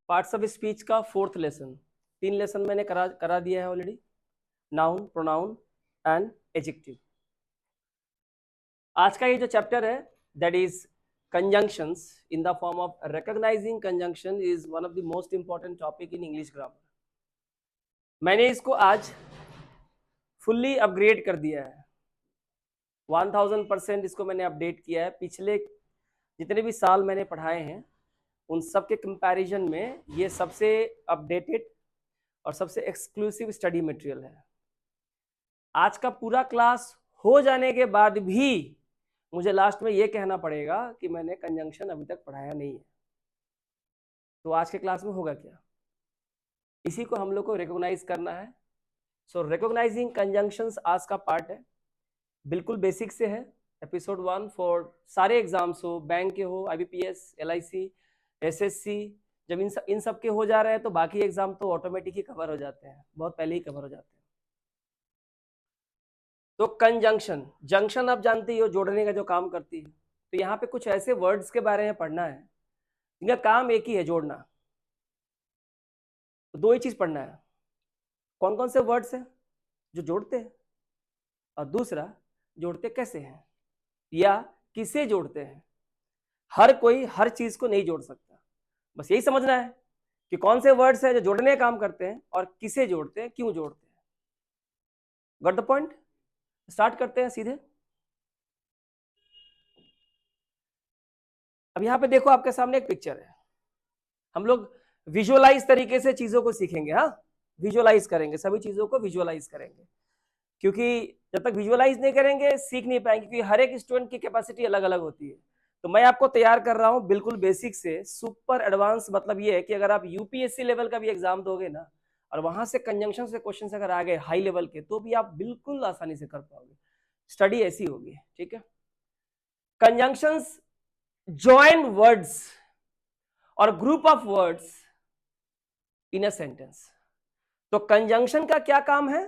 Parts of speech का 4th lesson. 3 lesson मैंने करा दिया है already, noun, pronoun and adjective. आज का ये जो चैप्टर है that is conjunctions in the form of recognizing conjunction is one of the most important topic in English grammar। मैंने इसको आज फुल्ली अपग्रेड कर दिया है, 1000% इसको मैंने अपडेट किया है। पिछले जितने भी साल मैंने पढ़ाए हैं उन सब के कंपैरिजन में ये सबसे अपडेटेड और सबसे एक्सक्लूसिव स्टडी मटेरियल है। आज का पूरा क्लास हो जाने के बाद भी मुझे लास्ट में ये कहना पड़ेगा कि मैंने कंजंक्शन अभी तक पढ़ाया नहीं है, तो आज के क्लास में होगा क्या? इसी को हम लोग को रिकॉग्नाइज करना है। सो रिकॉग्नाइजिंग कंजंक्शंस आज का पार्ट है, बिल्कुल बेसिक से है। एपिसोड 1 फॉर सारे एग्जाम्स हो, बैंक के हो, IBPS, LIC, SSC, जब इन सब के हो जा रहे हैं तो बाकी एग्जाम तो ऑटोमेटिक ही कवर हो जाते हैं, बहुत पहले ही कवर हो जाते हैं। तो कंजंक्शन, जंक्शन आप जानते ही हो, जोड़ने का जो काम करती है। तो यहाँ पे कुछ ऐसे वर्ड्स के बारे में पढ़ना है जिनका काम एक ही है, जोड़ना। तो दो ही चीज पढ़ना है, कौन कौन से वर्ड्स हैं जो जोड़ते हैं, और दूसरा जोड़ते कैसे हैं या किसे जोड़ते हैं। हर कोई हर चीज को नहीं जोड़ सकता, बस यही समझना है कि कौन से वर्ड्स हैं जो जोड़ने का काम करते हैं और किसे जोड़ते हैं, क्यों जोड़ते हैं। Got the point? स्टार्ट करते हैं सीधे। अब यहाँ पे देखो, आपके सामने एक पिक्चर है। हम लोग विजुअलाइज तरीके से चीजों को सीखेंगे। हाँ, विजुअलाइज करेंगे, सभी चीजों को विजुअलाइज करेंगे, क्योंकि जब तक विजुअलाइज नहीं करेंगे सीख नहीं पाएंगे, क्योंकि हर एक स्टूडेंट की कैपेसिटी अलग अलग होती है। तो मैं आपको तैयार कर रहा हूँ बिल्कुल बेसिक से सुपर एडवांस। मतलब ये है कि अगर आप UPSC लेवल का भी एग्जाम दोगे ना, और वहां से कंजंक्शन से क्वेश्चन अगर आ गए हाई लेवल के, तो भी आप बिल्कुल आसानी से कर पाओगे। स्टडी ऐसी होगी, ठीक है। कंजंक्शंस जॉइन वर्ड्स और group of words in a sentence. तो कंजंक्शन का क्या काम है?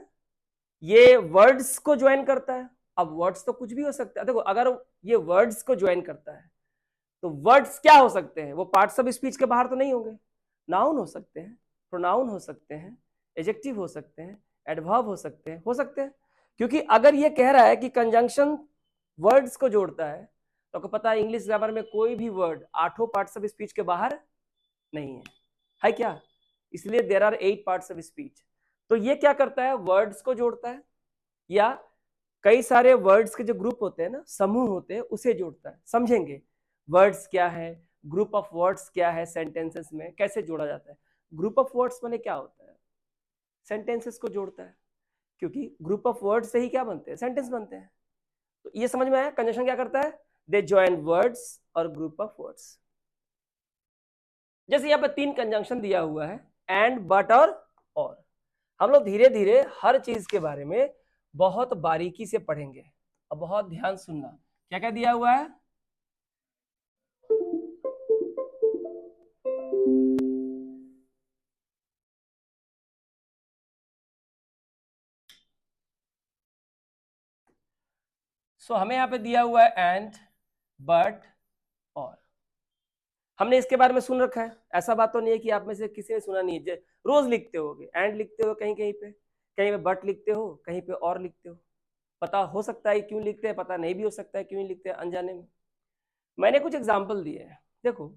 ये वर्ड्स को ज्वाइन करता है। अब वर्ड्स तो कुछ भी हो सकता है। देखो, अगर ये वर्ड्स को ज्वाइन करता है तो वर्ड्स क्या हो सकते हैं? वो पार्ट्स ऑफ स्पीच के बाहर तो नहीं होंगे। नाउन हो सकते हैं, प्रोनाउन हो सकते हैं, एडजेक्टिव हो सकते हैं, एडवर्ब हो सकते हैं। क्योंकि अगर ये कह रहा है कि कंजंक्शन वर्ड्स को जोड़ता है, तो आपको पता है इंग्लिश ग्रामर में कोई भी वर्ड 8 पार्ट्स ऑफ स्पीच के बाहर नहीं है क्या? इसलिए there are 8 parts of speech. तो ये क्या करता है? वर्ड्स को जोड़ता है, या कई सारे वर्ड्स के जो ग्रुप होते हैं ना, समूह होते हैं, उसे जोड़ता है। समझेंगे वर्ड्स क्या है, ग्रुप ऑफ वर्ड्स क्या है, सेंटेंसेस में कैसे जोड़ा जाता है। ग्रुप ऑफ वर्ड्स माने क्या होता है? सेंटेंसेस को जोड़ता है, क्योंकि ग्रुप ऑफ वर्ड्स से ही क्या बनते हैं? सेंटेंस बनते हैं। तो ये समझ में आया कंजंक्शन क्या करता है? दे जॉइन वर्ड्स और ग्रुप ऑफ वर्ड्स। जैसे यहाँ पे 3 कंजंक्शन दिया हुआ है, एंड, बट और। हम लोग धीरे धीरे हर चीज के बारे में बहुत बारीकी से पढ़ेंगे, और बहुत ध्यान सुनना। क्या क्या दिया हुआ है? हमें यहाँ पे दिया हुआ है एंड, बट और। हमने इसके बारे में सुन रखा है, ऐसा बात तो नहीं है कि आप में से किसी ने सुना नहीं है। रोज लिखते होगे, एंड लिखते हो कहीं कहीं पे बट लिखते हो, कहीं पे और लिखते हो। पता हो सकता है क्यों लिखते हैं, पता नहीं भी हो सकता है क्यों लिखते हैं, अनजाने में। मैंने कुछ एग्जाम्पल दिए हैं। देखो,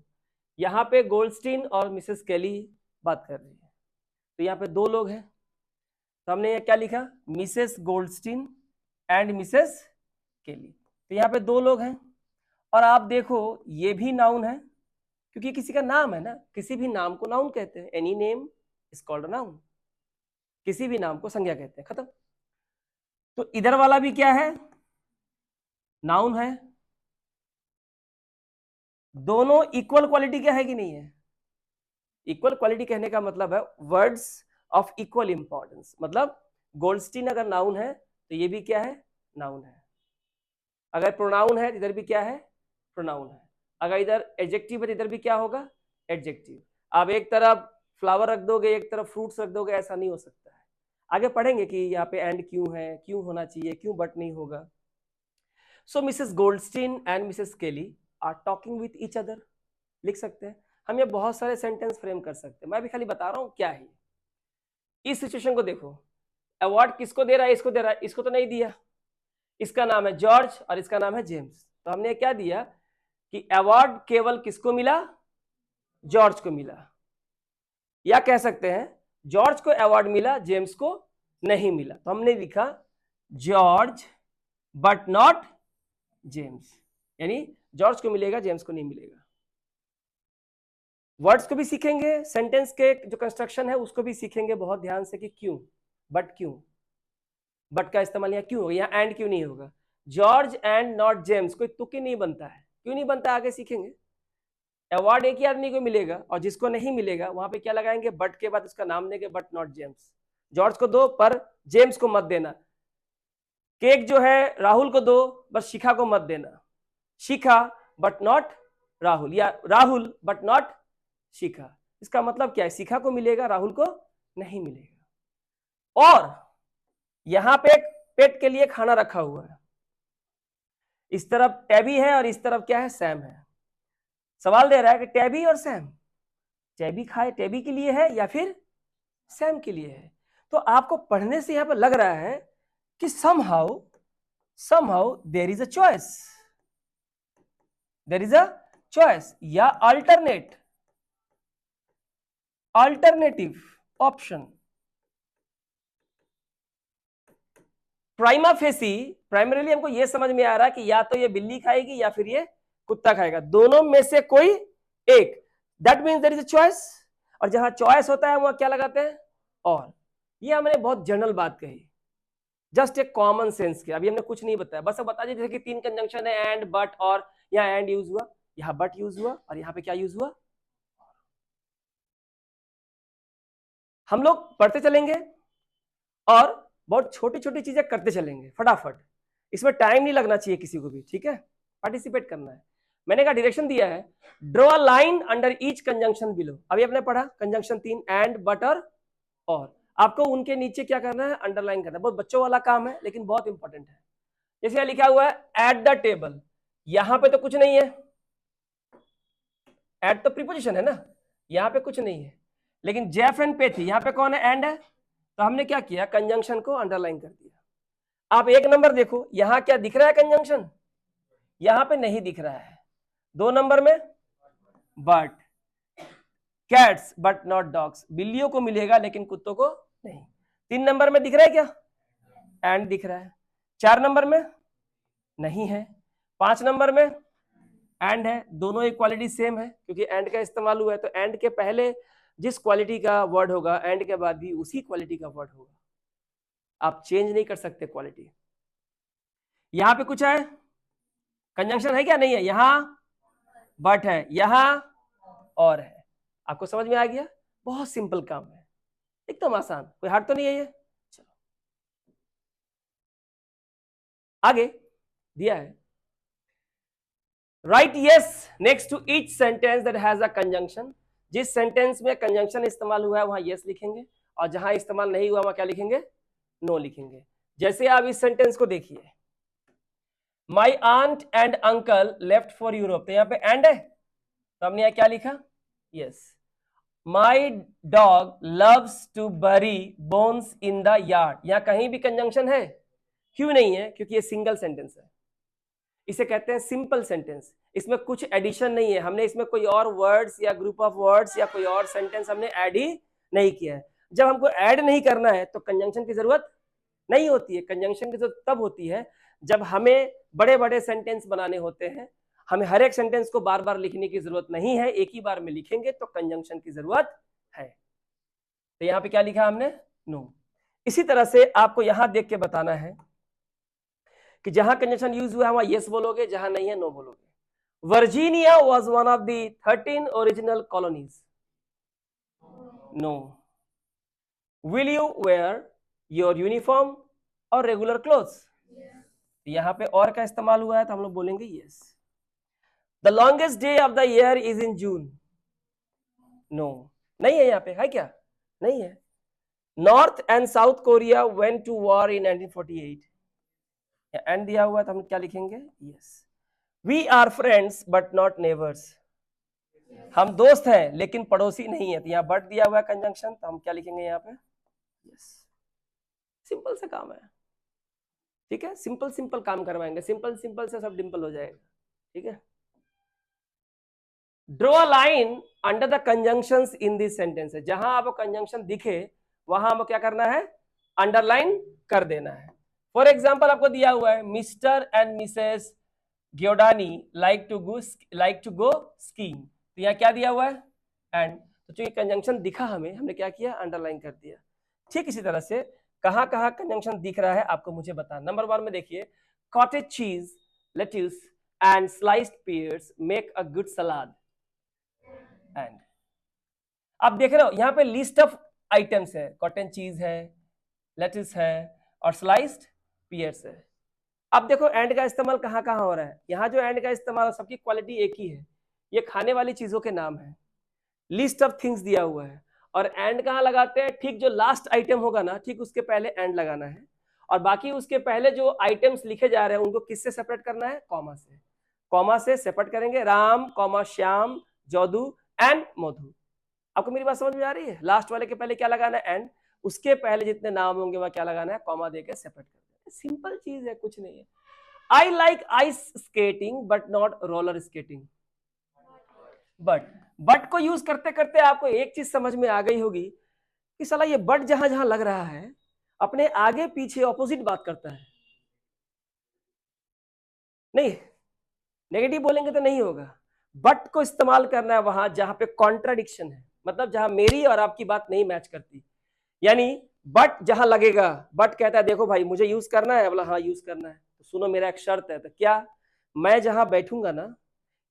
यहाँ पे गोल्डस्टीन और मिसेस केली बात कर रही है, तो यहाँ पे 2 लोग हैं। तो हमने क्या लिखा? मिसेस गोल्डस्टीन एंड मिसेस केली। तो यहाँ पे 2 लोग हैं, और आप देखो ये भी नाउन है, क्योंकि किसी का नाम है ना। किसी भी नाम को नाउन कहते हैं। Any name is called a noun. किसी भी नाम को संज्ञा कहते हैं, खत्म। तो इधर वाला भी क्या है? नाउन है। दोनों इक्वल क्वालिटी का है कि नहीं है? इक्वल क्वालिटी कहने का मतलब है वर्ड्स ऑफ इक्वल इंपॉर्टेंस। मतलब गोल्डस्टीन अगर नाउन है तो ये भी क्या है? नाउन है। अगर प्रोनाउन है तो इधर भी क्या है? प्रोनाउन है। अगर इधर एडजेक्टिव है तो इधर भी क्या होगा? एडजेक्टिव। अब एक तरफ फ्लावर रख दोगे, एक तरफ फ्रूट्स रख दोगे, ऐसा नहीं हो सकता है। आगे पढ़ेंगे कि यहाँ पे एंड क्यों है, क्यों होना चाहिए, क्यों बट नहीं होगा। So Mrs Goldstein and Mrs Kelly are talking with each other. लिख सकते हैं हम ये बहुत सारे सेंटेंस फ्रेम कर सकते हैं, मैं भी खाली बता रहा हूं क्या है। इस सिचुएशन को देखो, अवार्ड किसको दे रहा है, इसको दे रहा है, इसको तो नहीं दिया, इसका नाम है जॉर्ज और इसका नाम है जेम्स, तो हमने क्या दिया कि अवार्ड केवल किसको मिला, जॉर्ज को मिला, या कह सकते हैं जॉर्ज को अवार्ड मिला, जेम्स को नहीं मिला, तो हमने लिखा जॉर्ज बट नॉट जेम्स, यानी जॉर्ज को मिलेगा, जेम्स को नहीं मिलेगा। वर्ड्स को भी सीखेंगे, सेंटेंस के जो कंस्ट्रक्शन है उसको भी सीखेंगे बहुत ध्यान से कि क्यों, बट क्यों, बट का इस्तेमाल यहाँ क्यों होगा, यहाँ एंड क्यों नहीं होगा, जॉर्ज एंड नॉट जेम्स, कोई तुक ही नहीं बनता है, क्यों नहीं बनता आगे सीखेंगे। अवार्ड एक ही आदमी को मिलेगा और जिसको नहीं मिलेगा वहां पे क्या लगाएंगे, बट के बाद उसका नाम देंगे, बट नॉट जेम्स, जॉर्ज को दो पर जेम्स को मत देना, केक जो है राहुल को दो बस शिखा को मत देना, शिखा बट नॉट राहुल, या राहुल बट नॉट शिखा, इसका मतलब क्या है, शिखा को मिलेगा, राहुल को नहीं मिलेगा। और यहां पे एक पेट के लिए खाना रखा हुआ है, इस तरफ टैबी है और इस तरफ क्या है, सैम है, सवाल दे रहा है कि टैबी और सैम, टैबी खाए टैबी के लिए है या फिर सैम के लिए है, तो आपको पढ़ने से यहां पर लग रहा है कि somehow there is a choice, there is a choice या alternative option, prima facie primarily हमको यह समझ में आ रहा है कि या तो ये बिल्ली खाएगी या फिर ये कुत्ता खाएगा, दोनों में से कोई एक, that means there is a choice, और जहां चॉइस होता है वहां क्या लगाते हैं, और ये हमने बहुत जनरल बात कही, जस्ट एक कॉमन सेंस के, अभी हमने कुछ नहीं बताया, बस अब बता दिया जैसे कि तीन कंजंक्शन है एंड बट, और यहाँ एंड यूज हुआ, यहाँ बट यूज हुआ, और यहाँ पे क्या यूज हुआ, हम लोग पढ़ते चलेंगे और बहुत छोटी छोटी चीजें करते चलेंगे फटाफट, इसमें टाइम नहीं लगना चाहिए किसी को भी, ठीक है, पार्टिसिपेट करना है। मैंने कहा डायरेक्शन दिया है, draw a line under each conjunction below, अभी आपने पढ़ा कंजंक्शन तीन, एंड बट और आपको उनके नीचे क्या करना है, अंडरलाइन करना है, बहुत बच्चों वाला काम है लेकिन बहुत इंपॉर्टेंट है। जैसे लिखा हुआ है एट द टेबल, यहां पे तो कुछ नहीं है, एट तो प्रीपोजिशन है ना, यहां पे कुछ नहीं है, लेकिन जेफ एंड पे थी, यहां पे कौन है, एंड है, तो हमने क्या किया, कंजंक्शन को अंडरलाइन कर दिया। आप एक नंबर देखो, यहां क्या दिख रहा है कंजंक्शन, यहां पे नहीं दिख रहा है, दो नंबर में but, cats but not dogs, बिल्लियों को मिलेगा लेकिन कुत्तों को नहीं, तीन नंबर में दिख रहा है क्या, एंड दिख रहा है, चार नंबर में नहीं है, पांच नंबर में एंड है, दोनों एक क्वालिटी सेम है क्योंकि एंड का इस्तेमाल हुआ है, तो एंड के पहले जिस क्वालिटी का वर्ड होगा एंड के बाद भी उसी क्वालिटी का वर्ड होगा, आप चेंज नहीं कर सकते क्वालिटी। यहां पे कुछ है, कंजंक्शन है क्या, नहीं है, यहां बट है, यहां और है, आपको समझ में आ गया, बहुत सिंपल काम है, एकदम आसान, कोई हार्ड तो नहीं है ये। चलो आगे दिया है, right yes next to each sentence that has a conjunction, जिस सेंटेंस में कंजंक्शन इस्तेमाल हुआ है वहां यस लिखेंगे, और जहां इस्तेमाल नहीं हुआ वहां क्या लिखेंगे, नो लिखेंगे। जैसे आप इस सेंटेंस को देखिए, my aunt and uncle left for Europe, तो यहाँ पे एंड है, तो हमने यहाँ क्या लिखा, yes. My dog loves to bury bones in the yard, यहाँ कहीं भी कंजंक्शन है, क्यों नहीं है, क्योंकि ये सिंगल सेंटेंस है, इसे कहते हैं सिंपल सेंटेंस, इसमें कुछ एडिशन नहीं है, हमने इसमें कोई और वर्ड्स या ग्रुप ऑफ वर्ड्स या कोई और सेंटेंस हमने ऐड ही नहीं किया है। जब हमको ऐड नहीं करना है तो कंजंक्शन की जरूरत नहीं होती है, कंजंक्शन की जरूरत तब होती है जब हमें बड़े बड़े सेंटेंस बनाने होते हैं, हमें हर एक सेंटेंस को बार बार लिखने की जरूरत नहीं है, एक ही बार में लिखेंगे तो कंजंक्शन की जरूरत है। तो यहाँ पे क्या लिखा हमने, नो। इसी तरह से आपको यहां देख के बताना है कि जहां कंजंक्शन यूज हुआ है वहां यस बोलोगे, जहां नहीं है नो बोलोगे। Virginia was one of the 13 original colonies, no. Will you wear your uniform और रेगुलर क्लोथ्स, यहां पे और का इस्तेमाल हुआ है तो हम लोग बोलेंगे yes. The longest day of the year is in June, no, नहीं है, यहाँ पे है क्या, नहीं है। North and South Korea went to war in 1948, and दिया हुआ है तो हम क्या लिखेंगे, yes. We are friends but not neighbours, हम दोस्त हैं लेकिन पड़ोसी नहीं है, तो यहाँ बट दिया हुआ है कंजंक्शन, तो हम क्या लिखेंगे यहाँ पे? यस। सिंपल से काम है, ठीक है, सिंपल सिंपल काम करवाएंगे, सिंपल सिंपल से सब डिंपल हो जाएगा, ठीक है। Draw a line under the conjunctions in this sentence, जहां आपको कंजंक्शन दिखे वहां आपको क्या करना है? अंडरलाइन कर देना है। फॉर एग्जाम्पल आपको दिया हुआ है Mr and Mrs Giodani like to go skiing, तो यहाँ क्या दिया हुआ है? एंड। तो चूंकि कंजंक्शन दिखा हमें, हमने क्या किया? अंडरलाइन कर दिया। ठीक इसी तरह से कहां कहां कंजंक्शन दिख रहा है आपको मुझे बताना। नंबर 1 में देखिए, cottage cheese, lettuce and sliced pears make a good salad. And आप देख रहे हो यहाँ पे लिस्ट ऑफ आइटम्स है, कॉटन चीज है, लेट्यूस है और स्लाइस्ड पीयर्स है। अब देखो एंड का इस्तेमाल कहाँ कहाँ हो रहा है। यहाँ जो एंड का इस्तेमाल, सबकी क्वालिटी एक ही है, ये खाने वाली चीजों के नाम है, लिस्ट ऑफ थिंग्स दिया हुआ है। और एंड कहाँ लगाते हैं? ठीक जो लास्ट आइटम होगा ना, ठीक उसके पहले एंड लगाना है। और बाकी उसके पहले जो आइटम्स लिखे जा रहे हैं उनको किससे सेपरेट करना है? कॉमा से। कॉमा से सेपरेट करेंगे, राम कॉमा श्याम जौदू एंड मधु। आपको मेरी बात समझ में आ रही है? लास्ट वाले के पहले क्या लगाना है? एंड। उसके पहले जितने नाम होंगे वह क्या लगाना है? कॉमा देकर सेपरेट कर देना। सिंपल चीज है, कुछ नहीं है। I like ice skating but not roller skating. But को यूज करते करते आपको एक चीज समझ में आ गई होगी कि साला ये बट जहां जहां लग रहा है अपने आगे पीछे ऑपोजिट बात करता है। नहीं, नेगेटिव बोलेंगे तो नहीं होगा। बट को इस्तेमाल करना है वहां जहां पे कॉन्ट्राडिक्शन है, मतलब जहां मेरी और आपकी बात नहीं मैच करती। यानी बट जहां लगेगा, बट कहता है देखो भाई मुझे यूज करना है, बोला हाँ यूज करना है, तो सुनो मेरा एक शर्त है। तो क्या? मैं जहां बैठूंगा ना,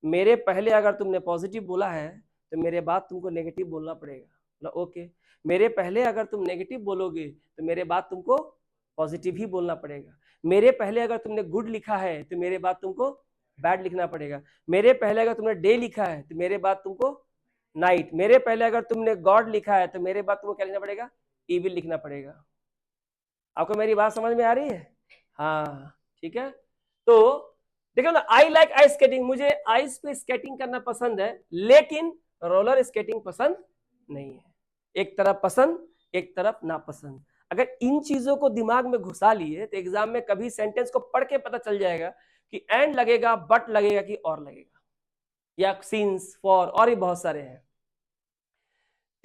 मेरे पहले अगर तुमने पॉजिटिव बोला है तो मेरे बाद तुमको नेगेटिव बोलना पड़ेगा। बोला ओके। मेरे पहले अगर तुम नेगेटिव बोलोगे तो मेरे बाद तुमको पॉजिटिव ही बोलना पड़ेगा। मेरे पहले अगर तुमने गुड लिखा है तो मेरे बाद तुमको बैड लिखना पड़ेगा। मेरे पहले अगर तुमने डे लिखा है तो मेरे बाद तुमको नाइट। मेरे पहले अगर तुमने गॉड लिखा है तो मेरे बाद तुमको क्या लिखना पड़ेगा? इविल लिखना पड़ेगा। आपको मेरी बात समझ में आ रही है? हाँ, ठीक है। तो देखो ना, आई लाइक आइस स्केटिंग, मुझे आइस पे स्केटिंग करना पसंद है, लेकिन रोलर स्केटिंग पसंद नहीं है। एक तरफ पसंद, एक तरफ नापसंद। अगर इन चीजों को दिमाग में घुसा लिए तो एग्जाम में कभी सेंटेंस को पढ़ के पता चल जाएगा कि एंड लगेगा, बट लगेगा कि और लगेगा, या सिंस, फॉर, और भी बहुत सारे हैं।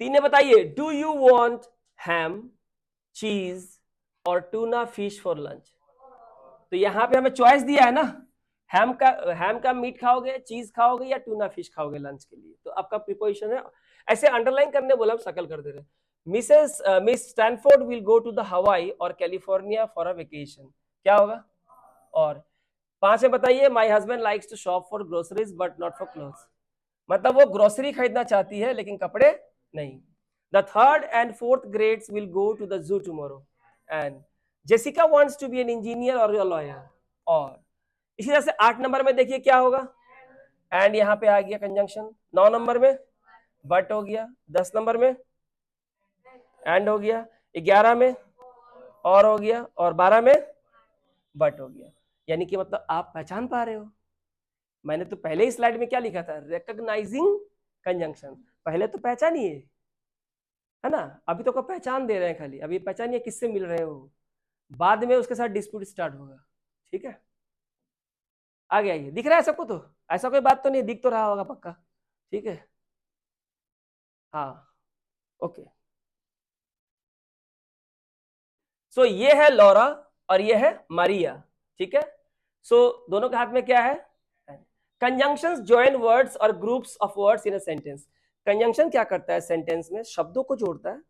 तीन बताइए, डू यू वॉन्ट हैम, चीज और टूना फिश फॉर लंच? तो यहां पे हमें चॉइस दिया है ना, हैम का मीट खाओगे, चीज खाओगे या टूना फिश खाओगे लंच के लिए। तो आपका प्रीपोजिशन है, ऐसे अंडरलाइन करने बोला, हम शकल कर दे रहे। Miss Stanford will go to the Hawaii और कैलिफोर्निया फॉर अ वेकेशन, क्या होगा? और 5 में बताइए, my husband likes to shop for groceries but not for clothes, मतलब वो ग्रोसरी खरीदना चाहती है लेकिन कपड़े नहीं। The third and fourth grades will go to the zoo tomorrow and Jessica wants to be an engineer और लॉयर। और इसी तरह से 8 नंबर में देखिए क्या होगा? एंड यहाँ पे आ गया कंजंक्शन। 9 नंबर में बट हो गया, 10 नंबर में एंड हो गया, 11 में और हो गया, और 12 में बट हो गया। यानी कि मतलब आप पहचान पा रहे हो, मैंने तो पहले ही स्लाइड में क्या लिखा था? Recognising conjunction. पहले तो पहचानिए, है ना, अभी तो को पहचान दे रहे हैं खाली, अभी पहचानिए किससे मिल रहे हो, बाद में उसके साथ डिस्प्यूट स्टार्ट होगा, ठीक है। आ गया, ये दिख रहा है सबको? तो ऐसा कोई बात तो नहीं, दिख तो रहा होगा पक्का, ठीक है। हाँ, ओके। सो ये है लॉरा और ये है मारिया, ठीक है। सो दोनों के हाथ में क्या है? कंजंक्शंस जॉइन वर्ड्स और groups of words in a sentence. Conjunction क्या करता है? सेंटेंस में शब्दों को जोड़ता है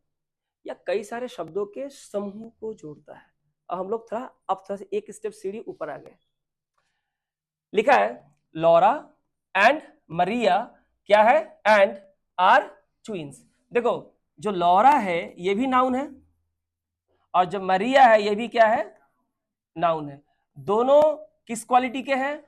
या कई सारे शब्दों के समूह को जोड़ता है। और हम लोग थोड़ा से एक स्टेप सीढ़ी ऊपर आ गए। लिखा है लॉरा एंड मरिया क्या है? And are twins. देखो, जो लॉरा है ये भी नाउन है और जो मरिया है ये भी क्या है? नाउन है। दोनों किस क्वालिटी के हैं?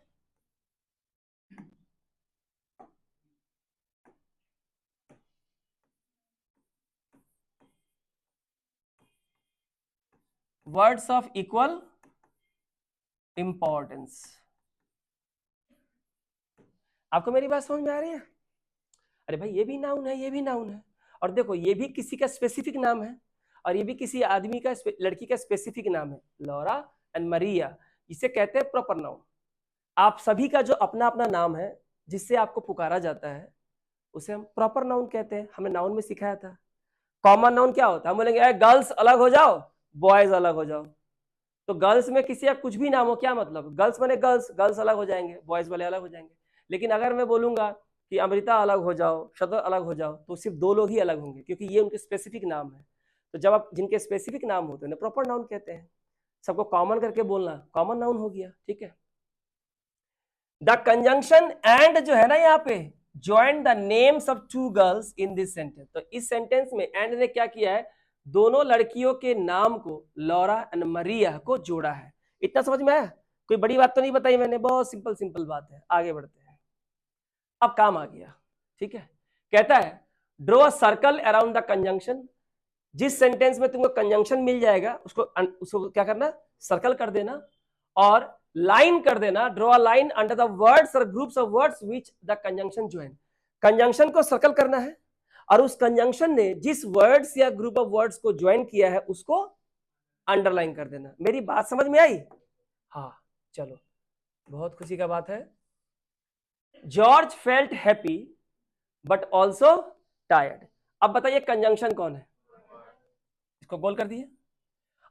Words of equal importance. आपको मेरी बात समझ में आ रही है? अरे भाई ये भी नाउन है, ये भी नाउन है, और देखो ये भी किसी का स्पेसिफिक नाम है और ये भी किसी आदमी का, लड़की का स्पेसिफिक नाम है, लॉरा एंड मरिया। इसे कहते हैं प्रॉपर नाउन। आप सभी का जो अपना अपना नाम है जिससे आपको पुकारा जाता है उसे हम प्रॉपर नाउन कहते हैं। हमें नाउन में सिखाया था। कॉमन नाउन क्या होता है? हम बोलेंगे गर्ल्स अलग हो जाओ, बॉयज अलग हो जाओ। तो गर्ल्स में किसी का कुछ भी नाम हो, क्या मतलब? गर्ल्स माने गर्ल्स, गर्ल्स अलग हो जाएंगे, बॉयज वाले अलग हो जाएंगे। लेकिन अगर मैं बोलूंगा कि अमृता अलग हो जाओ, शतर अलग हो जाओ, तो सिर्फ दो लोग ही अलग होंगे, क्योंकि ये उनके स्पेसिफिक नाम है। तो जब आप जिनके स्पेसिफिक नाम होते हैं प्रॉपर नाउन कहते हैं। सबको कॉमन करके बोलना कॉमन नाउन हो गया, ठीक है। द कंजंक्शन एंड जो है ना यहाँ पे, join the names of two girls in this sentence. तो इस सेंटेंस में एंड ने क्या किया है? दोनों लड़कियों के नाम को, लॉरा एंड मरिया को जोड़ा है। इतना समझ में आया? कोई बड़ी बात तो नहीं बताई मैंने, बहुत सिंपल सिंपल बात है। आगे बढ़ते हैं। अब काम आ गया, ठीक है। कहता है draw a circle around the conjunction. जिस सेंटेंस में तुमको कंजंक्शन मिल जाएगा उसको क्या करना? सर्कल कर देना और लाइन कर देना। Draw a line under the words और groups of words which the conjunction join. Conjunction को सर्कल करना है और उस कंजंक्शन ने जिस वर्ड्स या ग्रुप ऑफ वर्ड्स को ज्वाइन किया है उसको अंडरलाइन कर देना। मेरी बात समझ में आई? हाँ चलो, बहुत खुशी का बात है। George felt happy but also tired. अब बताइए कंजंक्शन कौन है? इसको गोल कर दिए।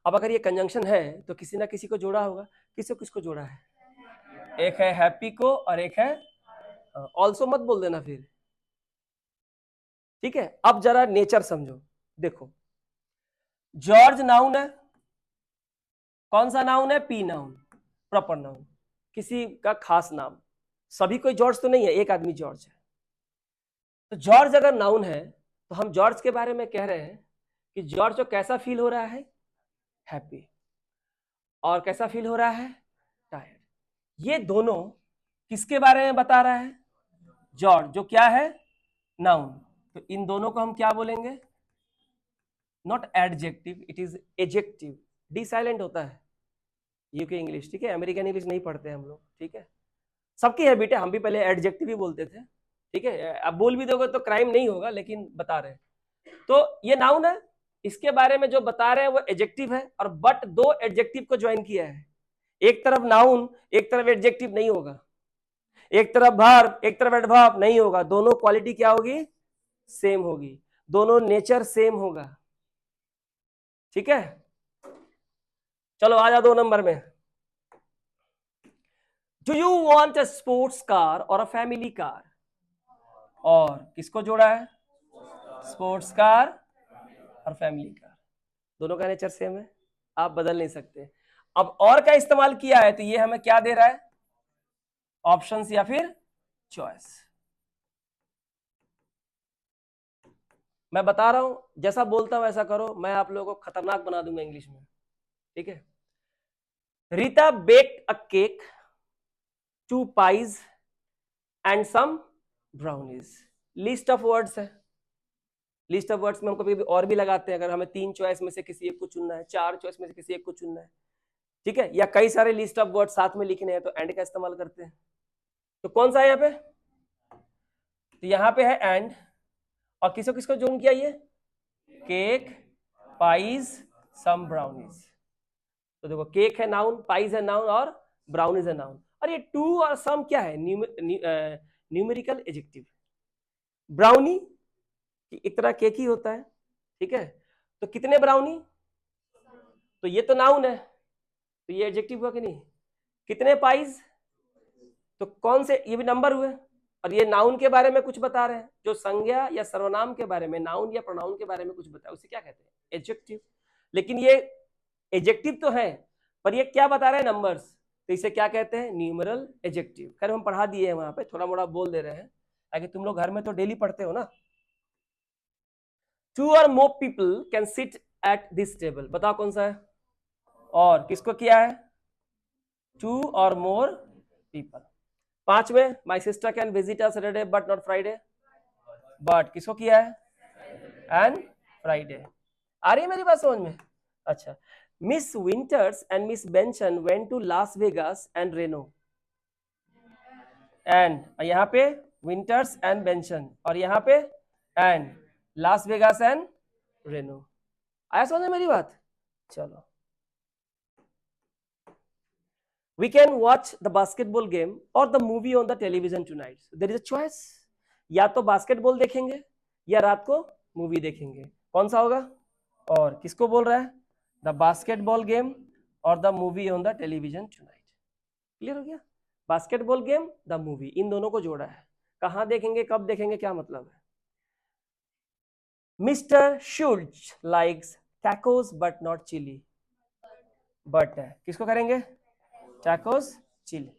अब अगर ये कंजंक्शन है तो किसी ना किसी को जोड़ा होगा। किसको जोड़ा है? एक है हैप्पी को और एक है ऑल्सो। मत बोल देना फिर, ठीक है। अब जरा नेचर समझो। देखो जॉर्ज नाउन है। कौन सा नाउन है? पी नाउन, प्रॉपर नाउन, किसी का खास नाम। सभी कोई जॉर्ज तो नहीं है, एक आदमी जॉर्ज है। तो जॉर्ज अगर नाउन है तो हम जॉर्ज के बारे में कह रहे हैं कि जॉर्ज को कैसा फील हो रहा है? हैप्पी। और कैसा फील हो रहा है? टायर्ड। ये दोनों किसके बारे में बता रहा है? जॉर्ज, जो क्या है? नाउन। तो इन दोनों को हम क्या बोलेंगे? Not adjective, it is adjective. D silent होता है यूके इंग्लिश, ठीक है। अमेरिकन इंग्लिश नहीं पढ़ते हम लोग, ठीक है। सबकी है बेटे, हम भी पहले एडजेक्टिव ही बोलते थे, ठीक है। अब बोल भी दोगे तो क्राइम नहीं होगा, लेकिन बता रहे हैं। तो ये नाउन है, इसके बारे में जो बता रहे हैं वो एडजेक्टिव है। और बट दो एडजेक्टिव को ज्वाइन किया है। एक तरफ नाउन एक तरफ एडजेक्टिव नहीं होगा, एक तरफ वर्ब एक तरफ एडवर्ब नहीं होगा। दोनों क्वालिटी क्या होगी? सेम होगी। दोनों नेचर सेम होगा, ठीक है। चलो आ जाओ 2 नंबर में। Do you want a sports car और अ फैमिली कार? और किसको जोड़ा है? स्पोर्ट्स कार और फैमिली कार। दोनों का नेचर सेम है, आप बदल नहीं सकते। अब और का इस्तेमाल किया है तो ये हमें क्या दे रहा है? ऑप्शंस या फिर चॉइस। मैं बता रहा हूं, जैसा बोलता हूं वैसा करो, मैं आप लोगों को खतरनाक बना दूंगा इंग्लिश में, ठीक है। Rita baked a cake, 2 pies and some brownies. List of words है। लिस्ट ऑफ वर्ड्स में हम कभी कभी और भी लगाते हैं, अगर हमें 3 चॉइस में से किसी एक को चुनना है, 4 चॉइस में से किसी एक को चुनना है, ठीक है। या कई सारे लिस्ट ऑफ वर्ड साथ में लिखने हैं तो एंड का इस्तेमाल करते हैं। तो कौन सा है यहाँ पे? तो यहाँ पे है एंड। और किसको किसको जोन किया? ये केक, पाइज, सम ब्राउनीज। तो देखो केक है नाउन, पाइज है नाउन और ब्राउनीज है नाउन। और ये 2 और सम क्या है? Numerical adjective. ब्राउनी एक तरह केक ही होता है, ठीक है। तो कितने ब्राउनी? तो ये तो नाउन है, तो ये एडजेक्टिव हुआ कि नहीं? कितने पाइज? तो कौन से? ये भी नंबर हुए। और ये नाउन के बारे में कुछ बता रहे हैं। जो संज्ञा या सर्वनाम के बारे में, नाउन या प्रोनाउन के बारे में कुछ बताया, उसे क्या कहते हैं? एडजेक्टिव। लेकिन ये एडजेक्टिव तो है, पर ये क्या बता रहे हैं? नंबर्स। तो इसे क्या कहते हैं? Numeral adjective. खैर हम पढ़ा दिए हैं, वहां पे थोड़ा मोड़ा बोल दे रहे हैं, ताकि तुम लोग घर में तो डेली पढ़ते हो ना। 2 or more people can sit at this table। बताओ कौन सा है? और किसको किया है? 2 or more people। 5 में my sister can visit us Saturday but not Friday. But किसको किया है? And Friday. आ रही है मेरी बात समझ में? अच्छा। Miss Winters and Miss Benson went to Las Vegas and Reno. And यहाँ पे विंटर्स एंड बेंशन, और यहाँ पे and Las Vegas and Reno. आया समझ में मेरी बात? चलो, we can watch the basketball game or the movie on the television tonight. There is a choice. या तो बास्केटबॉल देखेंगे या रात को मूवी देखेंगे, कौन सा होगा? और किसको बोल रहा है? द बास्केटबॉल गेम और the movie on the television tonight. Clear हो गया? बास्केटबॉल गेम, द मूवी, इन दोनों को जोड़ा है। कहां देखेंगे, कब देखेंगे, क्या मतलब है? Mr Schultz likes tacos but not chili. But है, किसको करेंगे? Tacos chilli.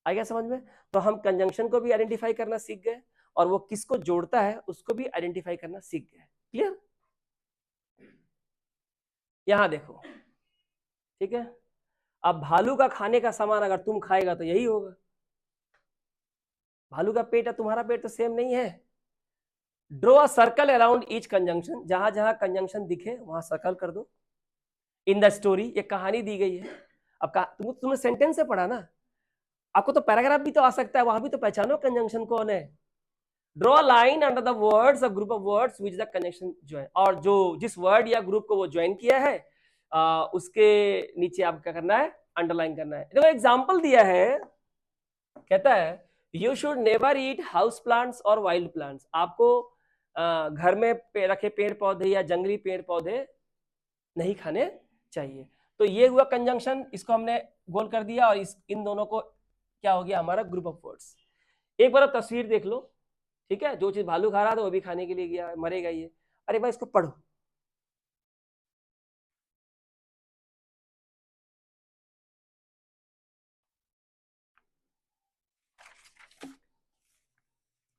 आ गया समझ में? तो हम कंजंक्शन को भी आइडेंटिफाई करना सीख गए और वो किसको जोड़ता है उसको भी आइडेंटिफाई करना सीख गए। क्लियर? यहां देखो, ठीक है। अब भालू का खाने का सामान अगर तुम खाएगा तो यही होगा। भालू का पेट और तुम्हारा पेट तो सेम नहीं है। Draw a circle around each conjunction, जहां जहां कंजंक्शन दिखे वहां सर्कल कर दो। इन द स्टोरी, ये कहानी दी गई है। अब तुमने सेंटेंस से पढ़ा ना, आपको तो पैराग्राफ भी तो आ सकता है, वहां भी तो पहचानो कंजंक्शन कौन है। Draw line under the words, a group of words which the conjunction join, और जो जिस वर्ड या ग्रुप को वो ज्वाइन किया है उसके नीचे आप क्या करना है? अंडरलाइन करना है। देखो एग्जांपल दिया है, कहता है you should never eat house plants और वाइल्ड प्लांट्स। आपको घर में रखे पेड़ पौधे या जंगली पेड़ पौधे नहीं खाने चाहिए। तो ये हुआ कंजंक्शन, इसको हमने गोल कर दिया और इन दोनों को क्या हो गया? हमारा ग्रुप ऑफ वर्ड्स। एक बार तस्वीर देख लो, ठीक है। जो चीज भालू खा रहा था वो भी खाने के लिए गया, मरेगा ये। अरे भाई इसको पढ़ो,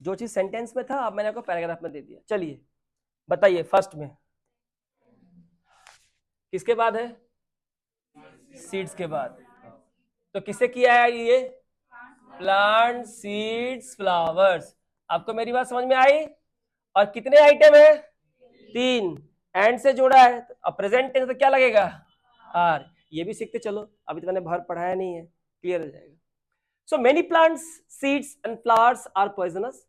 जो चीज सेंटेंस में था अब मैंने आपको पैराग्राफ में दे दिया। चलिए बताइए, फर्स्ट में किसके बाद है? सीड्स के बाद। तो किससे किया है ये? Plant, seeds, flowers. आपको मेरी बात समझ में आई? और कितने आइटम है? 3। एंड से जोड़ा है, अब प्रेजेंट टेंस तो क्या लगेगा? आर। ये भी सीखते चलो, अभी तो मैंने भर पढ़ाया नहीं है, क्लियर हो जाएगा। So many plants, seeds and flowers are poisonous.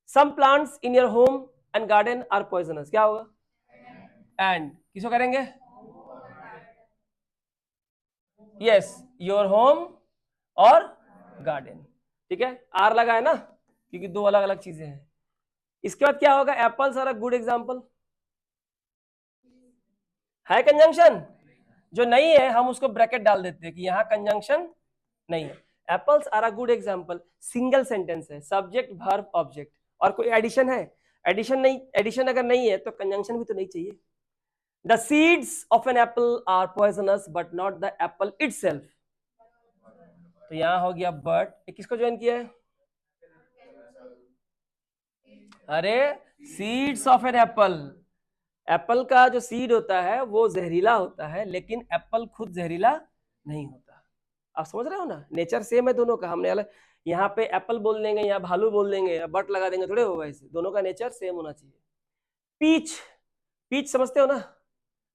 Some plants in your home and garden are poisonous. क्या होगा? एंड किसको करेंगे? यस, योर होम और गार्डन, ठीक है। आर लगा है ना, क्योंकि दो अलग अलग चीजें हैं। इसके बाद क्या होगा? Apples are a good example. है कंजंक्शन? जो नहीं है हम उसको ब्रैकेट डाल देते हैं कि यहां कंजंक्शन नहीं है। Apples are a good example, single sentence है, सब्जेक्ट वर्ब ऑब्जेक्ट। और कोई एडिशन है? एडिशन नहीं, एडिशन अगर नहीं है तो कंजंक्शन भी तो नहीं चाहिए। The seeds of an apple are poisonous but not the apple itself. तो यहां हो गया बट, किसको ज्वाइन किया है? अरे seeds of an apple, apple का जो सीड होता है वो जहरीला होता है, लेकिन एप्पल खुद जहरीला नहीं होता। आप समझ रहे हो ना? नेचर सेम है दोनों का। हमने अलग यहाँ पे एप्पल बोल देंगे या भालू बोल देंगे या बट लगा देंगे, थोड़े होगा इससे। दोनों का नेचर सेम होना चाहिए। पीच, पीच समझते हो ना?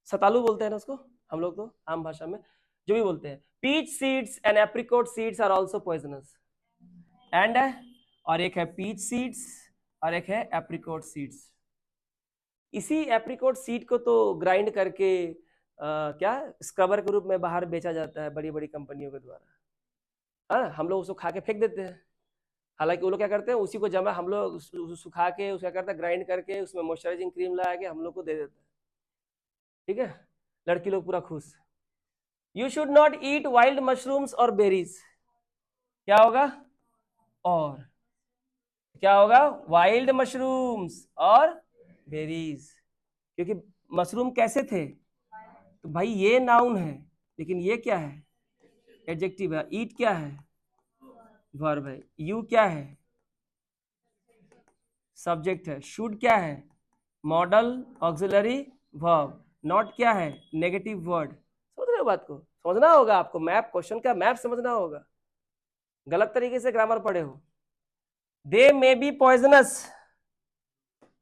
सतालू बोलते हैं ना उसको हम लोग, तो आम भाषा में जो भी बोलते हैं। Peach seeds and apricot seeds are also poisonous. And है, और एक है पीच सीड्स और एक है एप्रिकॉट सीड्स। इसी एप्रिकॉट सीड को तो ग्राइंड करके क्या स्क्रबर के रूप में बाहर बेचा जाता है बड़ी बड़ी कंपनियों के द्वारा। हाँ, हम लोग उसको खा के फेंक देते हैं। हालांकि वो लोग क्या करते हैं, उसी को जमा हम लोग सुखा के उसका करते हैं ग्राइंड करके, उसमें मॉइस्चराइजिंग क्रीम लगा के हम लोग को दे देते हैं, ठीक है। लड़की लोग पूरा खुश। You should not eat wild mushrooms और बेरीज। क्या होगा? और क्या होगा? वाइल्ड मशरूम्स और बेरीज। क्योंकि मशरूम कैसे थे? तो भाई ये नाउन है, लेकिन ये क्या है? एडजेक्टिव है। ईट क्या है? वर्ब है। यू क्या है? सब्जेक्ट है। शुड क्या है? Model auxiliary verb. नॉट क्या है? Negative word. समझ रहे हो बात को? समझना होगा आपको, मैप, क्वेश्चन का मैप समझना होगा। गलत तरीके से ग्रामर पढ़े हो। दे मे बी पॉइजनस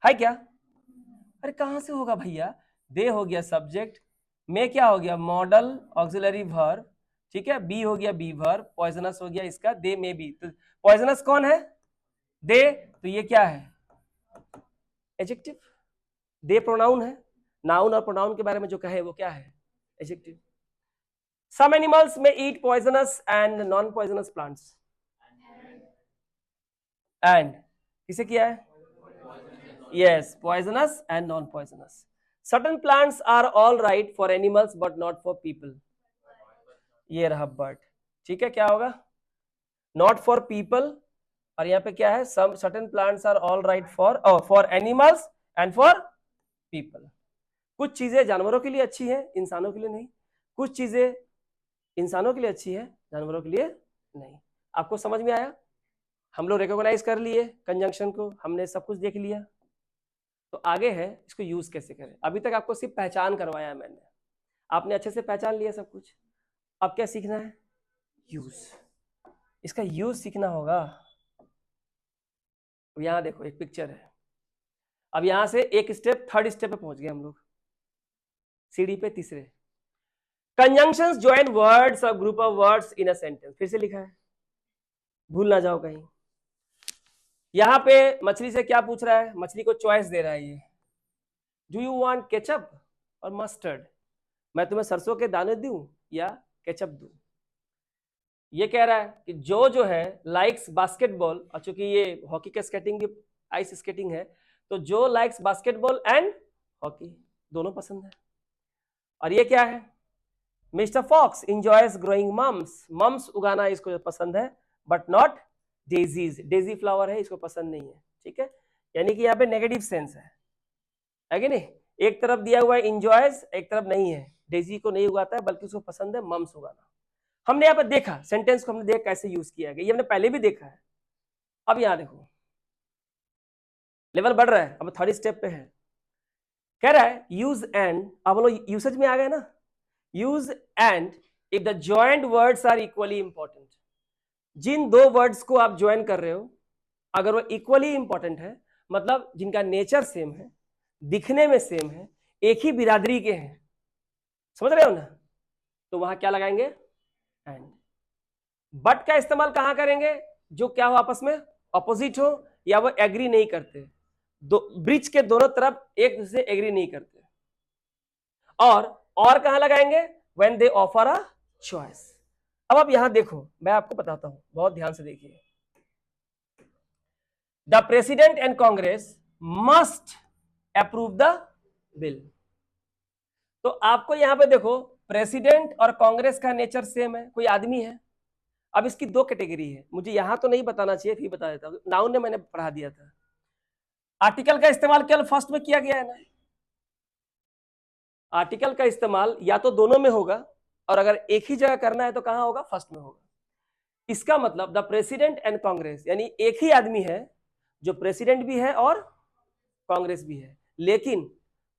है क्या? अरे कहां से होगा भैया? दे हो गया सब्जेक्ट, में क्या हो गया? मॉडल ऑक्सिलरी वर्ब, ठीक है। बी हो गया बी वर्ब, पॉइजनस हो गया इसका दे मे बी। तो पॉइजनस कौन है? दे, तो ये क्या है? एडजेक्टिव। दे प्रोनाउन है, नाउन और प्रोनाउन के बारे में जो कहे वो क्या है? Adjective. Some animals may eat poisonous and non-poisonous plants. And किसे किया है? Yes, poisonous and non-poisonous. Certain plants are all right for animals but not for people. ये रहा bird. ठीक है, क्या होगा? Not for people. और यहाँ पे क्या है? Some certain plants are all right for animals and for people. कुछ चीजें जानवरों के लिए अच्छी हैं, इंसानों के लिए नहीं. कुछ चीजें इंसानों के लिए अच्छी है, जानवरों के लिए नहीं. आपको समझ में आया? हम लोग रिकॉग्नाइज कर लिए कंजंक्शन को, हमने सब कुछ देख लिया. तो आगे है इसको यूज कैसे करें. अभी तक आपको सिर्फ पहचान करवाया मैंने, आपने अच्छे से पहचान लिया सब कुछ. अब क्या सीखना है? यूज. इसका यूज सीखना होगा. अब यहां देखो एक पिक्चर है. अब यहां से एक स्टेप, थर्ड स्टेप पे पहुंच गए हम लोग, सीढ़ी पे तीसरे. कंजंक्शंस जॉइन वर्ड्स और group of words in a sentence. फिर से लिखा है, भूल ना जाओ कहीं. यहां पे मछली से क्या पूछ रहा है? मछली को चॉइस दे रहा है ये. डू यू वांट केचप और मस्टर्ड? मैं तुम्हें सरसों के दाने दूं या केचप दूं? ये कह रहा है कि जो है लाइक्स बास्केटबॉल, और चूंकि ये हॉकी का स्केटिंग आइस स्केटिंग है, तो जो लाइक्स बास्केटबॉल एंड हॉकी दोनों पसंद है. और ये क्या है? Mr Fox enjoys growing mums. Mums उगाना इसको पसंद है, but not daisies. Daisy flower है, इसको पसंद नहीं है. ठीक है, यानी कि यहाँ पे नेगेटिव सेंस है कि नहीं? एक तरफ दिया हुआ है इंजॉयज, एक तरफ नहीं है. डेजी को नहीं उगाता है, बल्कि उसको पसंद है मम्स उगाना. हमने यहाँ पे देखा सेंटेंस को, हमने देखा कैसे यूज किया गया, ये हमने पहले भी देखा है. अब यहाँ देखो लेवल बढ़ रहा है, अब थर्ड स्टेप पे है. कह रहा है यूज एंड. अब हम लोग यूसेज में आ गए ना. Use and if the joint words are equally important. जिन दो वर्ड्स को आप ज्वाइन कर रहे हो, अगर वो इक्वली इंपॉर्टेंट है, मतलब जिनका नेचर सेम है, दिखने में सेम है, एक ही बिरादरी के हैं, समझ रहे हो ना, तो वहां क्या लगाएंगे? एंड. बट का इस्तेमाल कहां करेंगे? जो क्या हो आपस में अपोजिट हो, या वो एग्री नहीं करते, ब्रिज के दोनों तरफ एक दूसरे से एग्री नहीं करते. और कहां लगाएंगे? When they offer a choice. अब आप यहां देखो, मैं आपको बताता हूं, बहुत ध्यान से देखिए. The president and Congress must approve the bill. तो आपको यहां पे देखो, प्रेसिडेंट और कांग्रेस का नेचर सेम है, कोई आदमी है. अब इसकी दो कैटेगरी है, मुझे यहां तो नहीं बताना चाहिए, फिर बता देता हूं. नाउन ने मैंने पढ़ा दिया था. आर्टिकल का इस्तेमाल केवल फर्स्ट में किया गया है ना. आर्टिकल का इस्तेमाल या तो दोनों में होगा, और अगर एक ही जगह करना है तो कहां होगा? फर्स्ट में होगा. इसका मतलब द प्रेसिडेंट एंड कांग्रेस, यानी एक ही आदमी है जो प्रेसिडेंट भी है और कांग्रेस भी है. लेकिन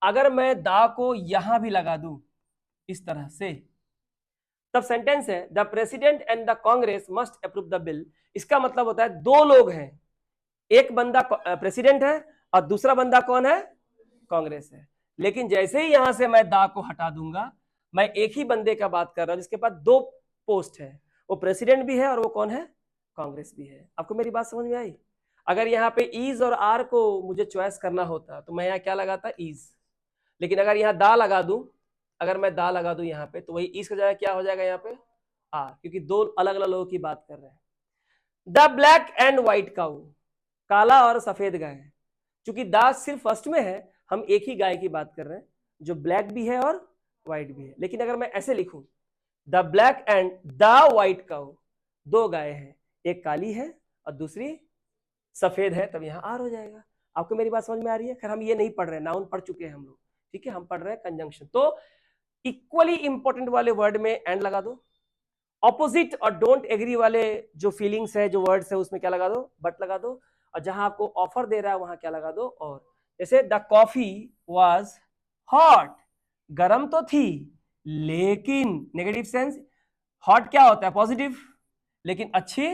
अगर मैं दा को यहां भी लगा दूं इस तरह से, तब सेंटेंस है the president and the Congress must approve the bill. इसका मतलब होता है दो लोग हैं, एक बंदा प्रेसिडेंट है और दूसरा बंदा कौन है? कांग्रेस है. लेकिन जैसे ही यहां से मैं दा को हटा दूंगा, मैं एक ही बंदे का बात कर रहा हूं जिसके पास दो पोस्ट है, वो प्रेसिडेंट भी है और वो कौन है? कांग्रेस भी है. आपको मेरी बात समझ में आई? अगर यहाँ पे ईज और आर को मुझे चॉइस करना होता तो मैं यहाँ क्या लगाता? ईज. लेकिन अगर यहाँ दा लगा दूं, अगर मैं दा लगा दूं यहाँ पे, तो वही ईज का जगह क्या हो जाएगा यहाँ पे? आर, क्योंकि दो अलग अलग लोगों की बात कर रहे हैं. द ब्लैक एंड व्हाइट काऊ, काला और सफेद गाय. चूंकि दा सिर्फ फर्स्ट में है, हम एक ही गाय की बात कर रहे हैं जो ब्लैक भी है और व्हाइट भी है. लेकिन अगर मैं ऐसे लिखूं, the black and the white cow, दो गाय हैं, एक काली है और दूसरी सफेद है, तब यहां आर हो जाएगा. आपको मेरी बात समझ में आ रही है? खैर हम ये नहीं पढ़ रहे, नाउन पढ़ चुके हैं हम लोग. ठीक है, हम पढ़ रहे हैं कंजंक्शन. तो इक्वली इंपॉर्टेंट वाले वर्ड में एंड लगा दो. ऑपोजिट और डोंट एग्री वाले जो फीलिंग्स है, जो वर्ड्स है, उसमें क्या लगा दो? बट लगा दो. और जहां आपको ऑफर दे रहा है वहां क्या लगा दो? और. जैसे द कॉफी वाज हॉट, गरम तो थी लेकिन, नेगेटिव सेंस. हॉट क्या होता है? पॉजिटिव. लेकिन अच्छी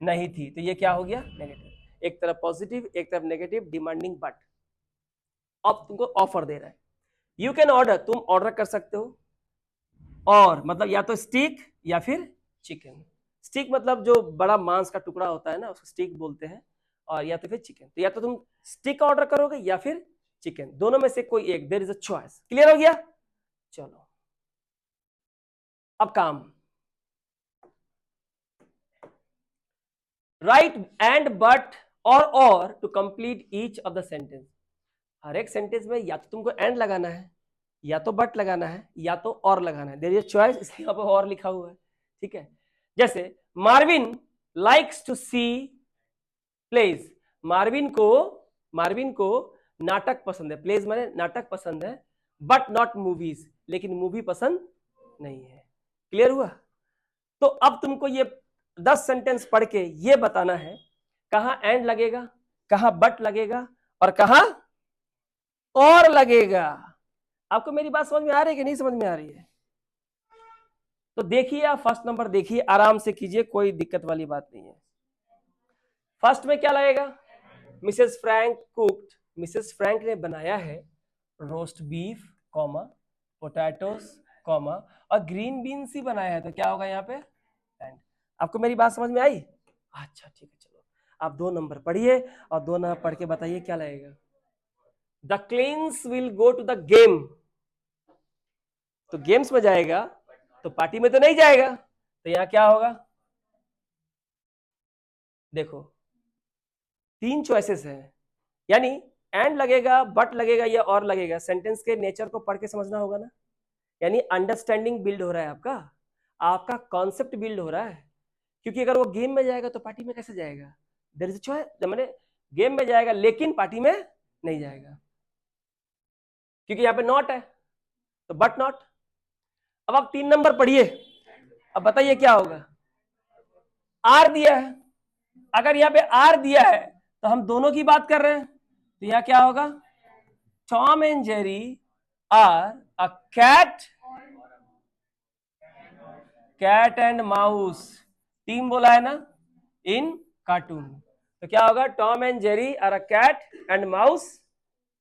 नहीं थी, तो ये क्या हो गया? नेगेटिव. एक तरफ पॉजिटिव, एक तरफ नेगेटिव, डिमांडिंग बट. अब तुमको ऑफर दे रहा है. यू कैन ऑर्डर, तुम ऑर्डर कर सकते हो. और मतलब या तो स्टीक या फिर चिकन. स्टीक मतलब जो बड़ा मांस का टुकड़ा होता है ना, उसको स्टीक बोलते हैं. और या तो फिर चिकन। तो या तो तुम स्टिक ऑर्डर करोगे या फिर चिकन, दोनों में से कोई एक, there is a choice. Clear हो गया? चलो अब काम, राइट एंड बट और to complete each of the sentence. हर एक सेंटेंस में या तो तुमको एंड लगाना है, या तो बट लगाना है, या तो और लगाना है। देयर इज अ चॉइस, इसलिए यहाँ पर और लिखा हुआ है। ठीक है, जैसे Marvin likes to see plays. Marvin को नाटक पसंद है, प्लेज माने नाटक पसंद है, बट नॉट मूवीज, लेकिन मूवी पसंद नहीं है। क्लियर हुआ? तो अब तुमको ये 10 सेंटेंस पढ़ के ये बताना है कहां एंड लगेगा, कहां बट लगेगा और कहां और लगेगा। आपको मेरी बात समझ में आ रही है कि नहीं समझ में आ रही है? तो देखिए, आप फर्स्ट नंबर देखिए, आराम से कीजिए, कोई दिक्कत वाली बात नहीं है। फर्स्ट में क्या लगेगा? Mrs Frank cooked, Mrs Frank ने बनाया है roast beef comma potatoes comma और ग्रीन बीन्स ही बनाया है, तो क्या होगा यहाँ पे? एंड। आपको मेरी बात समझ में आई? अच्छा ठीक है, चलो आप 2 नंबर पढ़िए और 2 नंबर पढ़ के बताइए क्या लगेगा। The Kleins will go to the game, तो गेम्स में जाएगा, तो पार्टी में तो नहीं जाएगा, तो यहां क्या होगा? देखो 3 चॉइसेस हैं, यानी एंड लगेगा, बट लगेगा या और लगेगा। सेंटेंस के नेचर को पढ़ के समझना होगा ना, यानी अंडरस्टैंडिंग बिल्ड हो रहा है, आपका कॉन्सेप्ट बिल्ड हो रहा है। क्योंकि अगर वो गेम में जाएगा तो पार्टी में कैसे जाएगा? देयर इज अ चॉइस, मैंने गेम में जाएगा लेकिन पार्टी में नहीं जाएगा, क्योंकि यहाँ पे नॉट है, तो बट नॉट। अब आप 3 नंबर पढ़िए, अब बताइए क्या होगा? आर दिया है, अगर यहाँ पे आर दिया है तो हम दोनों की बात कर रहे हैं, तो यहाँ क्या होगा? Tom and Jerry are a cat and mouse team बोला है ना इन कार्टून, तो क्या होगा? Tom and Jerry are a cat and mouse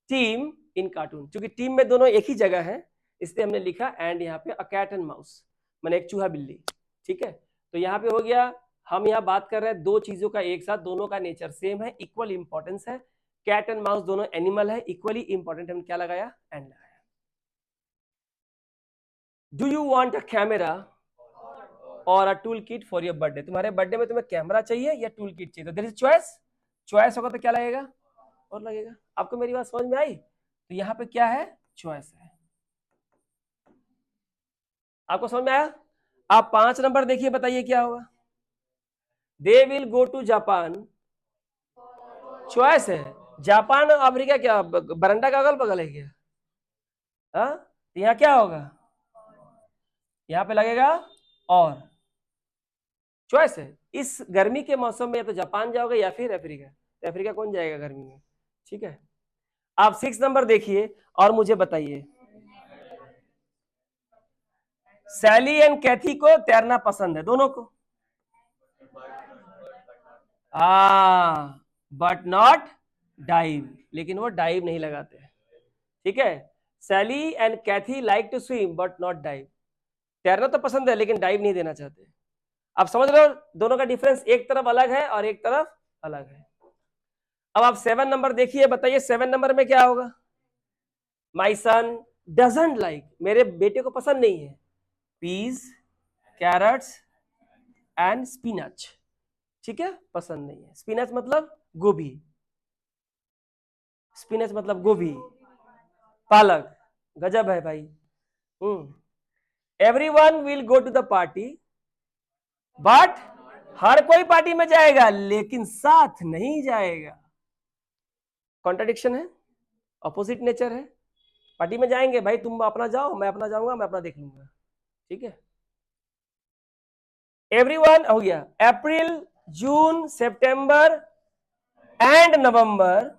team in cartoon. क्योंकि टीम में दोनों एक ही जगह है, इसलिए हमने लिखा एंड यहाँ पे अ कैट एंड माउस, मैंने एक चूहा बिल्ली। ठीक है, तो यहाँ पे हो गया। हम यहाँ बात कर रहे हैं 2 चीजों का एक साथ, दोनों का नेचर सेम है, इक्वल इंपॉर्टेंस है। कैट एंड माउस दोनों एनिमल है, इक्वली इंपॉर्टेंट। हमने क्या लगाया? एंड लगाया। Do you want a camera और a tool kit for your birthday, तुम्हारे बर्थडे में तुम्हें कैमरा चाहिए या टूल किट चाहिए, तो देयर इज चॉइस। चॉइस होगा तो क्या लगेगा? और लगेगा। आपको मेरी बात समझ में आई? तो यहाँ पे क्या है? चॉइस है। आपको समझ में आया? आप 5 नंबर देखिए, बताइए क्या होगा? They will go to Japan, choice है। जापान अफ्रीका क्या बरंडा का अगल बगल है क्या? हाँ, तो यहाँ क्या होगा? यहाँ पे लगेगा और, चॉइस है। इस गर्मी के मौसम में या तो जापान जाओगे या फिर अफ्रीका, तो अफ्रीका कौन जाएगा गर्मी में? ठीक है, आप 6 नंबर देखिए और मुझे बताइए। सैली एंड कैथी को तैरना पसंद है, दोनों को, बट नॉट डाइव, लेकिन वो डाइव नहीं लगाते। ठीक है, Sally and Kathy like to swim but not dive, तैरना तो पसंद है लेकिन डाइव नहीं देना चाहते। आप समझ रहे हो दोनों का डिफरेंस? एक तरफ अलग है और एक तरफ अलग है। अब आप 7 नंबर देखिए, बताइए 7 नंबर में क्या होगा? माई सन डजंट लाइक, मेरे बेटे को पसंद नहीं है, पीज कैरट्स एंड स्पिनच। ठीक है, पसंद नहीं है। स्पिनच मतलब गोभी, स्पिनच मतलब गोभी, पालक। गजब है भाई। Everyone will go to the party, but हर कोई पार्टी में जाएगा लेकिन साथ नहीं जाएगा। कॉन्ट्रडिक्शन है, ऑपोजिट नेचर है। पार्टी में जाएंगे भाई, तुम अपना जाओ, मैं अपना जाऊंगा, मैं अपना देख लूंगा। ठीक है, एवरीवन हो गया। अप्रैल, जून, सितंबर एंड नवंबर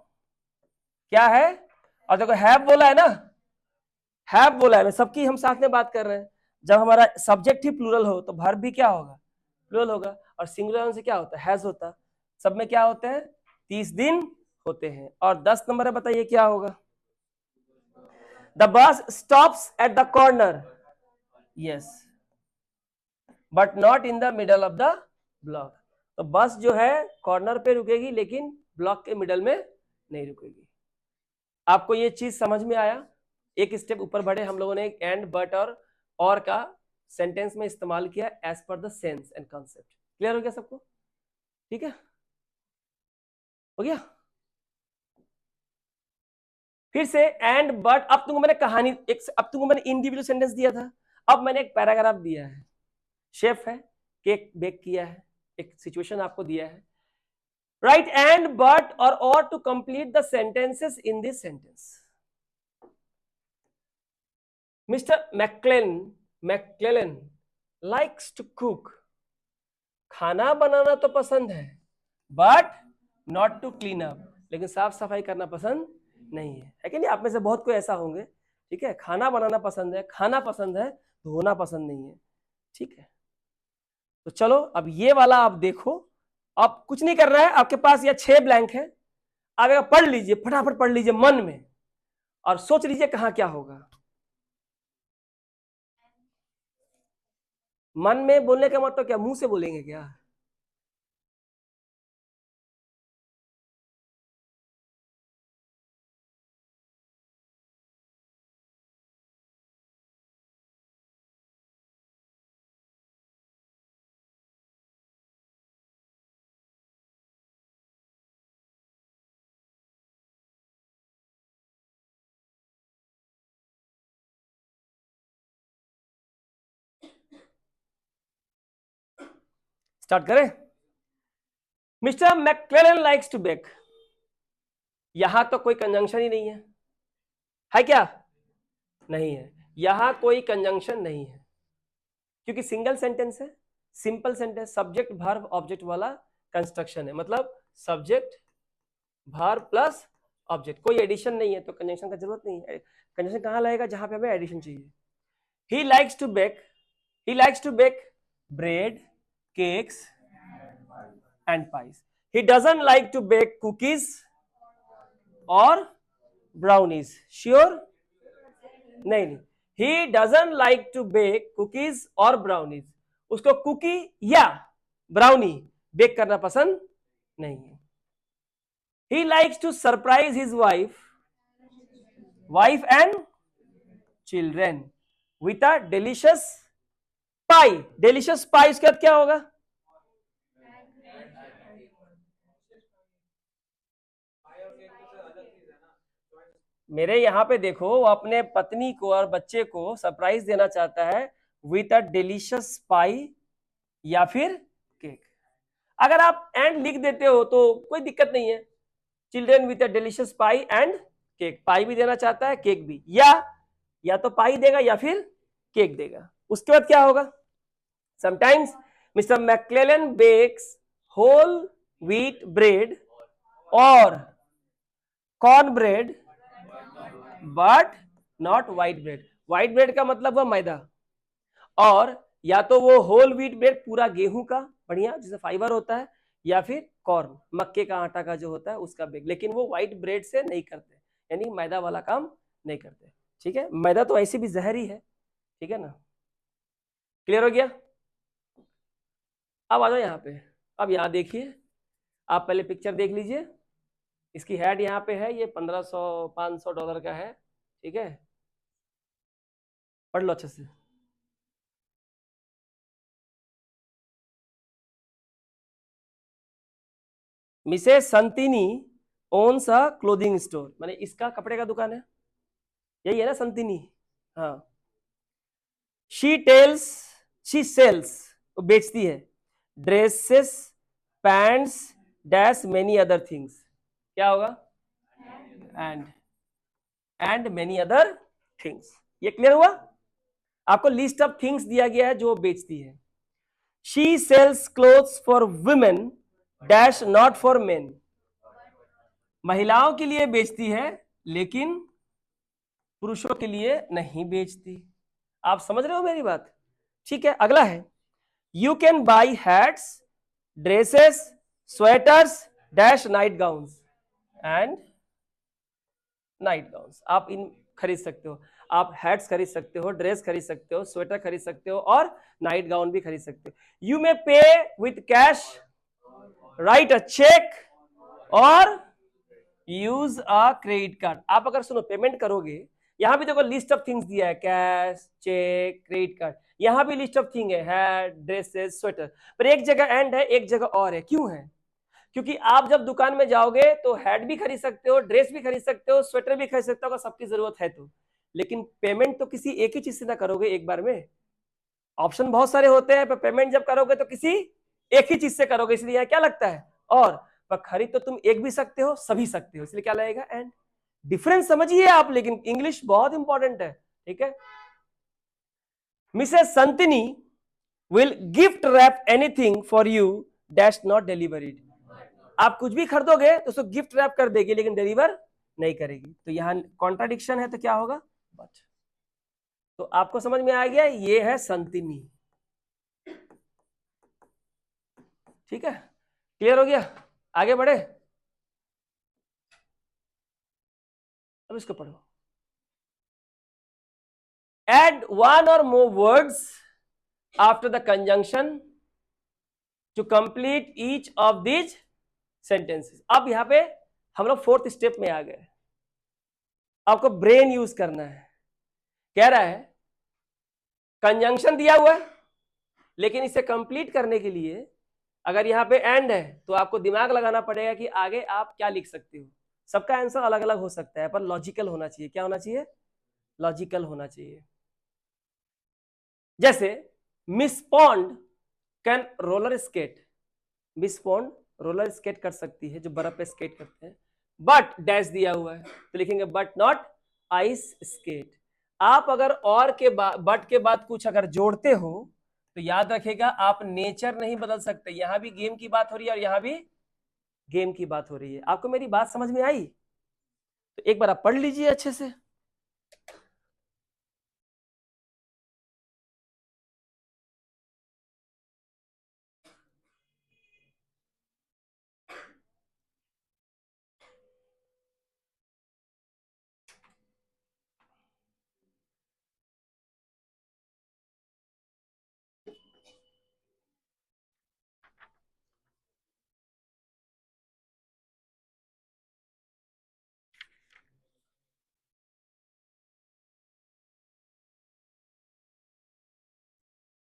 क्या है? और देखो हैव बोला है ना, हैव बोला है, सबकी हम साथ में बात कर रहे हैं। जब हमारा सब्जेक्ट ही प्लूरल हो तो वर्ब भी क्या होगा? प्लूरल होगा। और सिंगुलर से क्या होता है? हैज होता। सब में क्या होते हैं? 30 दिन होते हैं। और 10 नंबर है, बताइए क्या होगा? The bus stops at the corner, yes, but not in the middle of the block. तो बस जो है कॉर्नर पे रुकेगी लेकिन ब्लॉक के मिडल में नहीं रुकेगी। आपको ये चीज समझ में आया? एक स्टेप ऊपर बढ़े, हम लोगों ने एंड बट और का सेंटेंस में इस्तेमाल किया as per the sense and concept. Clear हो गया सबको? ठीक है, हो गया। फिर से एंड बट, अब तुमको मैंने कहानी अब तुमको मैंने इंडिविजुअल सेंटेंस दिया था, अब मैंने एक पैराग्राफ दिया है। शेफ है, केक बेक किया है, एक सिचुएशन आपको दिया है। राइट एंड बट और to complete the sentences in this sentence. Mr McClellan likes to cook. खाना बनाना तो पसंद है, but not to clean up, लेकिन साफ सफाई करना पसंद नहीं है कि नहीं? आप में से बहुत कोई ऐसा होंगे, ठीक है? खाना बनाना पसंद है, खाना पसंद है, धोना पसंद नहीं है, ठीक है? तो चलो अब ये वाला आप देखो, आप कुछ नहीं करना है, आपके पास ये 6 ब्लैंक है, आप एक पढ़ लीजिए, फटाफट पढ़ लीजिए मन में और सोच लीजिए कहां क्या होगा। मन में बोलने का मतलब क्या, मुंह से बोलेंगे क्या? स्टार्ट करें। Mr McClellan likes to bake. यहां तो कोई कंजंक्शन ही नहीं है क्या? नहीं है, यहां कोई कंजंक्शन नहीं है क्योंकि सिंगल सेंटेंस है, simple sentence, subject verb object वाला कंस्ट्रक्शन है, मतलब सब्जेक्ट वर्ब प्लस ऑब्जेक्ट, कोई एडिशन नहीं है, तो कंजंक्शन का जरूरत नहीं है। कंजंक्शन कहां लगेगा? जहां पे हमें एडिशन चाहिए। He likes to bake bread, cakes and pies. He doesn't like to bake cookies और ब्राउनीज। श्योर? नहीं, he doesn't like to bake cookies और ब्राउनीज। उसको कुकी या ब्राउनी बेक करना पसंद नहीं है। He likes to surprise his wife and children with a delicious pie. Delicious pie उसके बाद क्या होगा? मेरे यहां पे देखो, वो अपने पत्नी को और बच्चे को सरप्राइज देना चाहता है विथ अ डिलीशियस पाई या फिर केक। अगर आप एंड लिख देते हो तो कोई दिक्कत नहीं है। Children with a delicious pie and cake, pie भी देना चाहता है, केक भी, या तो पाई देगा या फिर केक देगा। उसके बाद क्या होगा? Sometimes Mr McClellan bakes whole wheat bread और corn bread but not white bread. White bread का मतलब हुआ मैदा, और या तो वो होल व्हीट ब्रेड पूरा गेहूं का बढ़िया जिससे फाइबर होता है, या फिर कॉर्न मक्के का आटा का जो होता है उसका बेक, लेकिन वो व्हाइट ब्रेड से नहीं करते, यानी मैदा वाला काम नहीं करते। ठीक है, मैदा तो ऐसे भी जहर ही है, ठीक है ना? क्लियर हो गया? अब आ जाओ यहाँ पे। अब यहाँ देखिए, आप पहले पिक्चर देख लीजिए। इसकी हेड यहाँ पे है, ये $1500-500 का है, ठीक है? पढ़ लो अच्छे से। Mrs Santini owns a clothing store, माने इसका कपड़े का दुकान है, यही है ना संतिनी? हाँ। शी सेल्स, वो बेचती है, dresses, pants, dash many other things. क्या होगा? And many other things. ये क्लियर हुआ? आपको लिस्ट ऑफ थिंग्स दिया गया है जो वो बेचती है। She sales clothes for women dash not for main. महिलाओं के लिए बेचती है लेकिन पुरुषों के लिए नहीं बेचती। आप समझ रहे हो मेरी बात? ठीक है, अगला है, you can buy hats, dresses, sweaters, dash night gowns and night gowns. आप इन खरीद सकते हो, आप हैट्स खरीद सकते हो, ड्रेस खरीद सकते हो, स्वेटर खरीद सकते हो और नाइट गाउन भी खरीद सकते हो। You may pay with cash, write a cheque और यूज अ क्रेडिट कार्ड। आप अगर सुनो पेमेंट करोगे, यहां भी देखो लिस्ट ऑफ थिंग्स दिया है, कैश, चेक, क्रेडिट कार्ड, यहां भी लिस्ट ऑफ थिंग है, हैट, ड्रेसेस, स्वेटर, पर एक जगह एंड है, एक जगह और है। क्यों है? क्योंकि आप जब दुकान में जाओगे तो हैट भी खरीद सकते हो, ड्रेस भी खरीद सकते हो, स्वेटर भी खरीद सकते हो, अगर सबकी जरूरत है तो। लेकिन पेमेंट तो किसी एक ही चीज से ना करोगे एक बार में, ऑप्शन बहुत सारे होते हैं, पर पेमेंट जब करोगे तो किसी एक ही चीज से करोगे, इसलिए यहाँ क्या लगता है और, पर खरीद तो तुम एक भी सकते हो, सभी सकते हो, इसलिए क्या लगेगा एंड। डिफरेंस समझिए आप, लेकिन इंग्लिश बहुत इंपॉर्टेंट है, ठीक है। Mrs Santini will gift wrap anything for you dash not deliver it. आप कुछ भी खरीदोगे तो उसको गिफ्ट रैप कर देगी, लेकिन डिलीवर नहीं करेगी। तो यहां कॉन्ट्राडिक्शन है, तो क्या होगा बट। तो आपको समझ में आ गया, ये है संतनी, ठीक है, क्लियर हो गया। आगे बढ़े, अब इसको पढ़ो। एड वन और more words after the conjunction to complete each of these sentences. अब यहां पे हम लोग फोर्थ स्टेप में आ गए, आपको ब्रेन यूज करना है। कह रहा है कंजंक्शन दिया हुआ है, लेकिन इसे कंप्लीट करने के लिए अगर यहां पे एंड है तो आपको दिमाग लगाना पड़ेगा कि आगे आप क्या लिख सकते हो। सबका आंसर अलग अलग हो सकता है, पर लॉजिकल होना चाहिए। क्या होना चाहिए? लॉजिकल होना चाहिए। जैसे Miss Pond can roller skate, Miss Pond roller skate कर सकती है, जो बर्फ पे स्केट करते हैं, बट डैश दिया हुआ है तो लिखेंगे बट नॉट आइस स्केट। आप अगर और के बाद बट के बाद कुछ अगर जोड़ते हो तो याद रखेगा आप नेचर नहीं बदल सकते। यहां भी गेम की बात हो रही है और यहां भी गेम की बात हो रही है। आपको मेरी बात समझ में आई? तो एक बार आप पढ़ लीजिए अच्छे से।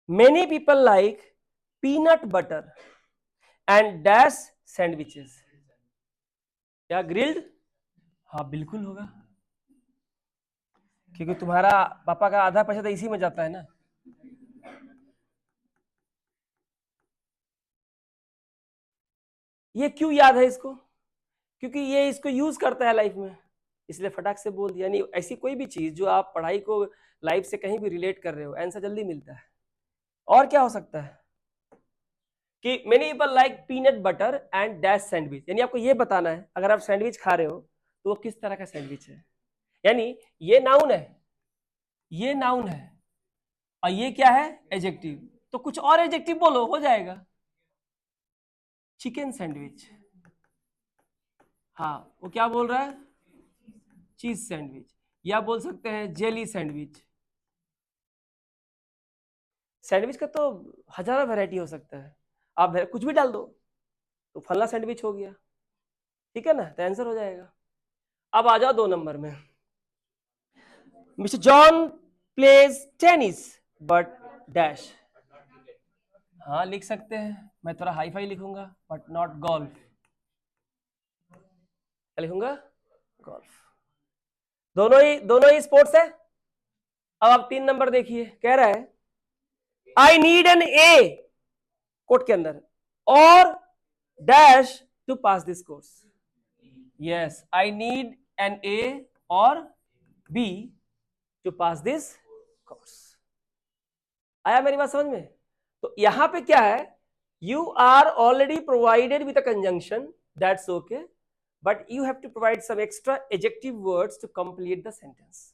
Many people like peanut butter and dash sandwiches. क्या ग्रिल्ड? हाँ बिल्कुल होगा, क्योंकि तुम्हारा पापा का आधा पैसा तो इसी में जाता है ना। ये क्यों याद है इसको? क्योंकि ये इसको यूज करता है लाइफ में, इसलिए फटाक से बोल दिया। यानी ऐसी कोई भी चीज जो आप पढ़ाई को लाइफ से कहीं भी रिलेट कर रहे हो, आंसर जल्दी मिलता है। और क्या हो सकता है कि many people like peanut butter and dash sandwich, यानी आपको ये बताना है अगर आप सैंडविच खा रहे हो तो वो किस तरह का सैंडविच है। यानी ये नाउन है, ये नाउन है, और ये क्या है? एडजेक्टिव। तो कुछ और एडजेक्टिव बोलो, हो जाएगा। चिकन सैंडविच, हाँ वो क्या बोल रहा है? Cheese sandwich. या बोल सकते हैं जेली सैंडविच। सैंडविच का तो हजारों वैरायटी हो सकता है, आप कुछ भी डाल दो तो फला सैंडविच हो गया, ठीक है ना, तो आंसर हो जाएगा। अब आ जाओ 2 नंबर में। Mr John plays tennis but dash. हाँ लिख सकते हैं, मैं थोड़ा हाई फाई लिखूंगा, बट नॉट गोल्फ। क्या लिखूंगा? गोल्फ। दोनों ही स्पोर्ट्स है। अब आप 3 नंबर देखिए, कह रहा है I need an A quote के अंदर और dash to pass this course. Yes, I need an A और B to pass this course. आया मेरी बात समझ में? तो यहां पे क्या है, you are already provided with a conjunction, that's okay, but you have to provide some extra adjective words to complete the sentence.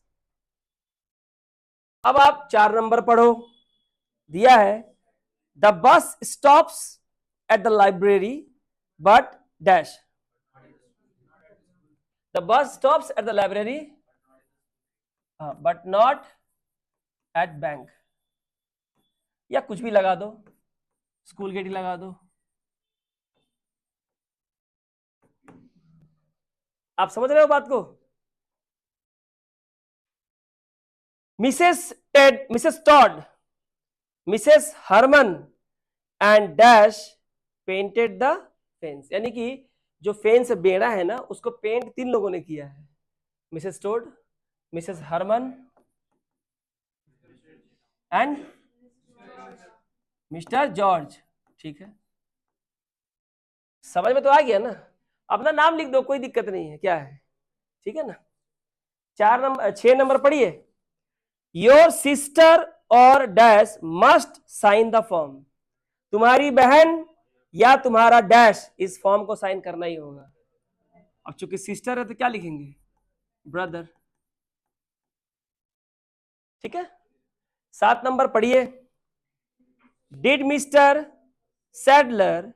अब आप 4 नंबर पढ़ो, दिया है the bus stops at the library but dash. The bus stops at the library but not at bank. या कुछ भी लगा दो, स्कूल गेट ही लगा दो। आप समझ रहे हो बात को? Mrs Todd, Mrs Herman and dash painted the fence, यानी कि जो फेंस बेड़ा है ना उसको पेंट 3 लोगों ने किया है, Mrs Todd, Mrs Herman and Mr George. ठीक है, समझ में तो आ गया ना? अपना नाम लिख दो, कोई दिक्कत नहीं है, क्या है, ठीक है ना? 6 नंबर पढ़िए। योर सिस्टर और dash must sign the form, तुम्हारी बहन या तुम्हारा डैश इस फॉर्म को साइन करना ही होगा। अब चूंकि सिस्टर है तो क्या लिखेंगे, ब्रदर। ठीक है, 7 नंबर पढ़िए। Did mister Sadler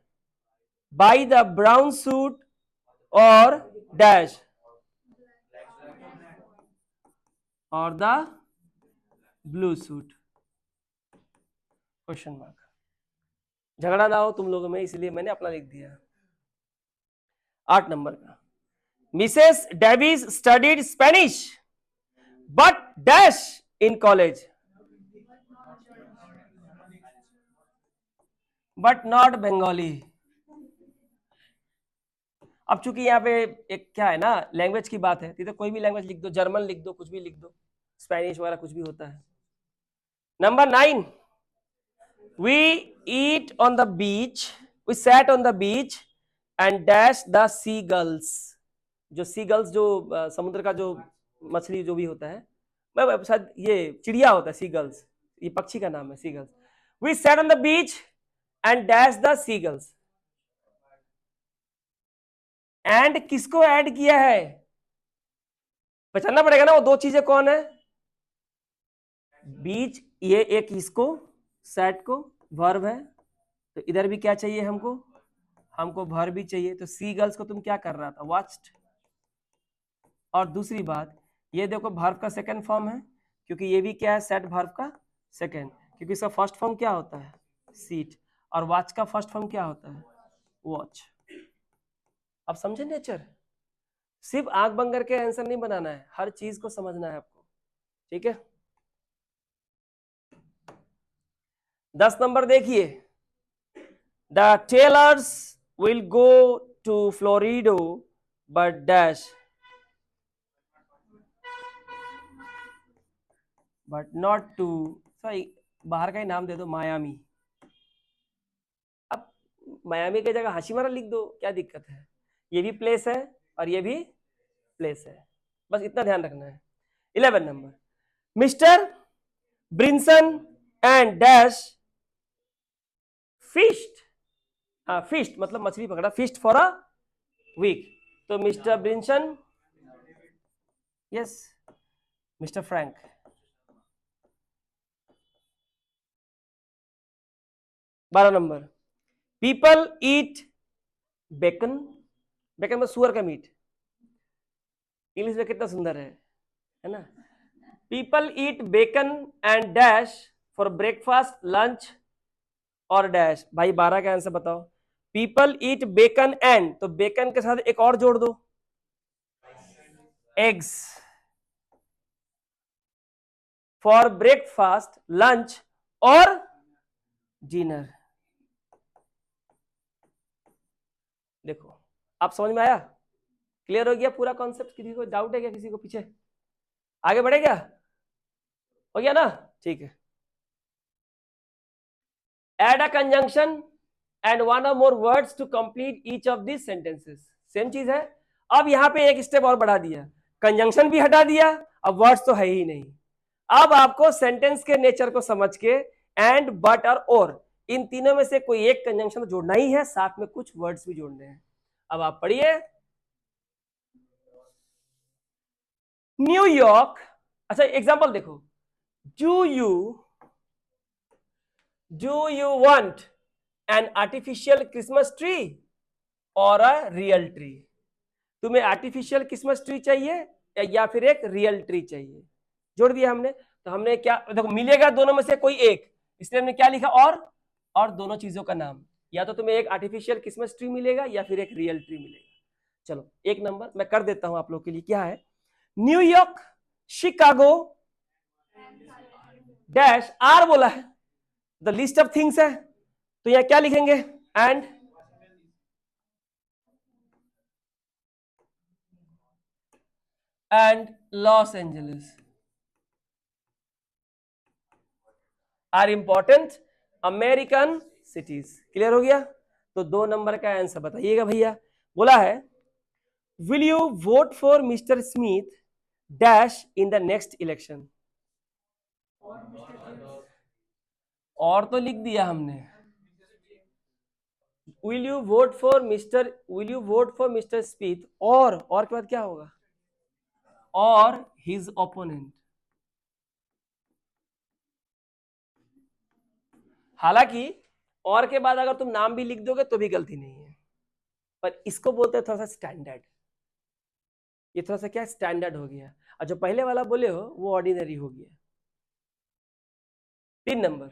by the brown suit और डैश और the blue suit, question mark. झगड़ा ना हो तुम लोगों में, इसलिए मैंने अपना लिख दिया। 8 नंबर का, Mrs Davis studied Spanish but dash in college, but not Bengali. अब चूंकि यहाँ पे एक क्या है ना, लैंग्वेज की बात है, तो कोई भी लैंग्वेज लिख दो, जर्मन लिख दो, कुछ भी लिख दो, स्पेनिश वगैरह कुछ भी होता है। Number 9, we eat on the beach, we sat on the beach and dash the seagulls, जो सी गर्ल्स जो समुद्र का जो मछली जो भी होता है, मैं शायद ये चिड़िया होता है, सी गर्ल्स, ये पक्षी का नाम है seagulls. We sat on the beach and dash the seagulls, and किसको ऐड किया है, पहचानना पड़ेगा ना वो 2 चीजें कौन है। बीच, ये एक इसको सेट को वर्ब है, तो इधर भी क्या चाहिए हमको, हमको वर्ब भी चाहिए। तो सी गर्ल्स को तुम क्या कर रहा था, वॉच्ड। और दूसरी बात, ये देखो वर्ब का सेकंड फॉर्म है, क्योंकि ये भी क्या है, सेट वर्ब का सेकंड, क्योंकि इसका फर्स्ट फॉर्म क्या होता है, सीट, और वॉच का फर्स्ट फॉर्म क्या होता है, वॉच। अब समझे नेचर? सिर्फ आंख बंद करके आंसर नहीं बनाना है, हर चीज को समझना है आपको, ठीक है। 10 नंबर देखिए। The Taylors will go to Florida but dash, but not to, सही बाहर का ही नाम दे दो, मायामी। अब मायामी की जगह हाशिमारा लिख दो, क्या दिक्कत है, ये भी प्लेस है और ये भी प्लेस है, बस इतना ध्यान रखना है। 11 number, Mr Brinson and dash fished, हाँ फिश्ड मतलब मछली पकड़ा, फिश्ड फॉर अ वीक, तो Mr Brinson, yes Mr Frank. बारह number, people eat bacon, bacon में सुअर का मीट, इंग्लिश में कितना सुंदर है ना। People eat bacon and dash for breakfast lunch और डैश, भाई 12 का आंसर बताओ। पीपल ईट बेकन एंड, तो बेकन के साथ एक और जोड़ दो, एग्स, फॉर ब्रेकफास्ट लंच और डिनर। देखो आप समझ में आया, क्लियर हो गया पूरा कॉन्सेप्ट? किसी को डाउट है क्या, किसी को पीछे आगे बढ़े क्या, हो गया ना? ठीक है। Add a conjunction and one और more words to complete each of this sentences, same चीज है। अब यहां पे एक स्टेप और बढ़ा दिया, कंजंक्शन भी हटा दिया, अब वर्ड्स तो है ही नहीं। अब आपको सेंटेंस के नेचर को समझ के एंड, बट और इन तीनों में से कोई एक कंजंक्शन जोड़ना ही है, साथ में कुछ वर्ड्स भी जोड़ने हैं। अब आप पढ़िए। न्यूयॉर्क, अच्छा एग्जांपल देखो, do you want an artificial Christmas tree और अ रियल ट्री, तुम्हें आर्टिफिशियल क्रिसमस ट्री चाहिए या फिर एक रियल ट्री चाहिए, जोड़ दिया हमने। तो हमने क्या देखो, मिलेगा दोनों में से कोई एक, इसलिए हमने क्या लिखा, और दोनों चीजों का नाम, या तो तुम्हें एक आर्टिफिशियल क्रिसमस ट्री मिलेगा या फिर एक रियल ट्री मिलेगा। चलो एक नंबर मैं कर देता हूं आप लोग के लिए, क्या है? न्यूयॉर्क, शिकागो, डैश, आर बोला है, द लिस्ट ऑफ थिंग्स है, तो यहां क्या लिखेंगे? And Los Angeles are important American cities. Clear हो गया? तो 2 नंबर का आंसर बताइएगा भैया। बोला है will you won't for mister Smith dash in the next election. और तो लिख दिया हमने, will you won't for mister Smith, और के बाद क्या होगा? और हिज ओपोनेंट। हालांकि और के बाद अगर तुम नाम भी लिख दोगे तो भी गलती नहीं है, पर इसको बोलते हैं थोड़ा सा स्टैंडर्ड। ये थोड़ा सा क्या स्टैंडर्ड हो गया, और जो पहले वाला बोले हो वो ऑर्डिनरी हो गया। 3 number,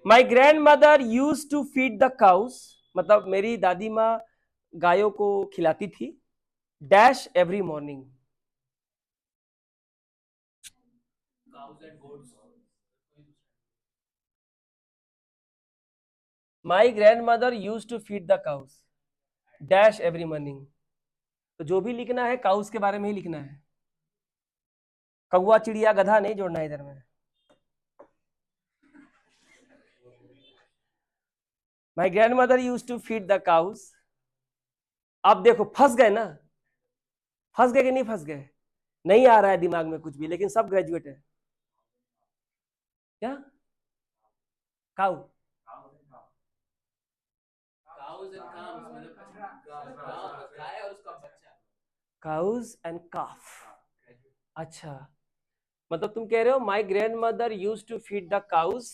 my grandmother use to feed the cows, मतलब मेरी दादी माँ गायों को खिलाती थी, dash every morning. My grandmother use to feed the cows dash every morning. तो जो भी लिखना है काउस के बारे में ही लिखना है, कौवा चिड़िया गधा नहीं जोड़ना है इधर में। My grandmother use to feed the cows. अब देखो फंस गए ना, फंस गए कि नहीं फंस गए? नहीं आ रहा है दिमाग में कुछ भी, लेकिन सब ग्रेजुएट है। क्या? Cow, cows and calf. अच्छा, मतलब तुम कह रहे हो my grandmother use to feed the cows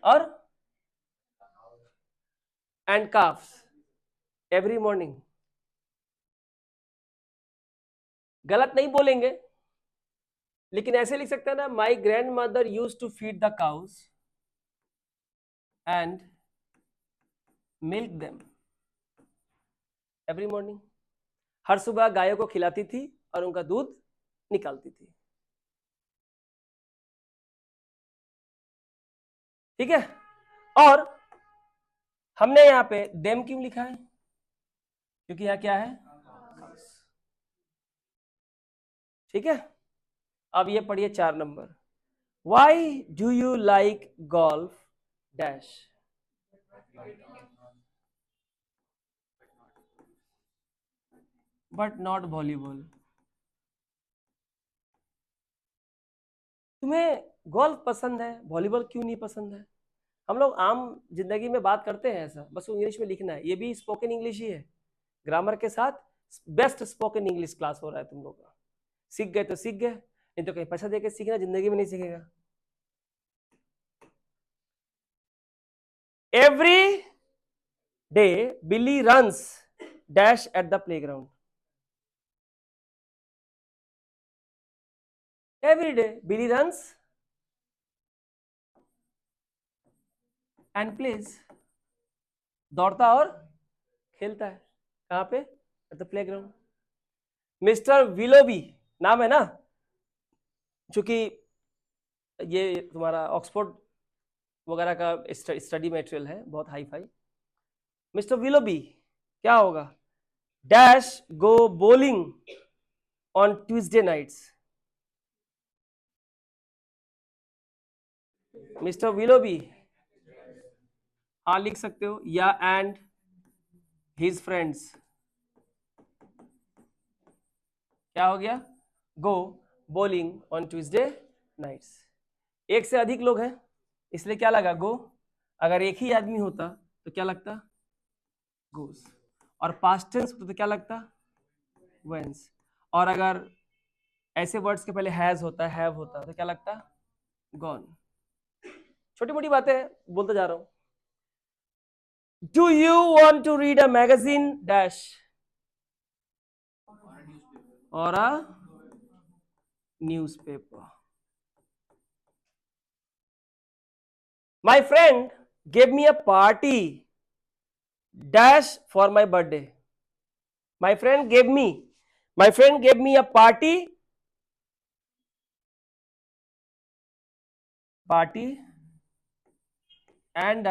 और एंड काफ्स एवरी मॉर्निंग। गलत नहीं बोलेंगे, लेकिन ऐसे लिख सकते हैं ना, my grandmother use to feed the cows and milk them every morning. हर सुबह गायों को खिलाती थी और उनका दूध निकालती थी। ठीक है, और हमने यहाँ पे देम क्यों लिखा है? क्योंकि यहाँ क्या है? ठीक है, अब ये पढ़िए 4 number, why do you like golf dash. But not volleyball. तुम्हें गोल्फ पसंद है, वॉलीबॉल क्यों नहीं पसंद है? हम लोग आम जिंदगी में बात करते हैं ऐसा, बस इंग्लिश में लिखना है। ये भी स्पोकन इंग्लिश ही है, ग्रामर के साथ बेस्ट स्पोकन इंग्लिश क्लास हो रहा है तुम लोग का। सीख गए तो सीख गए, नहीं तो कहीं पैसा देके सीखना, जिंदगी में नहीं सीखेगा। Every day Billy runs dash at the playground. Every day Billy runs and plays, दौड़ता और खेलता है। कहाँ पे? At the playground. Mr Willoughby नाम है ना, चूंकि ये तुम्हारा ऑक्सफोर्ड वगैरह का स्टडी मटेरियल है, बहुत हाई फाई। मिस्टर विलोबी क्या होगा? Dash go bowling on Tuesday nights. Mr Willoughby, हाँ लिख सकते हो, या एंड हिज फ्रेंड्स। क्या हो गया? गो बोलिंग ऑन ट्यूसडे नाइट्स। एक से अधिक लोग हैं, इसलिए क्या लगा? गो। अगर एक ही आदमी होता तो क्या लगता? गोस। और पास्ट टेंस होता तो क्या लगता? वेंस। और अगर ऐसे वर्ड्स के पहले हैज होता, हैव होता, तो क्या लगता? गॉन। छोटी मोटी बातें बोलते जा रहा हूं। Do you want to read a magazine dash और a newspaper. My friend gave me a party dash for my birthday. My friend gave me a party and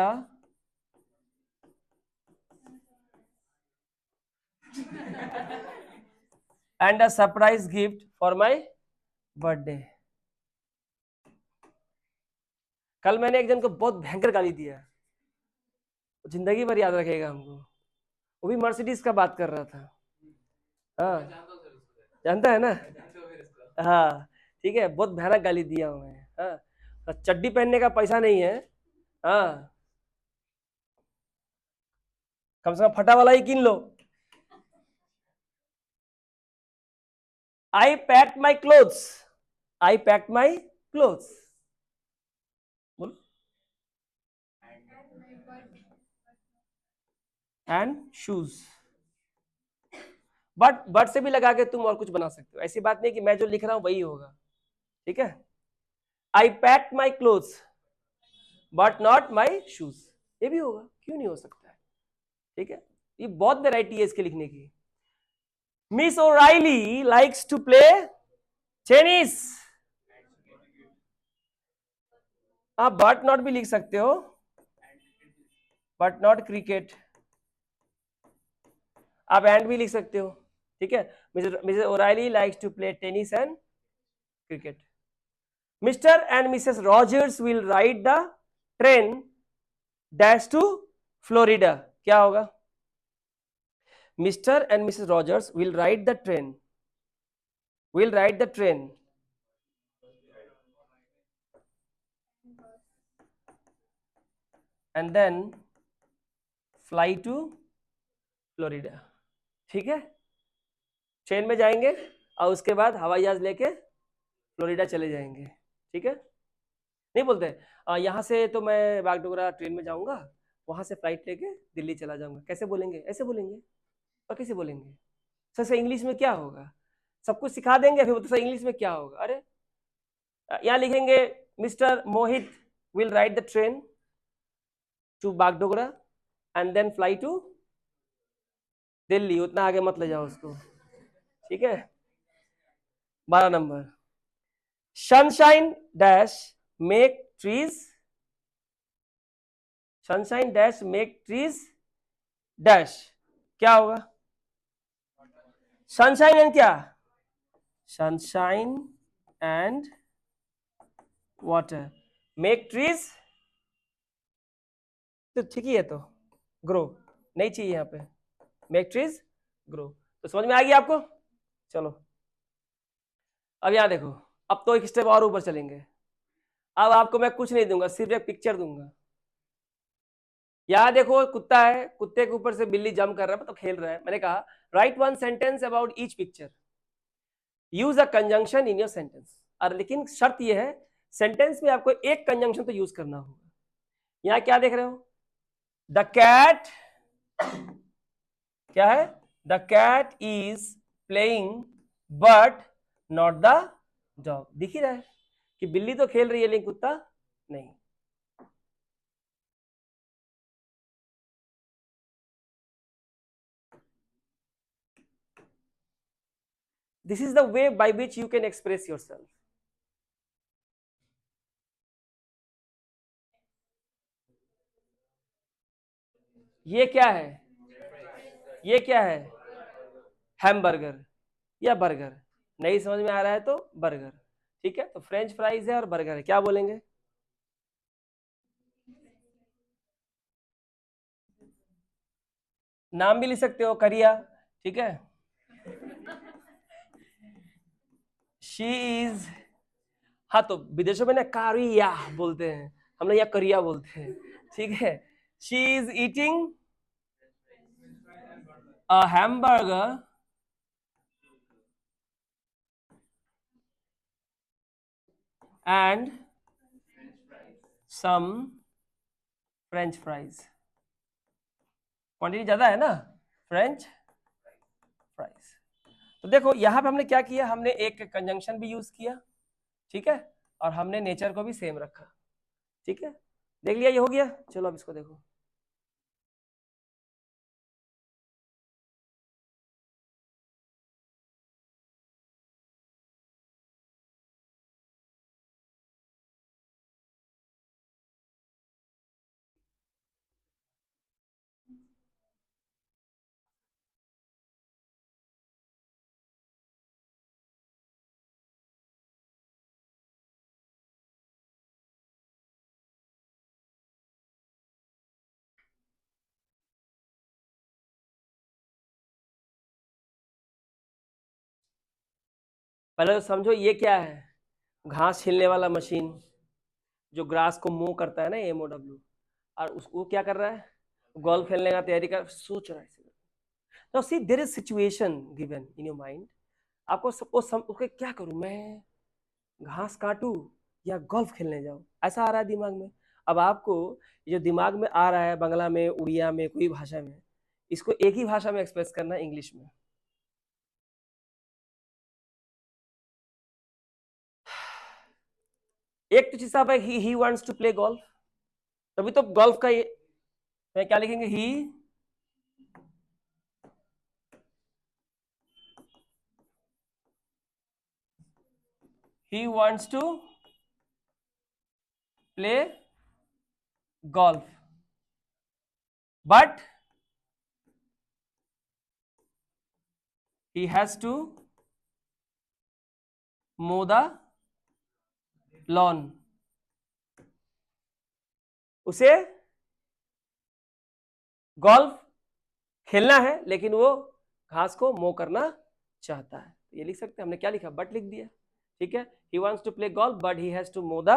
a surprise gift for my birthday. कल मैंने एक जन को बहुत भयंकर गाली दिया, जिंदगी भर याद रखेगा हमको। वो भी मर्सिडीज का बात कर रहा था। हाँ जानता है ना। हाँ ठीक है, बहुत भयानक गाली दिया मैं। हाँ चड्डी पहनने का पैसा नहीं है। हाँ कम से कम फटा वाला ही किन लो। I packed my clothes. I packed my clothes. बोलो। And shoes. बट से भी लगा के तुम और कुछ बना सकते हो, ऐसी बात नहीं कि मैं जो लिख रहा हूं वही होगा। ठीक है, I packed my clothes but not my shoes, ये भी होगा, क्यों नहीं हो सकता है। ठीक है, ये बहुत वैरायटी है इसके लिखने की। Miss O'Reilly likes to play tennis. आप बट नॉट भी लिख सकते हो, बट नॉट क्रिकेट। आप एंड भी लिख सकते हो। ठीक है, Mrs O'Reilly likes to play tennis and cricket. Mr and Mrs Rogers will ride the train dash to Florida. क्या होगा? Mr and Mrs Rogers will ride the train, and then fly to Florida. ठीक है, train में जाएंगे और उसके बाद हवाई जहाज लेके फ्लोरिडा चले जाएंगे। ठीक है, नहीं बोलते यहाँ से तो मैं बागडोगरा ट्रेन में जाऊंगा, वहां से फ्लाइट लेके दिल्ली चला जाऊंगा। कैसे बोलेंगे? ऐसे बोलेंगे। और कैसे बोलेंगे? सर इंग्लिश में क्या होगा? सब कुछ सिखा देंगे फिर सर इंग्लिश में क्या होगा। अरे यहाँ लिखेंगे Mr Mohit will ride the train to Bagdogra and then fly to Delhi. उतना आगे मत ले जाओ उसको। ठीक है, 12 number. Sunshine dash make trees, sunshine dash make trees dash. क्या होगा? सनशाइन एंड क्या? Sunshine and water make trees, तो ठीक ही है। तो ग्रो नहीं चाहिए यहाँ पे, मेक ट्रीज ग्रो। तो समझ में आ गया आपको? चलो अब यहाँ देखो, अब तो एक स्टेप और ऊपर चलेंगे। अब आपको मैं कुछ नहीं दूंगा, सिर्फ एक पिक्चर दूंगा। यहाँ देखो कुत्ता है, कुत्ते के ऊपर से बिल्ली जंप कर रहा है, मतलब खेल रहा है। मैंने कहा right one sentence about each picture, use a conjunction in your sentence. और लेकिन शर्त यह है सेंटेंस में आपको एक कंजंक्शन तो यूज करना होगा। यहाँ क्या देख रहे हो? द कैट, क्या है? The cat is playing but not the dog. दिख ही रहा है कि बिल्ली तो खेल रही है लेकिन कुत्ता नहीं। This is the way by which you can express yourself. ये क्या है? ये क्या है? हैमबर्गर या बर्गर। नहीं समझ में आ रहा है तो बर्गर। ठीक है, तो फ्रेंच फ्राइज है और बर्गर है, क्या बोलेंगे? नाम भी लिख सकते हो, करिया। ठीक है, शी इज, हाँ तो विदेशों में ना कारिया बोलते हैं, हम लोग यहाँ करिया बोलते हैं। ठीक है, she is eating a hamburger and some French fries. Quantity ज्यादा है ना, फ्रेंच फ्राइज। तो देखो यहाँ पे हमने क्या किया, हमने एक कंजंक्शन भी यूज किया। ठीक है, और हमने नेचर को भी सेम रखा। ठीक है, देख लिया, ये हो गया। चलो अब इसको देखो। पहले तो समझो ये क्या है, घास छीलने वाला मशीन जो ग्रास को मूव करता है ना, MOW, और उसको क्या कर रहा है, गोल्फ खेलने का तैयारी कर, सोच रहा है। Now see there is situation given in your mind, आपको सपोज ओके क्या करूं मैं, घास काटूं या गोल्फ खेलने जाऊं, ऐसा आ रहा है दिमाग में। अब आपको ये जो दिमाग में आ रहा है, बांग्ला में, उड़िया में, कोई भाषा में, इसको एक ही भाषा में एक्सप्रेस करना है, इंग्लिश में। एक तो चीज है he wants to play golf, तभी तो गोल्फ का ये मैं क्या लिखेंगे, he wants to play golf but he has to mow the lawn, उसे गोल्फ खेलना है लेकिन वो घास को मो करना चाहता है। ये लिख सकते हैं, हमने क्या लिखा, बट लिख दिया, ठीक है। he wants to play golf but he has to mow the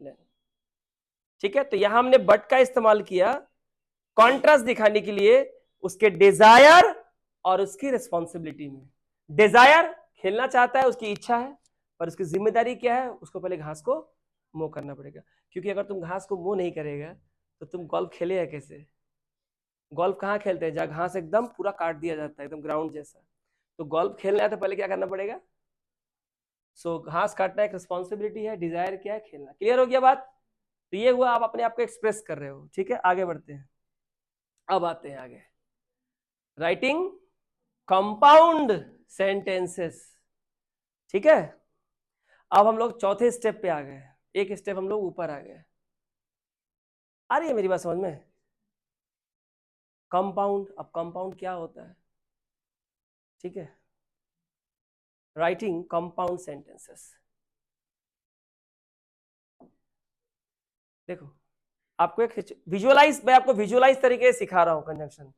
lawn, ठीक है। तो यहां हमने बट का इस्तेमाल किया कॉन्ट्रास्ट दिखाने के लिए उसके डिजायर और उसकी रिस्पॉन्सिबिलिटी में। डिजायर खेलना चाहता है, उसकी इच्छा है, पर उसकी जिम्मेदारी क्या है, उसको पहले घास को मो करना पड़ेगा, क्योंकि अगर तुम घास को मो नहीं करेगा तो तुम गोल्फ खेलेगा कैसे। गोल्फ कहाँ खेलते हैं, जहाँ घास एकदम पूरा काट दिया जाता है, एकदम ग्राउंड जैसा। तो गोल्फ खेलना है तो पहले क्या करना पड़ेगा, सो घास काटना एक रिस्पॉन्सिबिलिटी है, डिजायर क्या है, खेलना। क्लियर हो गया बात। तो ये हुआ, आप अपने आप को एक्सप्रेस कर रहे हो, ठीक है। आगे बढ़ते हैं, अब आते हैं आगे, राइटिंग कंपाउंड सेंटेंसेस, ठीक है। अब हम लोग चौथे स्टेप पे आ गए, एक स्टेप हम लोग ऊपर आ गए। आ रही है मेरी बात समझ में। कंपाउंड, अब कंपाउंड क्या होता है, ठीक है। राइटिंग कंपाउंड सेंटेंसेस, देखो आपको एक विजुअलाइज, मैं आपको विजुअलाइज तरीके से सिखा रहा हूं कंजंक्शन,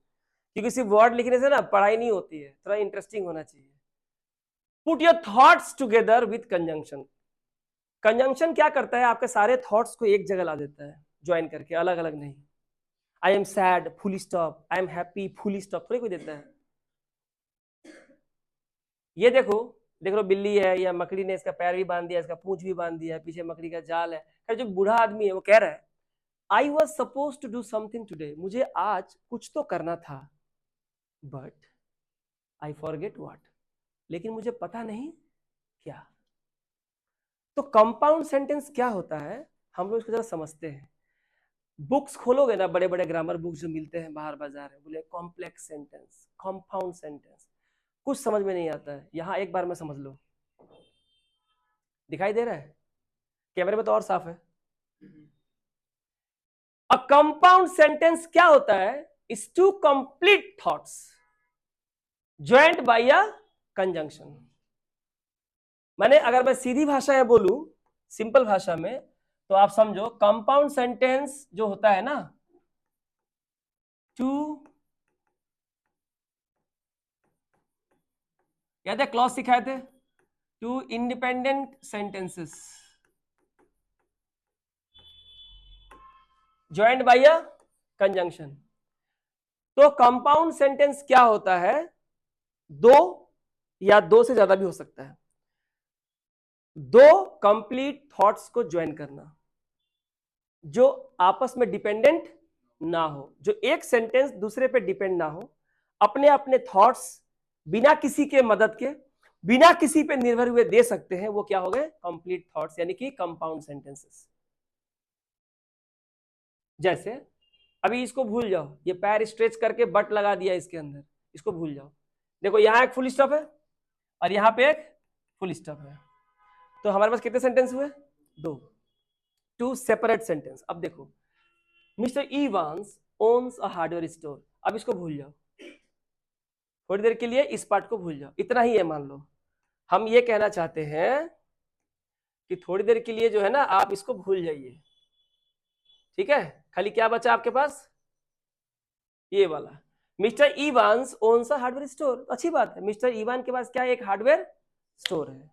क्योंकि सिर्फ वर्ड लिखने से ना पढ़ाई नहीं होती है, थोड़ा इंटरेस्टिंग होना चाहिए। Put your thoughts together with conjunction. Conjunction क्या करता है, आपके सारे थॉट्स को एक जगह ला देता है, ज्वाइन करके, अलग अलग नहीं। I am sad full stop, I am happy full stop, थोड़ी कोई देता है। ये देखो, देख लो बिल्ली है या मकड़ी ने इसका पैर भी बांध दिया, इसका पूंछ भी बांध दिया, पीछे मकड़ी का जाल है। खैर जो बूढ़ा आदमी है वो कह रहा है I was suppose to do something today, मुझे आज कुछ तो करना था, बट आई फॉरगेट व्हाट, लेकिन मुझे पता नहीं क्या। तो कंपाउंड सेंटेंस क्या होता है, हम लोग इसको जरा समझते हैं। बुक्स खोलोगे ना, बड़े बड़े ग्रामर बुक्स जो मिलते हैं बाहर बाजार में, बोले कॉम्प्लेक्स सेंटेंस, कंपाउंड सेंटेंस, कुछ समझ में नहीं आता है। यहां एक बार में समझ लो, दिखाई दे रहा है कैमरे में तो और साफ है। अ कंपाउंड सेंटेंस क्या होता है, is two complete thoughts joined by a conjunction. मैंने अगर मैं सीधी भाषा में बोलूं, सिंपल भाषा में, तो आप समझो कंपाउंड सेंटेंस जो होता है ना, टू, याद है क्लॉज सिखाए थे, two independent sentences joined by a conjunction. तो कंपाउंड सेंटेंस क्या होता है, दो या दो से ज्यादा भी हो सकता है, दो कंप्लीट थॉट्स को ज्वाइन करना जो आपस में डिपेंडेंट ना हो, जो एक सेंटेंस दूसरे पे डिपेंड ना हो, अपने अपने थॉट्स बिना किसी के मदद के, बिना किसी पे निर्भर हुए दे सकते हैं, वो क्या हो गए, कंप्लीट थॉट्स, यानी कि कंपाउंड सेंटेंसेस। जैसे अभी इसको भूल जाओ, ये पैर स्ट्रेच करके बट लगा दिया इसके अंदर, इसको भूल जाओ। देखो यहां एक फुल स्टॉप है और यहां पे एक फुल स्टॉप है, तो हमारे पास कितने सेंटेंस हुए, दो, टू सेपरेट सेंटेंस। अब देखो, mister Evans owns a hardware store, अब इसको भूल जाओ, थोड़ी देर के लिए इस पार्ट को भूल जाओ, इतना ही है मान लो। हम ये कहना चाहते हैं कि थोड़ी देर के लिए जो है ना, आप इसको भूल जाइए, ठीक है। खाली क्या बचा आपके पास, ये वाला, mister Evans owns a hardware store. अच्छी बात है, मिस्टर इवान के पास क्या है, एक हार्डवेयर स्टोर है।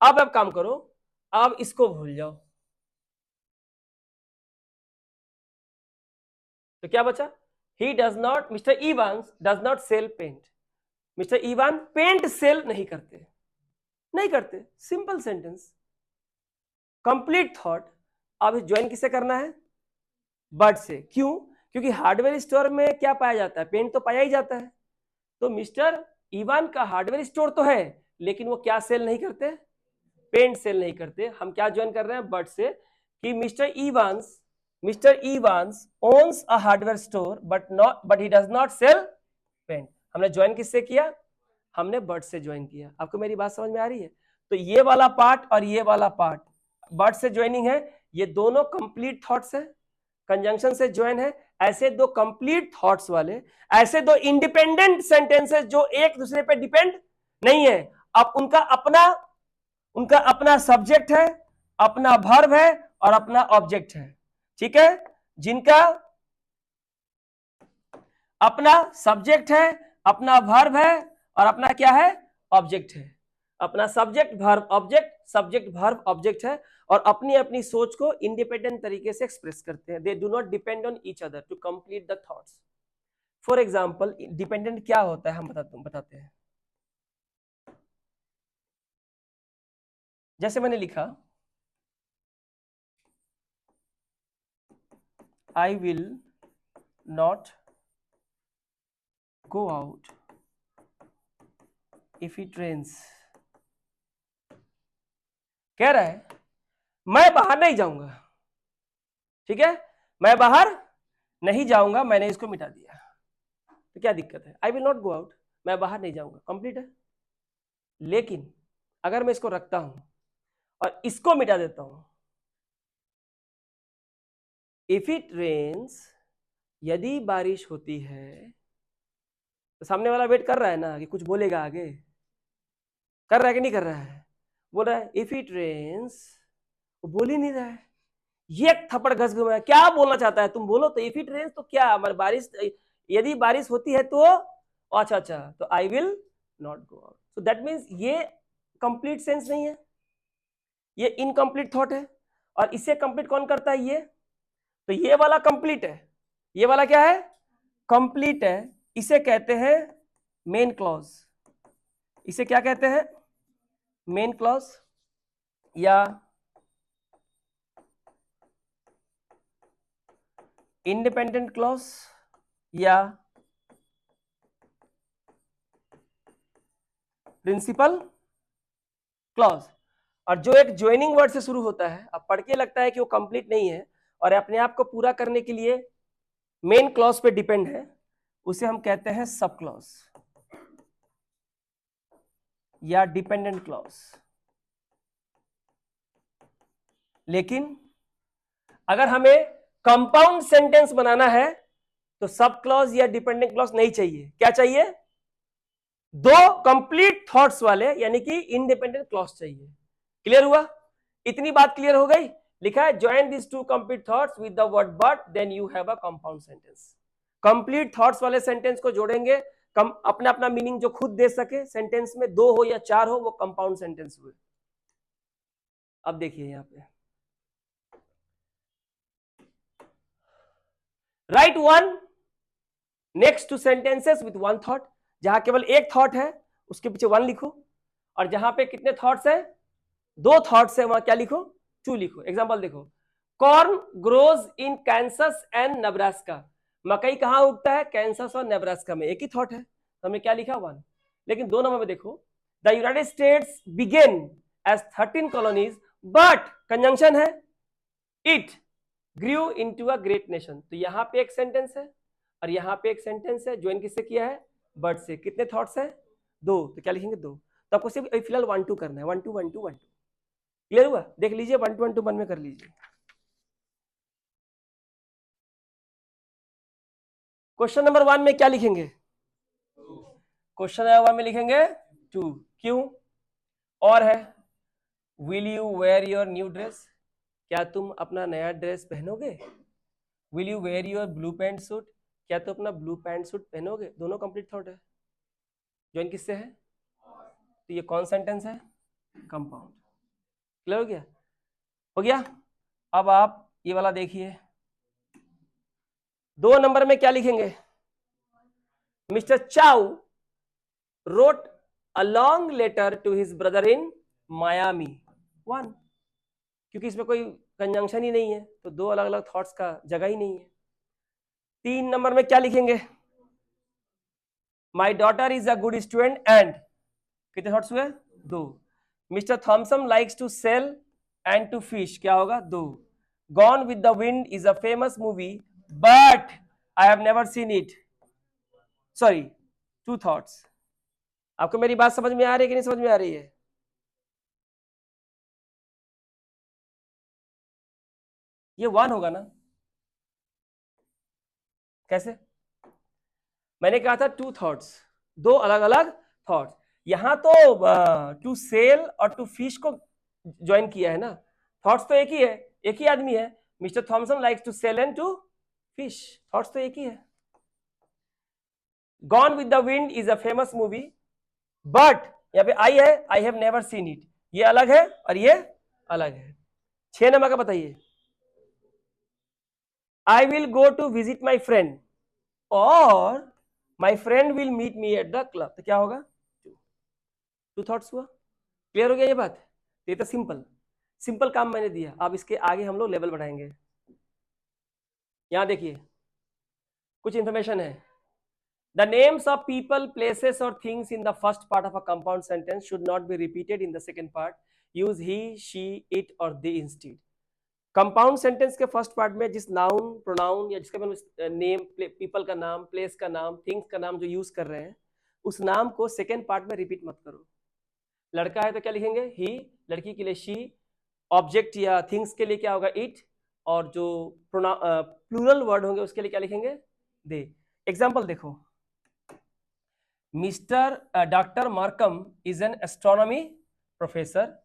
अब आप काम करो, अब इसको भूल जाओ, तो क्या बचा? He does not, Mr Evans does not sell paint. Mr Evan paint sell नहीं करते, नहीं करते, सिंपल सेंटेंस, कंप्लीट थॉट। अब ज्वाइन किससे करना है? बट से। क्यों? क्योंकि हार्डवेयर स्टोर में क्या पाया जाता है? पेंट तो पाया ही जाता है। तो मिस्टर इवान का हार्डवेयर स्टोर तो है, लेकिन वो क्या सेल नहीं करते? पेंट सेल नहीं करते। हम क्या ज्वाइन कर रहे हैं? बट से, कि Mr Evans owns a hardware store but he does not sell paint. हमने ज्वाइन किससे किया? हमने बट से ज्वाइन किया। आपको मेरी बात समझ में आ रही है? तो ये वाला पार्ट और ये वाला पार्ट बट से ज्वाइनिंग है, ये दोनों कंप्लीट थॉट्स है, कंजंक्शन से ज्वाइन है। ऐसे दो कंप्लीट थॉट्स वाले, ऐसे दो इंडिपेंडेंट सेंटेंसेस जो एक दूसरे पे डिपेंड नहीं है, अब उनका अपना सब्जेक्ट है, अपना वर्ब है और अपना ऑब्जेक्ट है। ठीक है? जिनका अपना सब्जेक्ट है, अपना वर्ब है और अपना क्या है? ऑब्जेक्ट है। अपना subject verb object, subject verb object है, और अपनी अपनी सोच को इंडिपेंडेंट तरीके से एक्सप्रेस करते हैं। They do not depend on each other to complete the thoughts. For example, dependent क्या होता है हम बताते हैं। जैसे मैंने लिखा, I will not go out if it rains. कह रहा है मैं बाहर नहीं जाऊंगा। ठीक है? मैं बाहर नहीं जाऊंगा, मैंने इसको मिटा दिया, तो क्या दिक्कत है? आई विल नॉट गो आउट, मैं बाहर नहीं जाऊंगा, कंप्लीट है। लेकिन अगर मैं इसको रखता हूं और इसको मिटा देता हूं, इफ इट रेन्स, यदि बारिश होती है, तो सामने वाला वेट कर रहा है ना कि कुछ बोलेगा आगे, कर रहा है कि नहीं कर रहा है? बोल रहा है इफ इट रेन्स, वो बोल ही नहीं रहा है, ये थप्पड़ घस घुमाया। क्या बोलना चाहता है? तुम बोलो तो। इफ इट रेन्स तो क्या, हमारी बारिश, यदि बारिश होती है तो, अच्छा अच्छा, तो आई will not go out. So that means ये कंप्लीट सेंस नहीं है, ये इनकम्प्लीट थॉट है। और इसे कंप्लीट कौन करता है? ये। तो ये वाला कंप्लीट है, ये वाला क्या है? कंप्लीट है। इसे कहते हैं मेन क्लॉज। इसे क्या कहते हैं? मेन क्लॉज या इंडिपेंडेंट क्लॉज या प्रिंसिपल क्लॉज। और जो एक ज्वाइनिंग वर्ड से शुरू होता है, अब पढ़ के लगता है कि वो कंप्लीट नहीं है और अपने आप को पूरा करने के लिए मेन क्लॉज पे डिपेंड है, उसे हम कहते हैं सब क्लॉज या डिपेंडेंट क्लॉज। लेकिन अगर हमें कंपाउंड सेंटेंस बनाना है तो सब क्लॉज या डिपेंडेंट क्लॉज नहीं चाहिए। क्या चाहिए? दो कंप्लीट थॉट्स वाले, यानी कि इंडिपेंडेंट क्लॉज चाहिए। क्लियर हुआ? इतनी बात क्लियर हो गई? लिखा है join this two complete thoughts with the word but then you have a compound sentence. Complete thoughts वाले सेंटेंस को जोड़ेंगे, अपना अपना मीनिंग जो खुद दे सके, सेंटेंस में दो हो या चार हो, वो कंपाउंड सेंटेंस हुए। अब देखिए यहां पे, right one next two sentences with one thought. जहां केवल एक थॉट है उसके पीछे वन लिखो, और जहां पे कितने थॉट्स है? दो थॉट्स है, वहां क्या लिखो? टू लिखो। एग्जांपल देखो, corn grows in Kansas and Nebraska. मकई कहां उगता है? कैंसस और नेब्रास्का में। एक ही थॉट है, तो हमने क्या लिखा? वन। लेकिन दो नंबर में देखो, the United States began as 13 colonies but conjunction है, it grew into a great nation. तो यहां पे एक सेंटेंस है और यहां पे एक सेंटेंस है। ज्वाइन किससे किया है? बट से। कितने थॉट्स है? दो। तो क्या लिखेंगे? दो। तो आपको सिर्फ फिलहाल 1 2 करना है, 1 2 1 2 1 2। क्लियर हुआ? देख लीजिए, 1 2 1 2 1 में कर लीजिए। क्वेश्चन नंबर 1 में क्या लिखेंगे? क्वेश्चन नंबर 1 में लिखेंगे 2। क्यों? और है, will you wear your new dress? क्या तुम अपना नया ड्रेस पहनोगे? Will you wear your blue pant suit? क्या तुम अपना ब्लू पैंट सूट पहनोगे? दोनों कंप्लीट थॉट है। ज्वाइन किससे है? तो ये कौन सेंटेंस है? कंपाउंड। क्लियर हो गया? हो गया। अब आप ये वाला देखिए, 2 नंबर में क्या लिखेंगे? Mr Chow wrote a long letter to his brother in Miami. 1, क्योंकि इसमें कोई कंजंक्शन ही नहीं है, तो 2 अलग अलग थॉट्स का जगह ही नहीं है। 3 नंबर में क्या लिखेंगे? My daughter is a good student and, कितने थॉट्स हुए? 2। Mr Thomson likes to sail and to fish, क्या होगा? 2। Gone with the Wind is a famous movie but I have never seen it, sorry 2 thoughts. आपको मेरी बात समझ में आ रही है कि नहीं समझ में आ रही है? ये 1 होगा ना? कैसे? मैंने कहा था 2 थॉट्स, 2 अलग अलग थॉट्स। यहां तो टू सेल और टू फिश को ज्वाइन किया है ना, थॉट्स तो एक ही है, एक ही आदमी है। Mr Thomson likes to sail and to fish, thoughts तो एक ही है। Gone with the Wind is a famous movie but यहाँ पे आई है, I have never seen it, ये अलग है और ये अलग है। 6 नंबर का बताइए। I will go to visit my friend और my friend will meet me at the club, तो क्या होगा? 2 थॉट्स हुआ। क्लियर हो गया ये बात? ये तो सिंपल सिंपल काम मैंने दिया। अब इसके आगे हम लोग लेवल बढ़ाएंगे। यहां देखिए कुछ इंफॉर्मेशन है। The names of people, places और things in the first part of a compound sentence should not be repeated in the second part. Use he, she, it और दे इंस्टीड। कंपाउंड सेंटेंस के first part में जिस noun, pronoun या जिसका name, people का नाम, place का नाम, थिंग्स का नाम जो यूज कर रहे हैं, उस नाम को सेकंड पार्ट में रिपीट मत करो। लड़का है तो क्या लिखेंगे? ही, लड़की के लिए शी, ऑब्जेक्ट या थिंग्स के लिए क्या होगा? इट, और जो प्लूरल वर्ड होंगे उसके लिए क्या लिखेंगे? दे। एग्जाम्पल देखो, Mr doctor Markham is an astronomy professor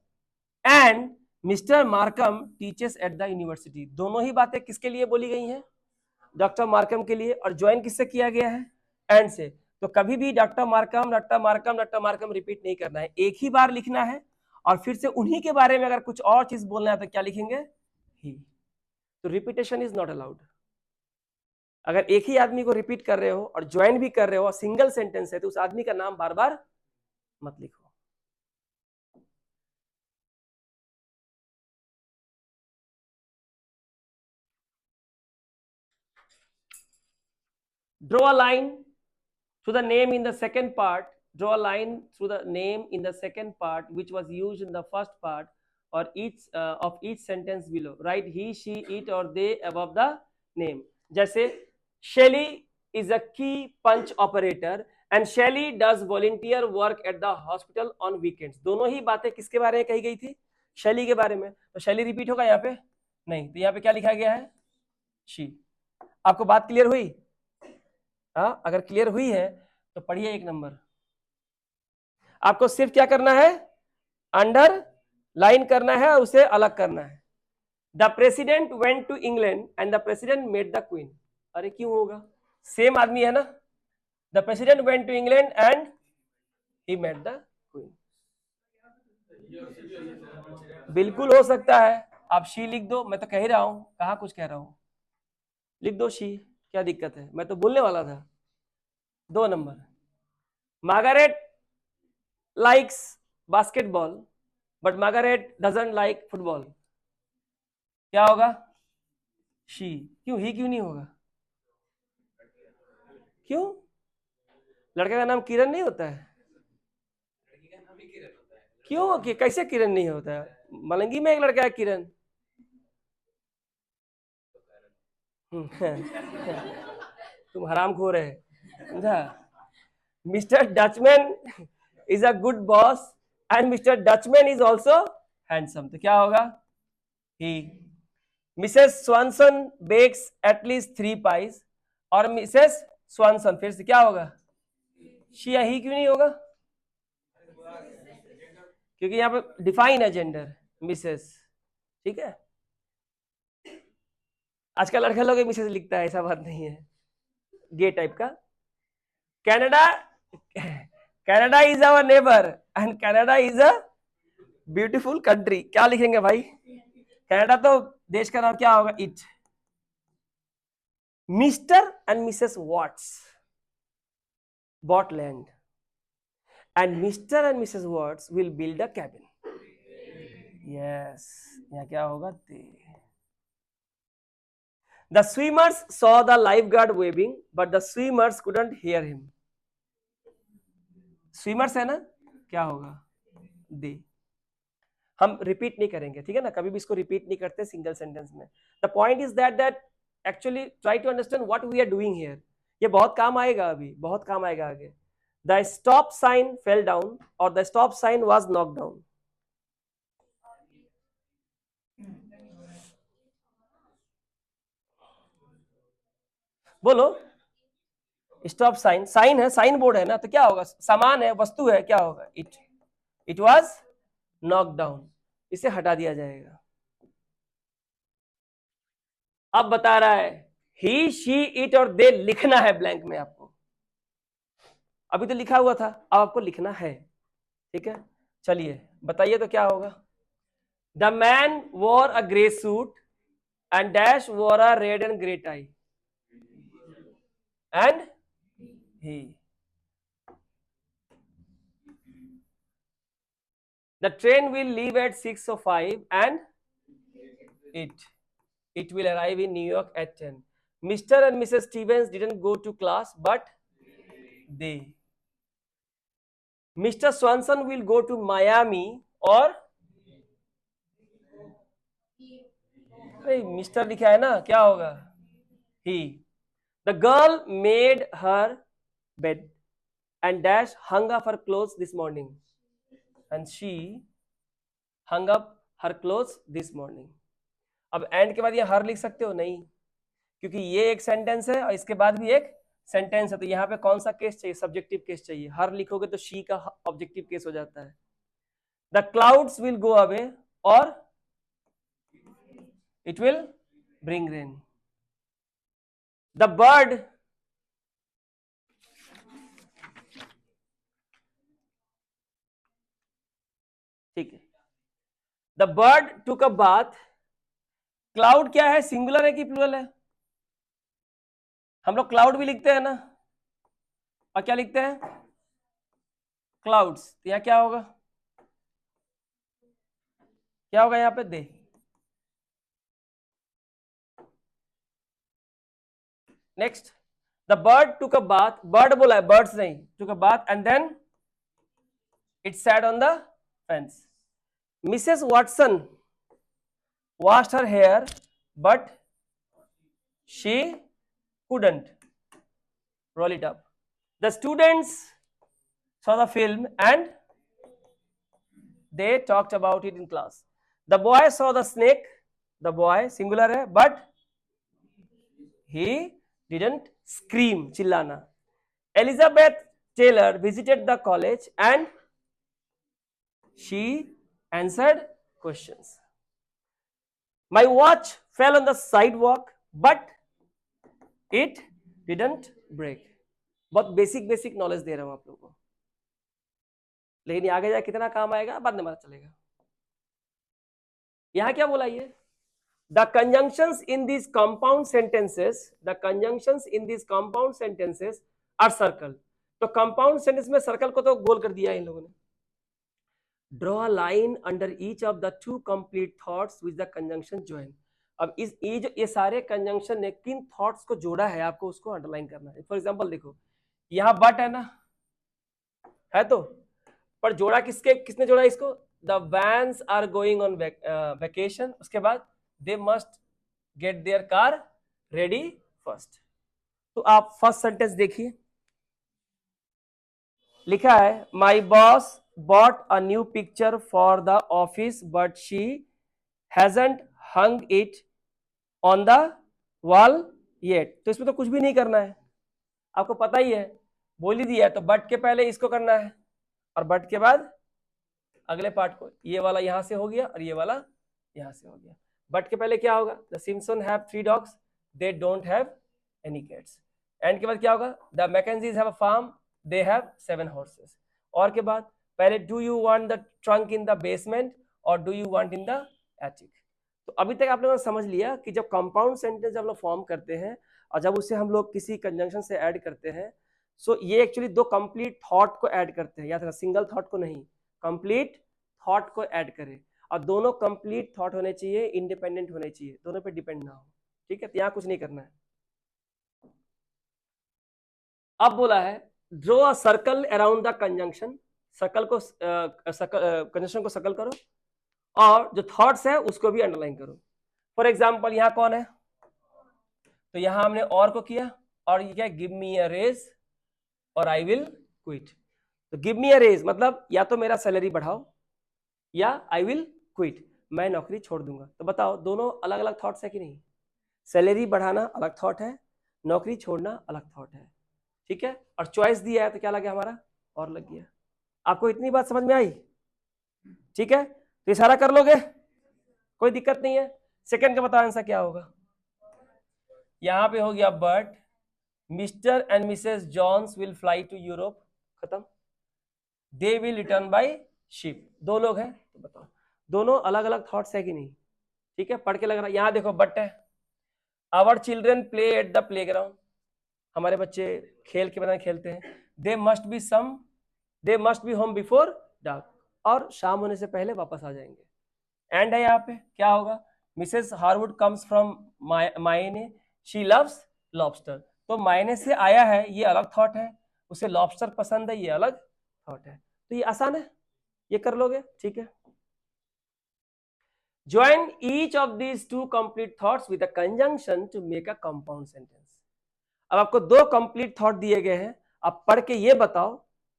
and Mr Markham teachers at the university. दोनों ही बातें किसके लिए बोली गई हैं? डॉक्टर मार्कम के लिए, और ज्वाइन किससे किया गया है? एंड से। तो कभी भी doctor Markham, doctor Markham, doctor Markham repeat नहीं करना है, एक ही बार लिखना है। और फिर से उन्हीं के बारे में अगर कुछ और चीज बोलना है तो क्या लिखेंगे? ही। तो रिपीटेशन इज नॉट अलाउड। अगर एक ही आदमी को रिपीट कर रहे हो और ज्वाइन भी कर रहे हो और सिंगल सेंटेंस है तो उस आदमी का नाम बार बार मत लिखो। Draw a line through the name in the second part. Draw a line through the name in the second part which was used in the first part or each of each sentence below. Write he, she, it or they above the name. जैसे Shelly is a key punch operator and Shelly does volunteer work at the hospital on weekends. दोनों ही बातें किसके बारे में कही गई थी? शैली के बारे में। तो शैली रिपीट होगा यहाँ पे? नहीं। तो यहाँ पे क्या लिखा गया है? शी। आपको बात क्लियर हुई? हाँ, अगर क्लियर हुई है तो पढ़िए 1 नंबर। आपको सिर्फ क्या करना है? अंडर लाइन करना है और उसे अलग करना है। The president went to England and the president met the queen. अरे क्यों होगा? सेम आदमी है ना। The president went to England and he met the queen. बिल्कुल हो सकता है। आप शी लिख दो, मैं तो कह ही रहा हूं, कहां कुछ कह रहा हूं। लिख दो शी, क्या दिक्कत है? मैं तो बोलने वाला था। 2 number, Margaret likes basketball but Margaret doesn't like football, क्या होगा? she। क्यों ही क्यों नहीं होगा? क्यों? लड़के का नाम किरण नहीं होता है? क्यों कि कैसे किरण नहीं होता है? मलंगी में एक लड़का है किरण। तुम हरामखोर है। समझा? Mr Dutchman is a good boss and Mr Dutchman is also handsome, तो क्या होगा? He. Mrs Swanson bakes at least 3 pies और मिसेस स्वानसन, फिर से क्या होगा? शी या ही क्यों नहीं होगा? क्योंकि यहाँ पे डिफाइन है जेंडर, मिसेस। ठीक है, आजकल लड़का लोग मिसेस लिखता है, ऐसा बात नहीं है, गे टाइप का। Canada, Canada is our neighbour and Canada is a beautiful country, क्या लिखेंगे भाई? कनाडा तो देश का नाम क्या होगा? It. Mr and Mrs Watts bought land and Mr. and Mrs. Watts will build a cabin. Yes, यहाँ क्या होगा? The swimmers saw the lifeguard waving, but the swimmers couldn't hear him. Swimmers है ना, क्या होगा? They. हम repeat नहीं करेंगे, ठीक है ना, कभी भी इसको रिपीट नहीं करते सिंगल सेंटेंस में. The point is that actually try to understand what we are doing here. ये बहुत काम आएगा, अभी बहुत काम आएगा आगे. The stop sign fell down और the stop sign was knock down. बोलो. स्टॉप साइन, साइन है, साइन बोर्ड है ना, तो क्या होगा? सामान है, वस्तु है, क्या होगा? It was knock down. इसे हटा दिया जाएगा. अब बता रहा है ही, शी, इट और दे लिखना है ब्लैंक में आपको. अभी तो लिखा हुआ था, अब आपको लिखना है, ठीक है. चलिए बताइए तो क्या होगा? The man wore a grey suit and dash wore a red and grey tie and he. The train will leave at 6:05 and it will arrive in New York at 10. Mr. and Mrs. Stevens didn't go to class, but they. Mr. Swanson will go to Miami or mister लिखा है ना, क्या होगा? He. The girl made her bed and dash hung up her clothes this morning. And she hung up her clothes this morning. अब and के बाद ये हर लिख सकते हो? नहीं, क्योंकि ये एक सेंटेंस है और इसके बाद भी एक सेंटेंस है, तो यहाँ पे कौन सा केस चाहिए? सब्जेक्टिव केस चाहिए. हर लिखोगे तो शी का ऑब्जेक्टिव केस हो जाता है. The clouds will go away और it will bring rain. The bird ठीक है. The bird took a bath. Cloud क्या है? सिंगुलर है कि प्लूरल है? हम लोग क्लाउड भी लिखते हैं ना, और क्या लिखते हैं? क्लाउड्स. तो यहाँ क्या होगा? क्या होगा यहाँ पे? They. Next. The bird took a bath. Bird बोला है, बर्ड्स नहीं. Took a bath and then it sat on the fence. Mrs Watson washed her hair but she couldn't roll it up. The students saw the film and they talked about it in class. The boy saw the snake. The boy singular है, but he didn't scream, चिल्लाना. Elizabeth Taylor visited the college and she answered questions. My watch fell on the sidewalk, but it didn't break. बहुत basic knowledge दे रहा हूं आप लोगों को, लेकिन आगे जाए कितना काम आएगा बाद में पता चलेगा. यहां क्या बोला? ये the conjunctions in this compound sentences are circle. तो कंपाउंड सेंटेंस में सर्कल को तो गोल कर दिया इन लोगों ने. Draw a line under each of the two complete thoughts which the conjunction join. अब ये सारे कंजंक्शन ने किन थॉट्स को जोड़ा है, आपको उसको अंडरलाइन करना है. फॉर एग्जांपल देखो, यहाँ बट है ना, है तो, पर जोड़ा किसने जोड़ा इसको? The Vances are going on vacation. उसके बाद they must get their car ready first. तो आप फर्स्ट सेंटेंस देखिए, लिखा है my boss bought a new picture for the office but she hasn't hung it on the wall yet. तो इसमें तो कुछ भी नहीं करना है, आपको पता ही है, बोल ही दिया है. तो बट के पहले इसको करना है और बट के बाद अगले पार्ट को. ये वाला यहां से हो गया और ये वाला यहां से हो गया. बट के पहले क्या होगा? The Simpson have 3 dogs, they don't have any cats. And के बाद क्या होगा? The McKenzies have a farm, they have 7 horses. और के बाद पहले do you want the trunk in the basement और do you want in the attic. तो अभी तक आप लोगों ने समझ लिया कि जब कंपाउंड सेंटेंस हम लोग फॉर्म करते हैं और जब उसे हम लोग किसी कंजंक्शन से ऐड करते हैं, सो ये एक्चुअली दो कंप्लीट थॉट को ऐड करते हैं, या फिर सिंगल थॉट को नहीं, कंप्लीट थॉट को ऐड करें। और दोनों कंप्लीट थॉट होने चाहिए, इंडिपेंडेंट होने चाहिए, दोनों पे डिपेंड ना हो। ठीक है, तो यहाँ कुछ नहीं करना है। अब बोला है draw a circle around the conjunction, circle को कंजंक्शन को सर्कल करो और जो थॉट्स है उसको भी अंडरलाइन करो। फॉर एग्जाम्पल यहाँ कौन है, तो यहाँ हमने और को किया और ये क्या, गिव मी अ रेज और आई विल क्विट। तो गिव मी अ रेज मतलब या तो मेरा सैलरी बढ़ाओ या आई विल क्विट, मैं नौकरी छोड़ दूंगा। तो बताओ दोनों अलग अलग थॉट्स है कि नहीं? सैलरी बढ़ाना अलग थॉट है, नौकरी छोड़ना अलग थॉट है। ठीक है, और चॉइस दिया है तो क्या लग गया हमारा, और लग गया। आपको इतनी बात समझ में आई? ठीक है, तो इशारा कर लोगे, कोई दिक्कत नहीं है। सेकंड का बताओ आंसर क्या होगा। यहां पे हो गया but Mr and Mrs Jones will fly to Europe, खत्म। They will return by ship, दो लोग हैं, तो बताओ दोनों अलग अलग थॉट्स है कि नहीं? ठीक है, पढ़ के लग रहा है। यहाँ देखो बट है, our children play at the playground, हमारे बच्चे खेल के मैदान खेलते हैं। They must be home before dark, और शाम होने से पहले वापस आ जाएंगे। एंड है यहाँ पे क्या होगा, मिसेस हार्वुड कम्स फ्रॉम मायने, शी लव्स लॉबस्टर। तो मायने से आया है, ये अलग थॉट है, उसे लॉबस्टर पसंद है, ये अलग थॉट है। तो ये आसान है, ये कर लोगे। ठीक है, join each of these two complete thoughts with a conjunction to make a compound sentence। अब आपको दो कंप्लीट थॉट दिए गए हैं, अब पढ़ के ये बताओ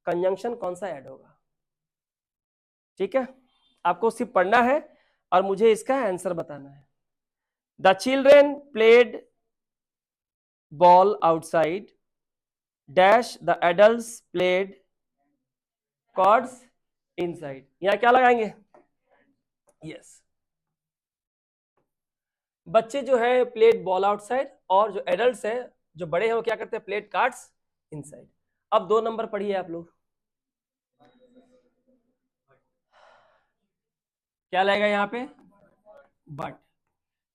कंजंक्शन कौन सा ऐड होगा। ठीक है, आपको सिर्फ पढ़ना है और मुझे इसका आंसर बताना है। The children played ball outside dash, the adults played cards inside. यहां क्या लगाएंगे, यस, बच्चे जो है प्लेड बॉल आउटसाइड और जो एडल्ट्स है, जो बड़े हैं, वो क्या करते हैं, प्लेड कार्ड्स इनसाइड। अब 2 नंबर पढ़िए आप लोग, क्या लगेगा यहाँ पे, बट।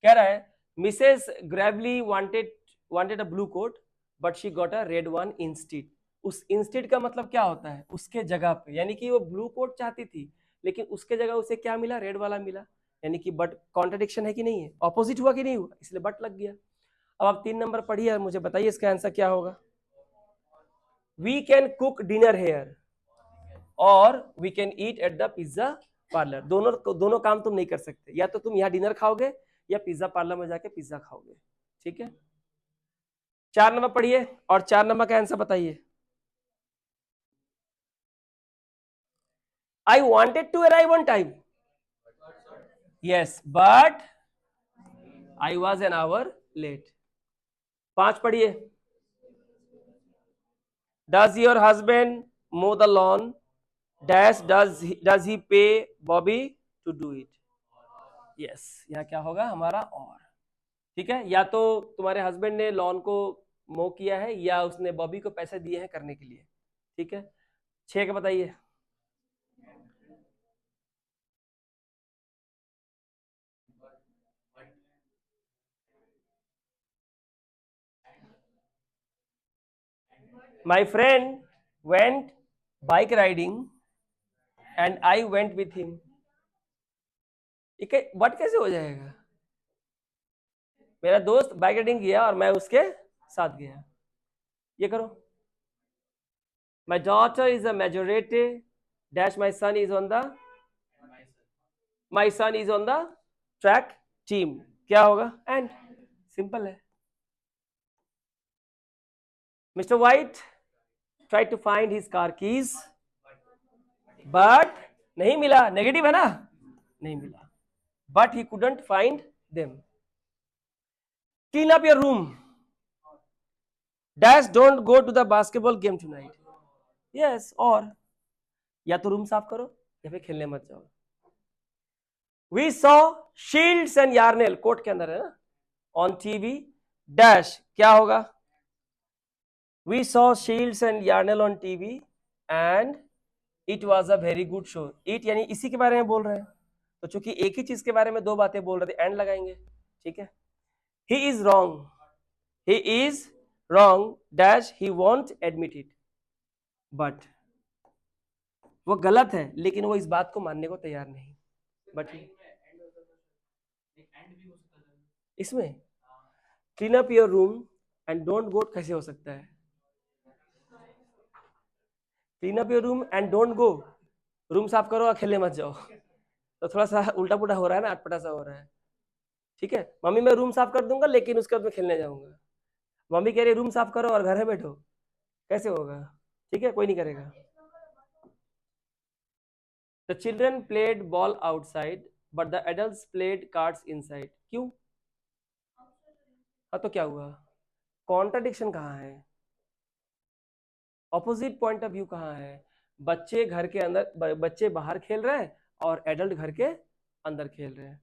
कह रहा है Mrs Gravely wanted a blue coat but she got a red one instead. उस इंस्टीड का मतलब क्या होता है, उसके जगह पे, यानी कि वो ब्लू कोट चाहती थी लेकिन उसके जगह उसे क्या मिला, रेड वाला मिला। यानी कि बट कॉन्ट्रडिक्शन है कि नहीं है, ऑपोजिट हुआ कि नहीं हुआ, इसलिए बट लग गया। अब आप 3 नंबर पढ़िए और मुझे बताइए इसका आंसर क्या होगा। We can cook dinner here और we can eat at the pizza parlour. दोनों काम तुम नहीं कर सकते, या तो तुम यहाँ डिनर खाओगे या पिज्जा पार्लर में जाके पिज्जा खाओगे। ठीक है, 4 नंबर पढ़िए और 4 नंबर का आंसर बताइए। I wanted to arrive on time, yes, but I was an hour late. 5 पढ़िए, does your husband mow the lawn dash, does he pay Bobby to do it. Yes, यहाँ क्या होगा हमारा और। ठीक है, या तो तुम्हारे हस्बैंड ने लॉन को मो किया है या उसने बॉबी को पैसे दिए हैं करने के लिए। ठीक है, 6 का बताइए। My friend went bike riding and I went with him। But कैसे हो जाएगा, मेरा दोस्त बाइक राइडिंग किया और मैं उसके साथ गया। ये करो, my daughter is a majority dash, my son is on the track team। क्या होगा, एंड, सिंपल है। Mr White try to find his car keys but नहीं मिला, नेगेटिव है ना, नहीं मिला, but he couldn't find them. Clean up your room dash, don't go to the basketball game tonight. Yes, और या तो रूम साफ करो या फिर खेलने मत जाओ। We saw Shields and Yarnell, court के अंदर है ना, ऑन टीवी डैश, क्या होगा, we saw Shields and Yarnell on TV and it was a very good show. It यानी इसी के बारे में बोल रहे हैं, तो चूंकि एक ही चीज के बारे में दो बातें बोल रहे थे, एंड लगाएंगे। ठीक है। He is wrong, he is wrong dash he want admit it, but वो गलत है लेकिन वो इस बात को मानने को तैयार नहीं। बट इसमें clean up your room and don't go कैसे हो सकता है? Clean up your room and don't go, room साफ करो और खेलने मत जाओ। तो थोड़ा सा उल्टा पुल्टा हो रहा है ना, अटपटा सा हो रहा है। ठीक है, मम्मी मैं रूम साफ कर दूंगा लेकिन उसके बाद मैं खेलने जाऊंगा। मम्मी कह रही रूम साफ करो और घर में बैठो, कैसे होगा? ठीक है, कोई नहीं करेगा। The children played ball outside but the adults played cards inside. क्यों? हाँ तो क्या हुआ? कॉन्ट्राडिक्शन कहाँ है? ऑपोजिट पॉइंट ऑफ व्यू कहाँ है? बच्चे घर के अंदर, बच्चे बाहर खेल रहे हैं और एडल्ट घर के अंदर खेल रहे हैं।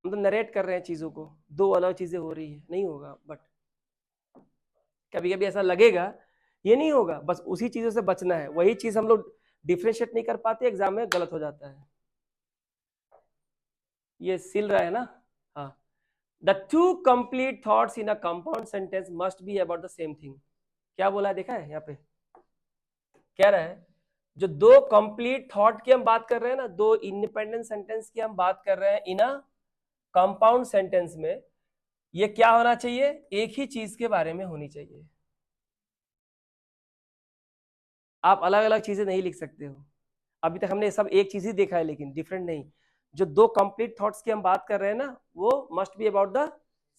हम तो नरेट कर रहे हैं चीजों को, दो अलग चीजें हो रही है, नहीं होगा। बट कभी कभी ऐसा लगेगा, ये नहीं होगा, बस उसी चीजों से बचना है। वही चीज हम लोग डिफ्रेंशिएट नहीं कर पाते, एग्जाम में गलत हो जाता है। ये सिल रहा है ना? हाँ। The two complete thoughts in a compound sentence must be about the same thing. क्या बोला है, देखा है यहाँ पे? कह रहा है जो दो कंप्लीट थॉट की हम बात कर रहे हैं ना, दो इंडिपेंडेंट सेंटेंस की हम बात कर रहे हैं इन अ कंपाउंड सेंटेंस में, ये क्या होना चाहिए? एक ही चीज के बारे में होनी चाहिए। आप अलग अलग चीजें नहीं लिख सकते हो। अभी तक हमने सब एक चीज ही देखा है लेकिन डिफरेंट नहीं। जो दो कंप्लीट थॉट्स की हम बात कर रहे हैं ना, वो must be about the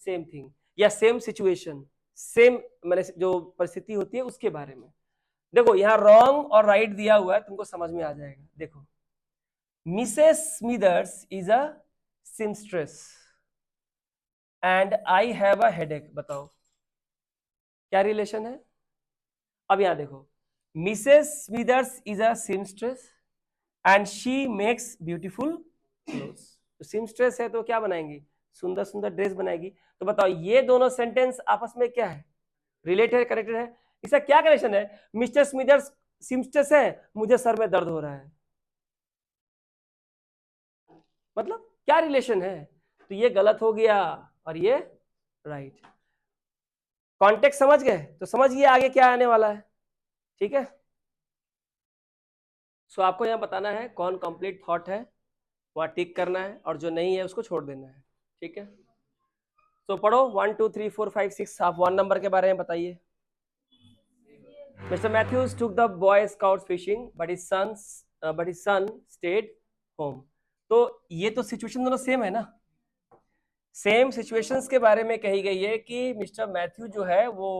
same thing या सेम सिचुएशन, सेम मैंने जो परिस्थिति होती है उसके बारे में। देखो यहाँ रॉन्ग और राइट दिया हुआ है, तुमको समझ में आ जाएगा। देखो, Mrs Smithers is a seamstress and I have a headache. बताओ क्या रिलेशन है? अब यहां देखो, Mrs Smithers is a seamstress and she makes beautiful clothes. तो सिम्स्ट्रेस है तो क्या बनाएंगी? सुंदर सुंदर ड्रेस बनाएगी। तो बताओ ये दोनों सेंटेंस आपस में क्या है? रिलेटेड है, कनेक्टेड है? इसका क्या कनेक्शन है? मिस्टर स्मिदर्स सिम्स्ट्रेस है, मुझे सर में दर्द हो रहा है, मतलब क्या रिलेशन है? तो ये गलत हो गया और ये राइट। कॉन्टेक्स्ट समझ गए तो समझिए आगे क्या आने वाला है। ठीक है, सो आपको यहाँ बताना है कौन कंप्लीट थॉट है, वहाँ टिक करना है, और जो नहीं है उसको छोड़ देना है। ठीक है, तो पढ़ो 1 2 3 4 5 6। आप 1 नंबर के बारे में बताइए। Mr Matthews took the boy scouts fishing but his son stayed home। तो ये तो सिचुएशन दोनों सेम है ना, सेम सिचुएशंस के बारे में कही गई है कि मिस्टर मैथ्यू जो है वो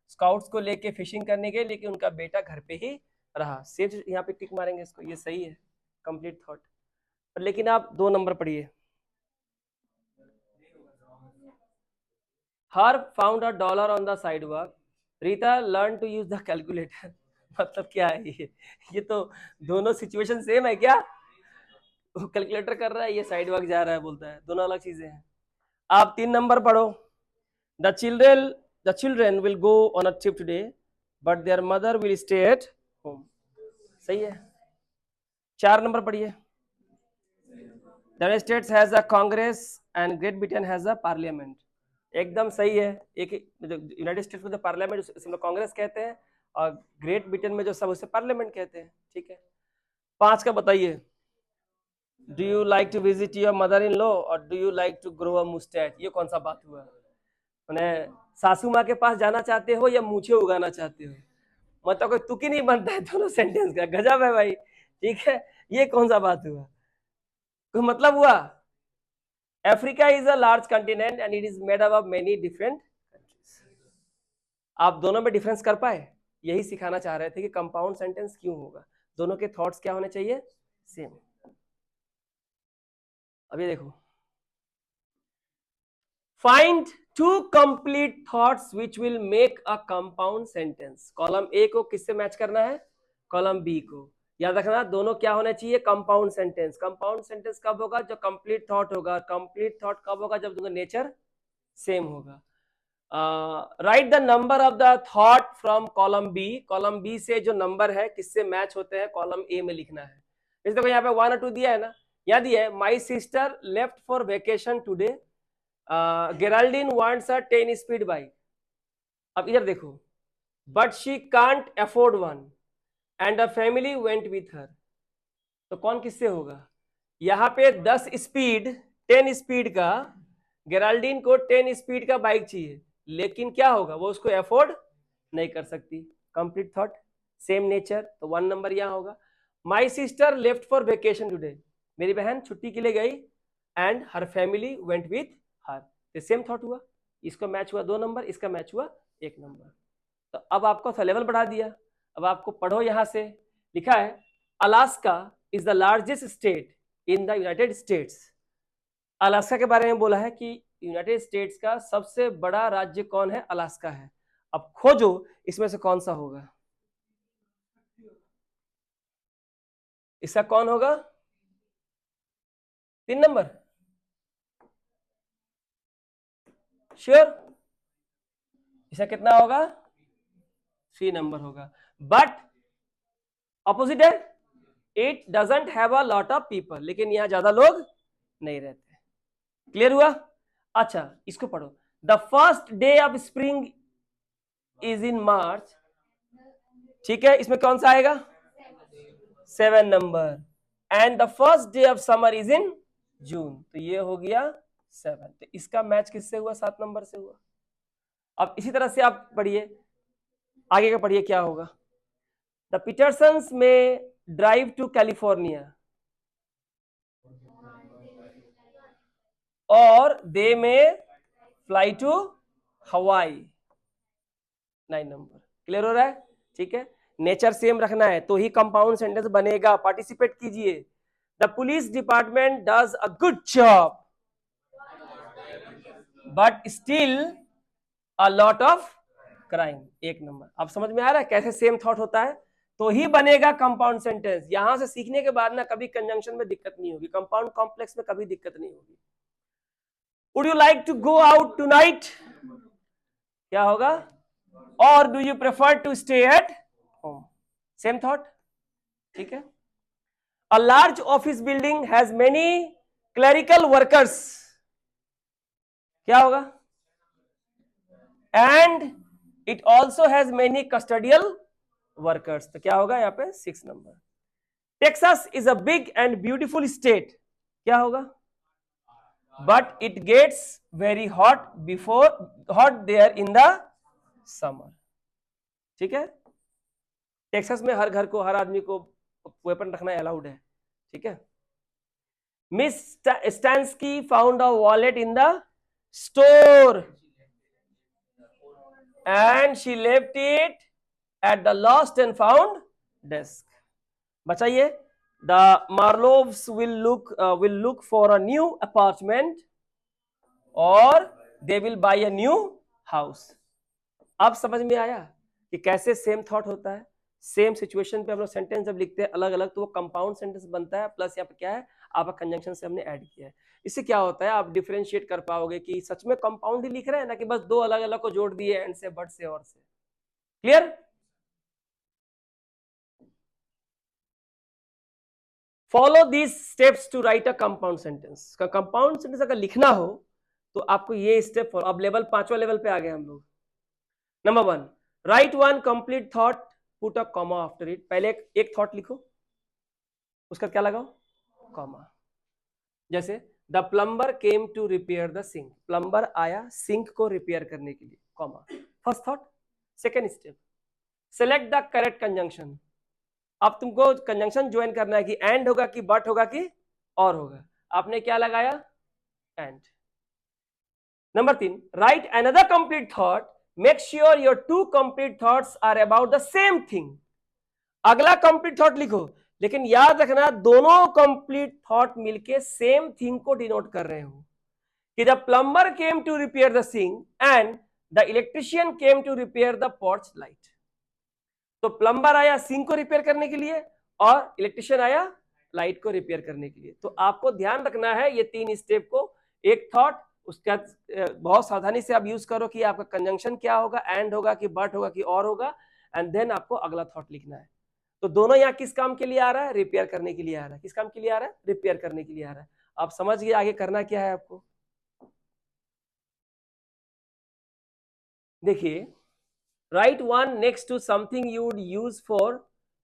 स्काउट्स को लेके फिशिंग करने गए लेकिन उनका बेटा घर पे ही रहा। सेम यहाँ पे टिक मारेंगे इसको, ये सही है कंप्लीट थॉट। लेकिन आप 2 नंबर पढ़िए। Her found a dollar on the sidewalk, Rita learn to use the calculator. मतलब क्या है ये तो दोनों सिचुएशन सेम है क्या? वो कैलकुलेटर कर रहा है, ये साइड वॉक जा रहा है, बोलता है दोनों अलग चीजें हैं। आप 3 नंबर पढ़ो। The children will go on a trip today but there mother will stay at home. सही है। 4 नंबर पढ़िए। The United states has a Congress and great Britain has a parliament. एकदम सही है। एक यूनाइटेड स्टेट्स में जो पार्लियामेंट उसे लोग कांग्रेस कहते हैं, और ग्रेट ब्रिटेन में जो सब उसे पार्लियामेंट कहते हैं। ठीक है, 5 का बताइए। Do you like to visit your mother in law और do you like to grow a moustache? ये कौन सा बात हुआ? मैंने सासू माँ के पास जाना चाहते हो या मूछे उगाना चाहते हो? मतलब कोई तुक ही नहीं बनता है दोनों सेंटेंस का, गजब है भाई। ठीक है, ये कौन सा बात हुआ? कोई मतलब हुआ? Africa is a large continent and it is made up of many different countries. आप दोनों में डिफरेंस कर पाए? यही सिखाना चाह रहे थे कि कंपाउंड सेंटेंस क्यों होगा, दोनों के थॉट्स क्या होने चाहिए? सेम। अब ये देखो, find two complete thoughts which will make a compound sentence. Column A को किससे मैच करना है? कॉलम बी को। याद रखना दोनों क्या होना चाहिए? Compound sentence. कंपाउंड सेंटेंस कब होगा? जो कंप्लीट थॉट होगा। कंप्लीट थॉट कब होगा? जब दोनों नेचर सेम होगा। Write the number of the thought from column B. Column B से जो नंबर है किससे मैच होते हैं कॉलम ए में लिखना है। इस देखो यहाँ पे 1 और 2 दिया है ना, यहाँ दिया है my sister left for vacation today, Geraldine wants a 10 speed bike. अब इधर देखो, but she can't afford one and a family went with her. तो कौन किससे होगा? यहाँ पे 10 स्पीड 10 स्पीड का, गेराल्डीन को 10 स्पीड का बाइक चाहिए, लेकिन क्या होगा, वो उसको अफोर्ड नहीं कर सकती। कंप्लीट थॉट, सेम नेचर, तो 1 नंबर यहाँ होगा। माई sister left for vacation today, मेरी बहन छुट्टी के लिए गई, and her family went with her, तो सेम थॉट हुआ। इसको मैच हुआ 2 नंबर, इसका मैच हुआ 1 नंबर। तो अब आपको लेवल बढ़ा दिया। अब आपको पढ़ो, यहां से लिखा है Alaska is the largest state in the United states. Alaska के बारे में बोला है कि यूनाइटेड स्टेट्स का सबसे बड़ा राज्य कौन है? अलास्का है। अब खोजो इसमें से कौन सा होगा, इसका कौन होगा? 3 नंबर श्योर? इसका कितना होगा? 3 नंबर होगा। बट अपोजिट है, it doesn't have a lot of people, लेकिन यहां ज्यादा लोग नहीं रहते। क्लियर हुआ? अच्छा, इसको पढ़ो। The first day of spring is in March. ठीक है, इसमें कौन सा आएगा? 7 number. And the first day of summer is in June, तो ये हो गया 7। तो इसका मैच किससे हुआ? 7 नंबर से हुआ। अब इसी तरह से आप पढ़िए, आगे का पढ़िए क्या होगा। द पीटरसन्स में ड्राइव टू कैलिफोर्निया और दे में फ्लाई टू हवाई। 9 नंबर। क्लियर हो रहा है? ठीक है, नेचर सेम रखना है तो ही कंपाउंड सेंटेंस बनेगा। पार्टिसिपेट कीजिए। The police department does a good job but still a lot of crime. 1 number. अब समझ में आ रहा है कैसे सेम थॉट होता है? तो ही बनेगा कंपाउंड सेंटेंस। यहां से सीखने के बाद ना कभी कंजंक्शन में दिक्कत नहीं होगी, कंपाउंड कॉम्प्लेक्स में कभी दिक्कत नहीं होगी। Would you like to go out tonight, क्या होगा? और do you prefer to stay at home? Same thought. ठीक है। A large office building has many clerical workers, क्या होगा? And it also has many custodial workers, तो क्या होगा यहाँ पे? 6 number. Texas is a big and beautiful state, क्या होगा? But it gets very hot there in the summer. ठीक है, टेक्सास में हर घर को, हर आदमी को वेपन रखना अलाउड है। ठीक है। Miss Stanski found a wallet in the store and she left it at the lost and found desk. बचाइए। The Marlows will look for a new apartment और they will buy a new house. अब समझ में आया कि कैसे same thought होता है? सेम सिचुएशन पे हम लोग सेंटेंस जब लिखते हैं अलग अलग तो वो कंपाउंड सेंटेंस बनता है। प्लस यहाँ पे क्या है, आपका कंजंक्शन से हमने ऐड किया है। इससे क्या होता है, आप डिफरेंशिएट कर पाओगे कि सच में कंपाउंड ही लिख रहे हैं ना कि बस 2 अलग अलग को जोड़ दिए एंड से, बट से और से। Clear? Follow these steps to write a compound sentence. Compound sentence अगर लिखना हो तो आपको ये स्टेप फॉलो। अब लेवल 5वां लेवल पे आ गए हम लोग। Number 1, write 1 complete thought, put a comma after it. पहले एक थॉट लिखो, उसका क्या लगाओ? कॉमा। जैसे the plumber came to repair the sink, plumber आया सिंक को रिपेयर करने के लिए, comma. First thought. Second step, select the correct conjunction. अब तुमको कंजंक्शन ज्वाइन करना है कि एंड होगा कि बट होगा कि और होगा। आपने क्या लगाया? And. Number 3, write another complete thought, make sure your 2 complete thoughts are about the same thing. अगला कंप्लीट थॉट लिखो, लेकिन याद रखना दोनों कंप्लीट थॉट मिलके सेम थिंग को डिनोट कर रहे हो कि the plumber came to repair the sink and the electrician came to repair the porch light. तो प्लम्बर आया सिंक को रिपेयर करने के लिए और इलेक्ट्रिशियन आया लाइट को रिपेयर करने के लिए। तो आपको ध्यान रखना है ये 3 स्टेप को, एक थॉट उसका बहुत सावधानी से आप यूज करो कि आपका कंजंक्शन क्या होगा, एंड होगा कि बट होगा कि और होगा, एंड देन आपको अगला थॉट लिखना है। तो दोनों यहाँ किस काम के लिए आ रहा है? रिपेयर करने के लिए आ रहा है। किस काम के लिए आ रहा है? रिपेयर करने के लिए आ रहा है। आप समझ गए आगे करना क्या है आपको। देखिए, write one next to something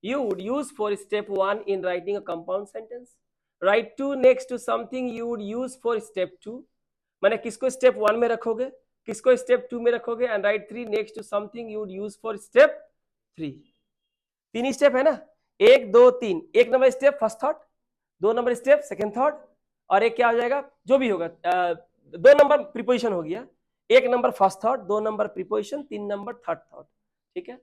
you would use for step 1 in writing a compound sentence. Write 2 next to something you would use for step 2. माने किसको स्टेप 1 में रखोगे, किसको स्टेप 2 में रखोगे, and write 3 next to something you would use for step 3. 3 step है ना, 1 2 3। 1 number step first thought, 2 number step second thought, और एक क्या हो जाएगा जो भी होगा 2 नंबर प्रीपोजिशन हो गया। 1 number first thought, 2 number preposition, 3 number third thought. ठीक है,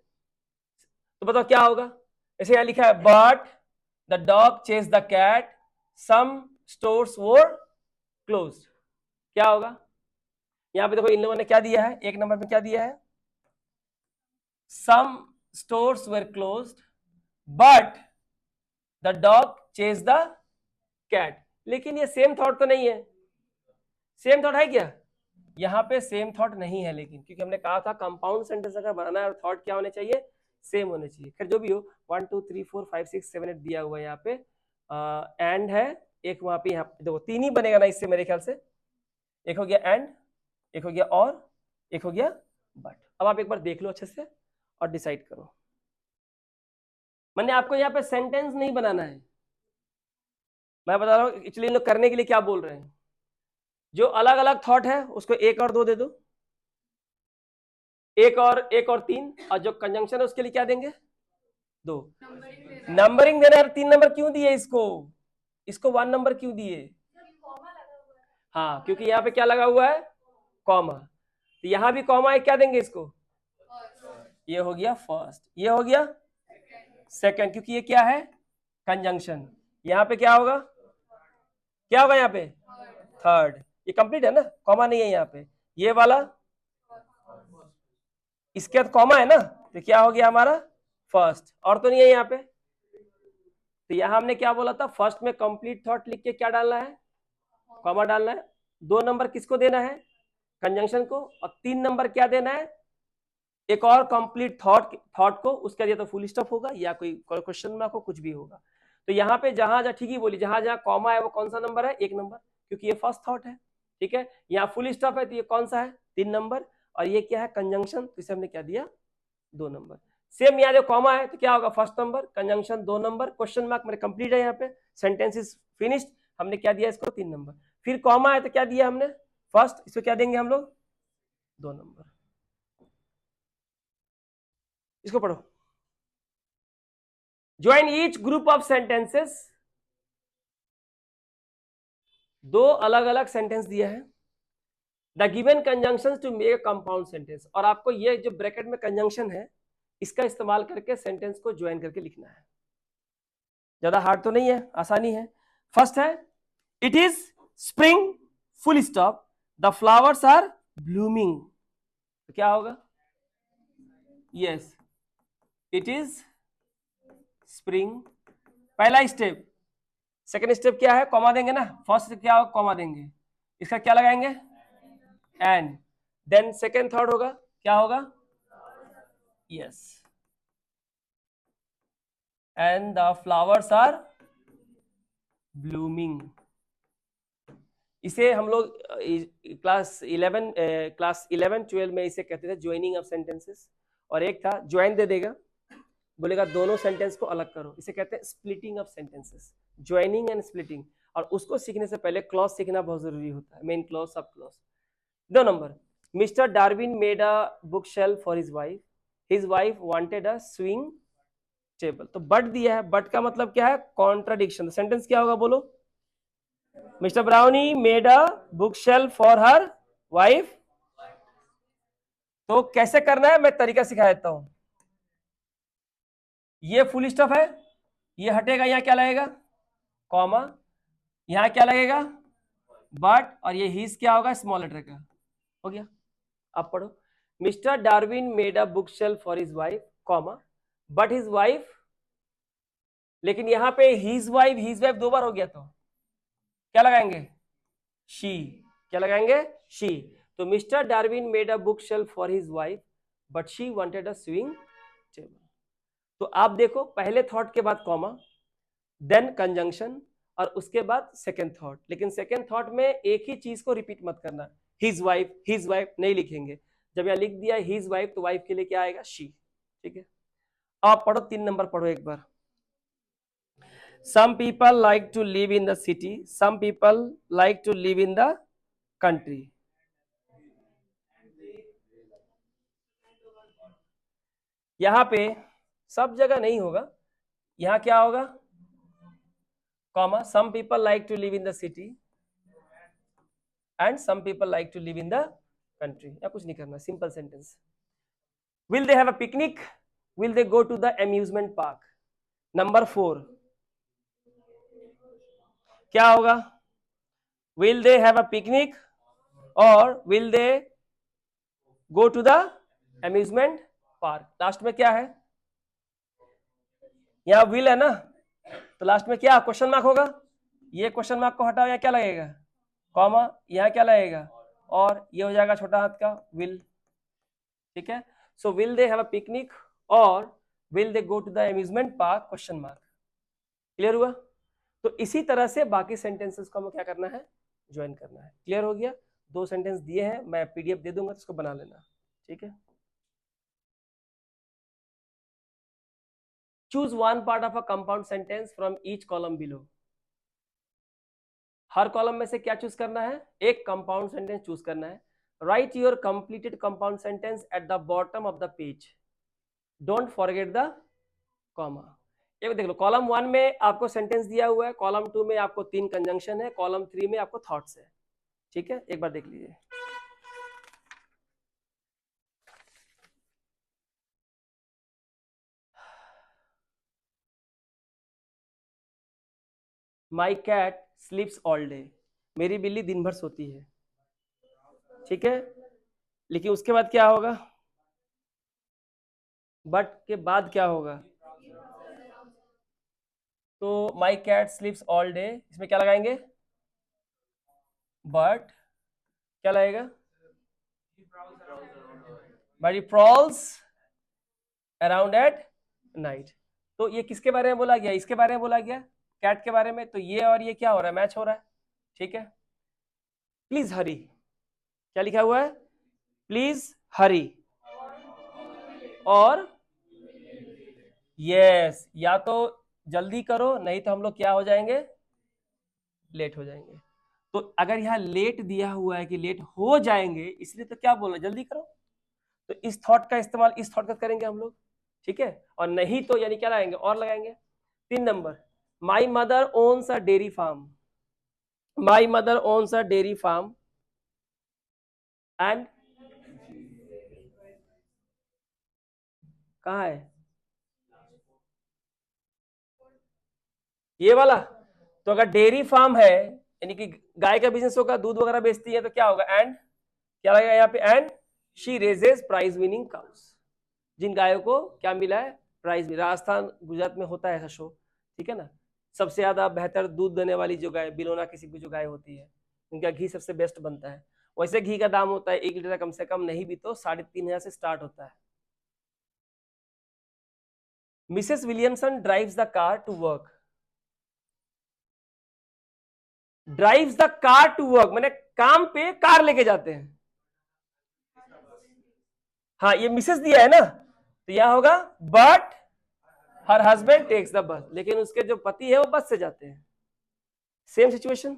तो बताओ क्या होगा। ऐसे यहां लिखा है but the dog chase the cat, some stores were closed. क्या होगा यहां पे? देखो इन लोगों ने क्या दिया है, 1 नंबर में क्या दिया है, some stores were closed but the dog chase the cat. लेकिन ये सेम थॉट तो नहीं है। सेम थॉट है क्या? यहाँ पे सेम थॉट नहीं है, लेकिन क्योंकि हमने कहा था कंपाउंड सेंटेंस अगर बनाना है थॉट क्या होने चाहिए, सेम होने चाहिए। खैर जो भी हो, 1 2 3 4 5 6 7 8 दिया हुआ है यहाँ पे, एंड है एक वहां पे, यहाँ पे देखो 3 ही बनेगा ना इससे मेरे ख्याल से। एक हो गया एंड, एक हो गया और, एक हो गया बट। अब आप एक बार देख लो अच्छे से और डिसाइड करो। मैंने आपको यहाँ पे सेंटेंस नहीं बनाना है, मैं बता रहा हूँ एक्चुअली इन लोग करने के लिए क्या बोल रहे हैं। जो अलग अलग थॉट है उसको 1 और 2 दे दो, 1 और 3, और जो कंजंक्शन है उसके लिए क्या देंगे, 2। नंबरिंग देना है। 3 नंबर क्यों दिए इसको, 1 नंबर क्यों दिए? हाँ, क्योंकि यहाँ पे क्या लगा हुआ है, कॉमा। तो यहाँ भी कॉमा है, क्या देंगे इसको, ये हो गया फर्स्ट, ये हो गया सेकंड, क्योंकि ये क्या है, कंजंक्शन। यहाँ पे क्या होगा, क्या होगा यहाँ पे, थर्ड। ये कंप्लीट है ना, कॉमा नहीं है यहाँ पे। ये वाला इसके बाद कॉमा है ना, तो क्या हो गया हमारा फर्स्ट, और तो नहीं है यहाँ पे। तो यहाँ हमने क्या बोला था, फर्स्ट में कंप्लीट थॉट लिख के क्या डालना है, कॉमा डालना है। 2 नंबर किसको देना है, कंजंक्शन को, और 3 नंबर क्या देना है, एक और कंप्लीट थॉट को। उसके लिए तो फुल स्टॉप होगा या कोई क्वेश्चन मार्क हो, कुछ भी होगा। तो यहाँ पे जहां जहां, ठीक ही बोली, जहां जहां कॉमा है वो कौन सा नंबर है, 1 नंबर, क्योंकि ये फर्स्ट थॉट है। ठीक है, यहाँ फुल स्टॉप है तो ये कौन सा है, 3 नंबर, और ये क्या है, कंजंक्शन, तो इसे हमने क्या दिया, 2 नंबर। सेम यहाँ जो कॉमा है तो क्या होगा, first number, conjunction 2 number, question mark मेरे कंप्लीट है यहाँ पे, सेंटेंस इज फिनिश्ड, हमने क्या दिया इसको, 3 नंबर। फिर कॉमा है तो क्या दिया हमने, फर्स्ट, इसको क्या देंगे हम लोग, 2 नंबर। इसको पढ़ो, join each group of sentences. 2 अलग अलग सेंटेंस दिया है, the given conjunctions to make a compound sentence, और आपको ये जो ब्रैकेट में कंजंक्शन है इसका इस्तेमाल करके सेंटेंस को ज्वाइन करके लिखना है। ज्यादा हार्ड तो नहीं है, आसानी है। फर्स्ट है, it is spring full stop, the flowers are blooming. तो क्या होगा, यस, इट इज स्प्रिंग, पहला स्टेप। सेकंड स्टेप क्या है, कॉमा देंगे ना, फर्स्ट क्या होगा, कॉमा देंगे, इसका क्या लगाएंगे, एंड, देन सेकंड थर्ड होगा, क्या होगा, yes, and the flowers are blooming. इसे हम लोग क्लास 11 12 में इसे कहते थे ज्वाइनिंग ऑफ सेंटेंसेस। और एक था ज्वाइन दे देगा, बोलेगा दोनों सेंटेंस को अलग करो, इसे कहते हैं splitting of sentences, joining and splitting. और उसको सीखने से पहले क्लॉज सीखना बहुत जरूरी होता है, main clause, sub clause. 2 number, mister Darwin made a book shelf for his wife wanted a swing table. तो बट दिया है, बट का मतलब क्या है, कॉन्ट्राडिक्शन। सेंटेंस क्या होगा बोलो, mister brownie made a book shelf for her wife. तो कैसे करना है मैं तरीका सिखा देता हूं। ये फुल स्टॉप है, ये हटेगा, यहाँ क्या लगेगा, कॉमा, यहाँ क्या लगेगा, बट, और ये हिज क्या होगा, स्मॉल लेटर का, हो गया। अब पढ़ो, mister Darwin made a book shelf for his wife, comma, but his wife, लेकिन यहाँ पे हिज वाइफ 2 बार हो गया, तो क्या लगाएंगे, शी। क्या लगाएंगे? शी। तो mister Darwin made a book shelf for his wife but she wanted a swing table. तो आप देखो, पहले थॉट के बाद कॉमा, देन कंजंक्शन, और उसके बाद सेकेंड थॉट। लेकिन सेकेंड थॉट में एक ही चीज को रिपीट मत करना, हिज वाइफ नहीं लिखेंगे। जब यहां लिख दिया हिज वाइफ तो वाइफ के लिए क्या आएगा? शी। ठीक है, आप पढ़ो 3 नंबर पढ़ो एक बार। Some people like to live in the city, some people like to live in the country. यहां पे सब जगह नहीं होगा, यहां क्या होगा? Comma, some people like to live in the city and some people like to live in the country. या कुछ नहीं करना, simple sentence. Will they have a picnic, will they go to the amusement park. Number 4 क्या होगा? Will they have a picnic और will they go to the amusement park. Last में क्या है? यहां विल है ना, तो लास्ट में क्या क्वेश्चन मार्क होगा? ये क्वेश्चन मार्क को हटाओ, या क्या लगेगा? कॉमा, यहां क्या लगेगा? और ये हो जाएगा छोटा हाथ का विल। ठीक है, so will they have a picnic और will they go to the amusement park question mark. Clear हुआ? तो इसी तरह से बाकी सेंटेंसेस को हमें क्या करना है? ज्वाइन करना है। क्लियर हो गया? 2 सेंटेंस दिए हैं, मैं पीडीएफ दे दूंगा तो उसको बना लेना। ठीक है, choose one part of a compound sentence from each column below. Her column में से क्या चूज करना है? एक कंपाउंड सेंटेंस चूज करना है। Right your completed compound sentence at the bottom of the page, don't forget the comma. ये देख लो, कॉलम 1 में आपको सेंटेंस दिया हुआ है, कॉलम 2 में आपको 3 कंजंक्शन है, कॉलम 3 में आपको थॉट्स है। ठीक है, एक बार देख लीजिए। My cat sleeps all day, मेरी बिल्ली दिन भर सोती है। ठीक है, लेकिन उसके बाद क्या होगा? बट के बाद क्या होगा? तो my cat sleeps all day, इसमें क्या लगाएंगे? बट क्या लगेगा? But he prowls around at night. तो ये किसके बारे में बोला गया? इसके बारे में बोला गया, कैट के बारे में। तो ये और ये क्या हो रहा है? मैच हो रहा है। ठीक है, प्लीज हरी, क्या लिखा हुआ है? प्लीज हरी। और यस, या तो जल्दी करो, नहीं तो हम लोग क्या हो जाएंगे? लेट हो जाएंगे। तो अगर यहाँ लेट दिया हुआ है कि लेट हो जाएंगे, इसलिए तो क्या बोलना, जल्दी करो। तो इस थॉट का इस्तेमाल इस थॉट का करेंगे हम लोग। ठीक है, और नहीं तो यानी क्या लगाएंगे? और लगाएंगे। 3 number, my mother owns a dairy farm, my mother owns a dairy farm and, कहाँ है ये वाला? तो अगर डेयरी फार्म है यानी कि गाय का बिजनेस होगा, दूध वगैरह बेचती है, तो क्या होगा? एंड क्या लगेगा यहाँ पे? And she raises prize winning cows, जिन गायों को क्या मिला है? प्राइज। राजस्थान गुजरात में होता है ऐसा शो। ठीक है ना, सबसे ज्यादा बेहतर दूध देने वाली जो गाय, बिलोना किसी की जो गाय होती है, उनका घी सबसे बेस्ट बनता है। वैसे घी का दाम होता है 1 लीटर कम से कम नहीं भी तो 3,500 से स्टार्ट होता है। Mrs Williamson drives the car to work, drives the car to work मैंने काम पे कार लेके जाते हैं। हाँ, ये मिसेस दिया है ना, तो यहां होगा but her husband takes the bus, लेकिन उसके जो पति है वो बस से जाते हैं। Same situation.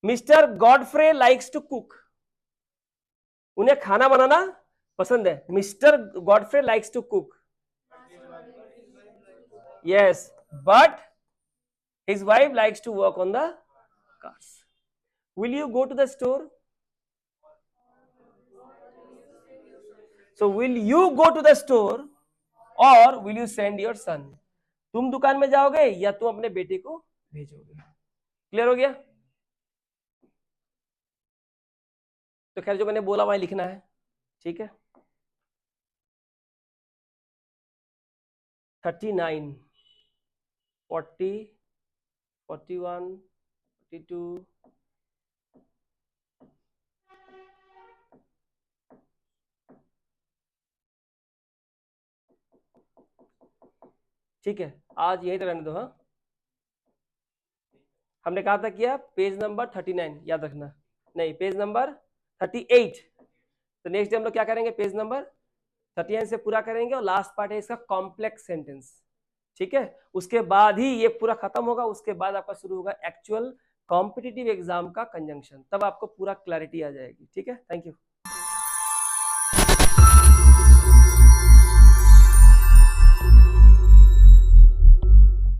Mister Godfrey likes to cook, उन्हें खाना बनाना पसंद है। Mister Godfrey likes to cook, yes, but his wife likes to work on the cars. Will you go to the store? So will you go to the store और will you send your son, तुम दुकान में जाओगे या तुम अपने बेटे को भेजोगे? क्लियर हो गया? तो खैर जो मैंने बोला वहां लिखना है। ठीक है, 39, 40, 41, 42, ठीक है, आज यही तक रहने दो। हाँ, हमने कहा था क्या, पेज नंबर 39 याद रखना, नहीं पेज नंबर 38। तो नेक्स्ट डे हम लोग क्या करेंगे, पेज नंबर 39 से पूरा करेंगे और लास्ट पार्ट है इसका कॉम्प्लेक्स सेंटेंस। ठीक है, उसके बाद ही ये पूरा खत्म होगा, उसके बाद आपका शुरू होगा एक्चुअल कॉम्पिटिटिव एग्जाम का कंजंक्शन, तब आपको पूरा क्लैरिटी आ जाएगी। ठीक है, थैंक यू।